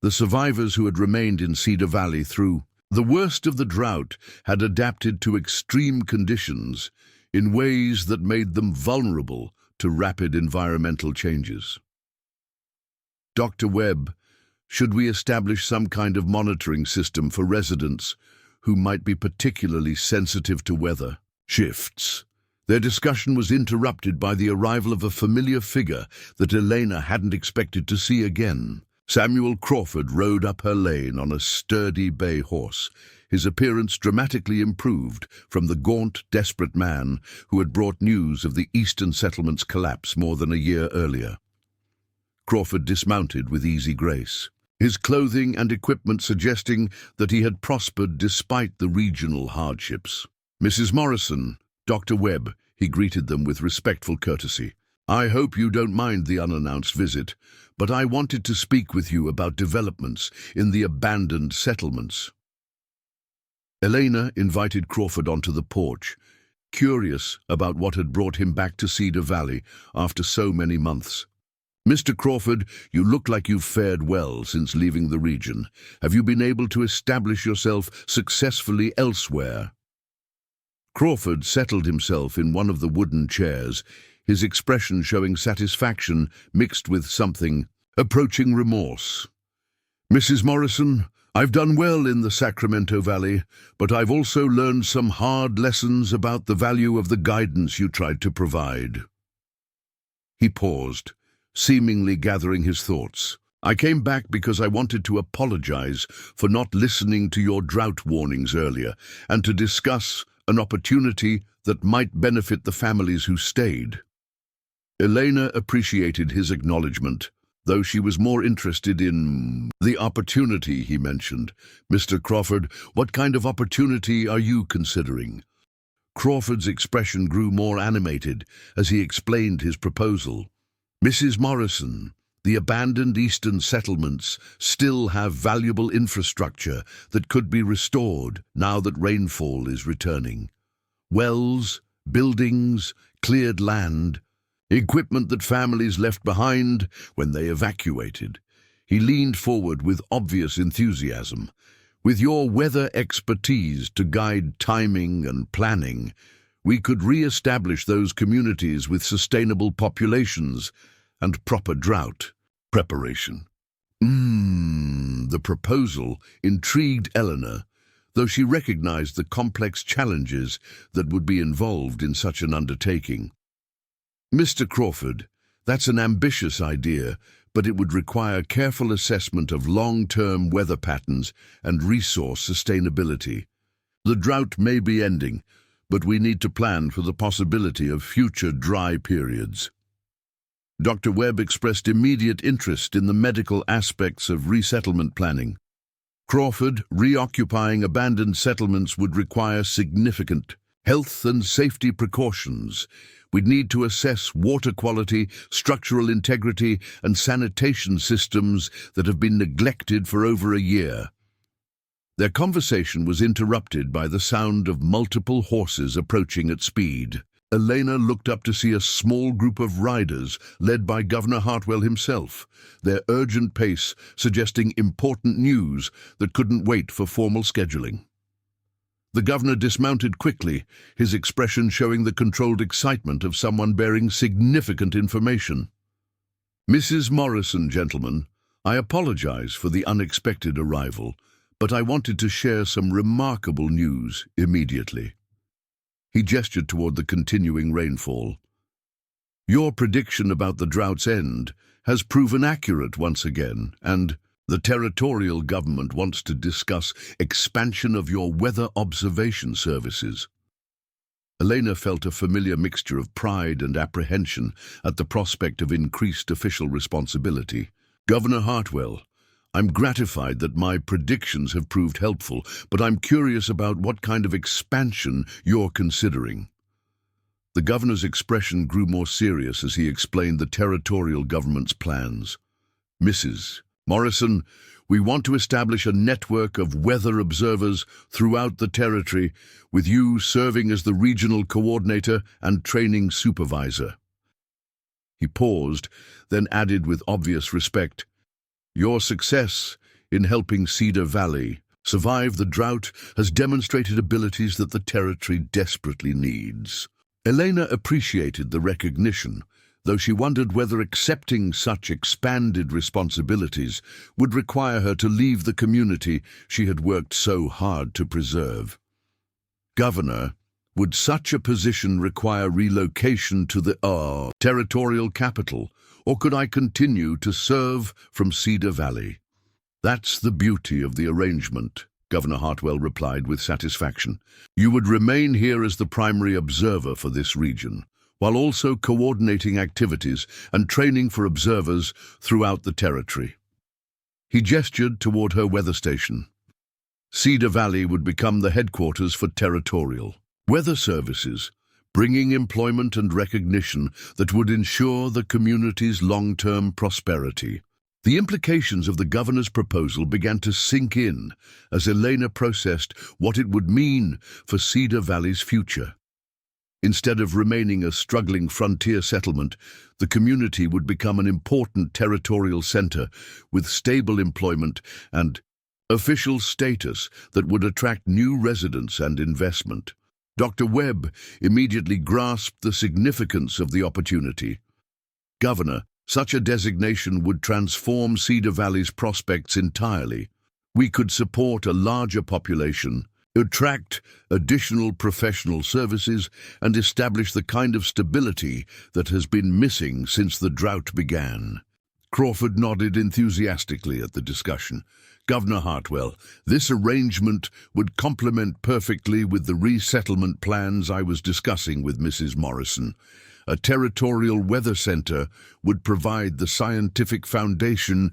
The survivors who had remained in Cedar Valley through the worst of the drought had adapted to extreme conditions in ways that made them vulnerable to rapid environmental changes. Dr. Webb, should we establish some kind of monitoring system for residents who might be particularly sensitive to weather shifts? Their discussion was interrupted by the arrival of a familiar figure that Elena hadn't expected to see again. Samuel Crawford rode up her lane on a sturdy bay horse, his appearance dramatically improved from the gaunt, desperate man who had brought news of the Eastern Settlement's collapse more than a year earlier. Crawford dismounted with easy grace, his clothing and equipment suggesting that he had prospered despite the regional hardships. Mrs. Morrison, Dr. Webb, he greeted them with respectful courtesy. I hope you don't mind the unannounced visit, but I wanted to speak with you about developments in the abandoned settlements. Elena invited Crawford onto the porch, curious about what had brought him back to Cedar Valley after so many months. Mr. Crawford, you look like you've fared well since leaving the region. Have you been able to establish yourself successfully elsewhere? Crawford settled himself in one of the wooden chairs, his expression showing satisfaction mixed with something approaching remorse. Mrs. Morrison, I've done well in the Sacramento Valley, but I've also learned some hard lessons about the value of the guidance you tried to provide. He paused, seemingly gathering his thoughts. I came back because I wanted to apologize for not listening to your drought warnings earlier and to discuss an opportunity that might benefit the families who stayed. Elena appreciated his acknowledgement, though she was more interested in the opportunity he mentioned. Mr. Crawford, what kind of opportunity are you considering? Crawford's expression grew more animated as he explained his proposal. Mrs. Morrison, The abandoned eastern settlements still have valuable infrastructure that could be restored now that rainfall is returning. Wells, buildings, cleared land, equipment that families left behind when they evacuated. He leaned forward with obvious enthusiasm. With your weather expertise to guide timing and planning, we could re-establish those communities with sustainable populations and proper drought preparation. The proposal intrigued Eleanor, though she recognized the complex challenges that would be involved in such an undertaking. Mr. Crawford, that's an ambitious idea, but it would require careful assessment of long-term weather patterns and resource sustainability. The drought may be ending, but we need to plan for the possibility of future dry periods. Dr. Webb expressed immediate interest in the medical aspects of resettlement planning. Crawford, reoccupying abandoned settlements would require significant health and safety precautions. We'd need to assess water quality, structural integrity, and sanitation systems that have been neglected for over a year. Their conversation was interrupted by the sound of multiple horses approaching at speed. Elena looked up to see a small group of riders led by Governor Hartwell himself, their urgent pace suggesting important news that couldn't wait for formal scheduling. The governor dismounted quickly, his expression showing the controlled excitement of someone bearing significant information. "Mrs. Morrison, gentlemen, I apologize for the unexpected arrival, but I wanted to share some remarkable news immediately." He gestured toward the continuing rainfall. "Your prediction about the drought's end has proven accurate once again, and the territorial government wants to discuss expansion of your weather observation services." Elena felt a familiar mixture of pride and apprehension at the prospect of increased official responsibility. "Governor Hartwell, I'm gratified that my predictions have proved helpful, but I'm curious about what kind of expansion you're considering." The governor's expression grew more serious as he explained the territorial government's plans. "Mrs. Morrison, we want to establish a network of weather observers throughout the territory, with you serving as the regional coordinator and training supervisor." He paused, then added with obvious respect, "Your success in helping Cedar Valley survive the drought has demonstrated abilities that the territory desperately needs." Elena appreciated the recognition, though she wondered whether accepting such expanded responsibilities would require her to leave the community she had worked so hard to preserve. "Governor, would such a position require relocation to the territorial capital, or could I continue to serve from Cedar Valley?" "That's the beauty of the arrangement," Governor Hartwell replied with satisfaction. "You would remain here as the primary observer for this region, while also coordinating activities and training for observers throughout the territory." He gestured toward her weather station. Cedar Valley would become the headquarters for territorial weather services, bringing employment and recognition that would ensure the community's long-term prosperity. The implications of the governor's proposal began to sink in as Elena processed what it would mean for Cedar Valley's future. Instead of remaining a struggling frontier settlement, the community would become an important territorial center with stable employment and official status that would attract new residents and investment. Dr. Webb immediately grasped the significance of the opportunity. "Governor, such a designation would transform Cedar Valley's prospects entirely. We could support a larger population, attract additional professional services, and establish the kind of stability that has been missing since the drought began." Crawford nodded enthusiastically at the discussion. "Governor Hartwell, this arrangement would complement perfectly with the resettlement plans I was discussing with Mrs. Morrison. A territorial weather center would provide the scientific foundation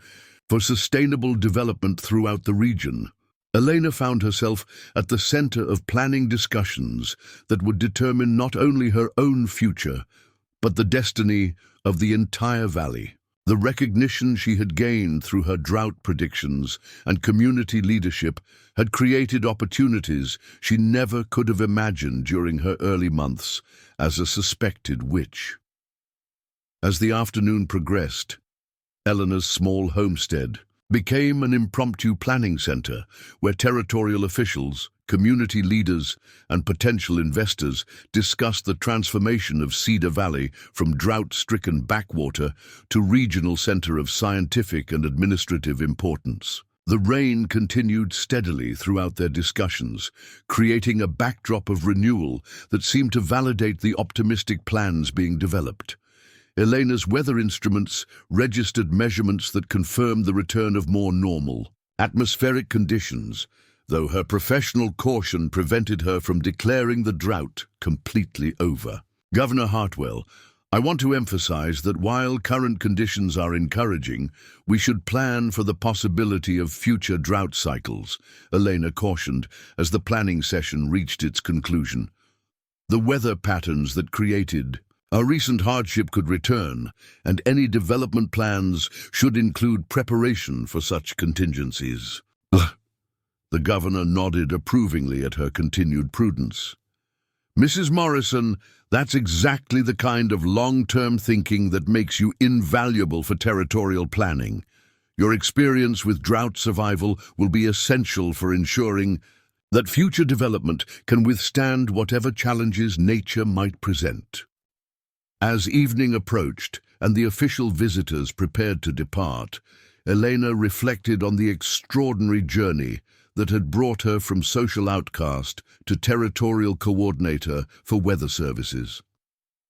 for sustainable development throughout the region." Elena found herself at the center of planning discussions that would determine not only her own future, but the destiny of the entire valley. The recognition she had gained through her drought predictions and community leadership had created opportunities she never could have imagined during her early months as a suspected witch. As the afternoon progressed, Eleanor's small homestead became an impromptu planning center where territorial officials, community leaders, and potential investors discussed the transformation of Cedar Valley from drought-stricken backwater to regional center of scientific and administrative importance. The rain continued steadily throughout their discussions, creating a backdrop of renewal that seemed to validate the optimistic plans being developed. Elena's weather instruments registered measurements that confirmed the return of more normal atmospheric conditions, though her professional caution prevented her from declaring the drought completely over. Governor Hartwell, I want to emphasize that while current conditions are encouraging, we should plan for the possibility of future drought cycles, Elena cautioned as the planning session reached its conclusion. The weather patterns that created a recent hardship could return, and any development plans should include preparation for such contingencies. The governor nodded approvingly at her continued prudence. Mrs. Morrison, that's exactly the kind of long-term thinking that makes you invaluable for territorial planning. Your experience with drought survival will be essential for ensuring that future development can withstand whatever challenges nature might present. As evening approached and the official visitors prepared to depart, Elena reflected on the extraordinary journey that had brought her from social outcast to territorial coordinator for weather services.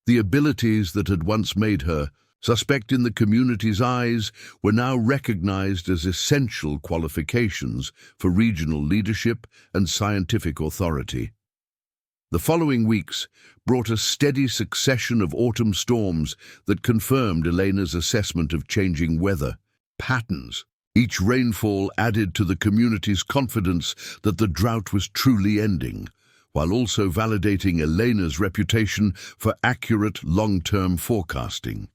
The abilities that had once made her suspect in the community's eyes were now recognized as essential qualifications for regional leadership and scientific authority. The following weeks brought a steady succession of autumn storms that confirmed Elena's assessment of changing weather patterns. Each rainfall added to the community's confidence that the drought was truly ending, while also validating Elena's reputation for accurate long-term forecasting.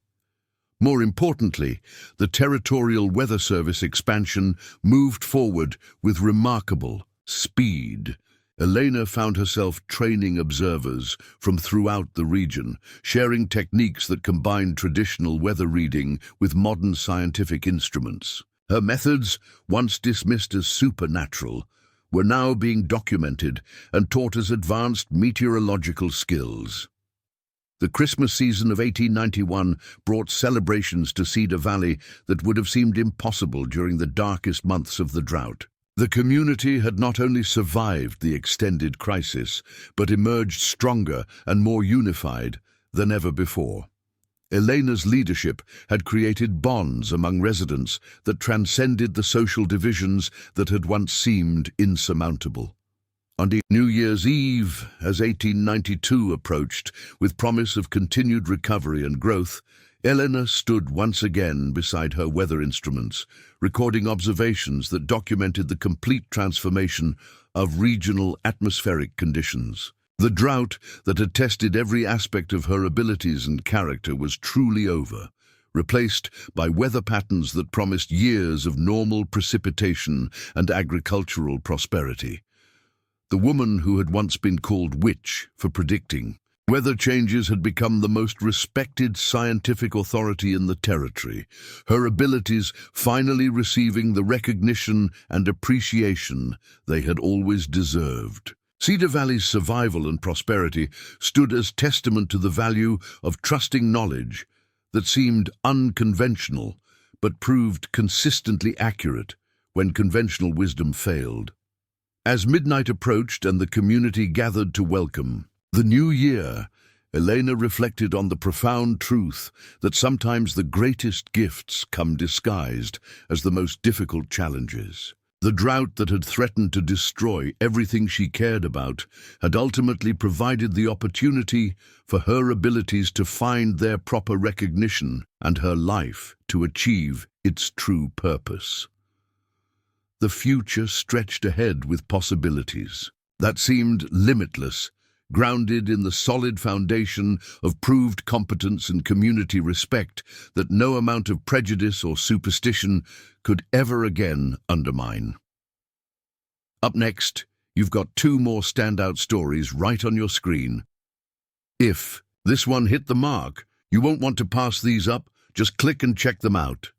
More importantly, the Territorial Weather Service expansion moved forward with remarkable speed. Elena found herself training observers from throughout the region, sharing techniques that combined traditional weather reading with modern scientific instruments. Her methods, once dismissed as supernatural, were now being documented and taught as advanced meteorological skills. The Christmas season of 1891 brought celebrations to Cedar Valley that would have seemed impossible during the darkest months of the drought. The community had not only survived the extended crisis, but emerged stronger and more unified than ever before. Elena's leadership had created bonds among residents that transcended the social divisions that had once seemed insurmountable. On New Year's Eve, as 1892 approached, with promise of continued recovery and growth, Elena stood once again beside her weather instruments, recording observations that documented the complete transformation of regional atmospheric conditions. The drought that had tested every aspect of her abilities and character was truly over, replaced by weather patterns that promised years of normal precipitation and agricultural prosperity. The woman who had once been called witch for predicting weather changes had become the most respected scientific authority in the territory, her abilities finally receiving the recognition and appreciation they had always deserved. Cedar Valley's survival and prosperity stood as testament to the value of trusting knowledge that seemed unconventional but proved consistently accurate when conventional wisdom failed. As midnight approached and the community gathered to welcome the new year, Elena reflected on the profound truth that sometimes the greatest gifts come disguised as the most difficult challenges. The drought that had threatened to destroy everything she cared about had ultimately provided the opportunity for her abilities to find their proper recognition and her life to achieve its true purpose. The future stretched ahead with possibilities that seemed limitless, grounded in the solid foundation of proved competence and community respect that no amount of prejudice or superstition could ever again undermine. Up next, you've got two more standout stories right on your screen. If this one hit the mark, you won't want to pass these up, just click and check them out.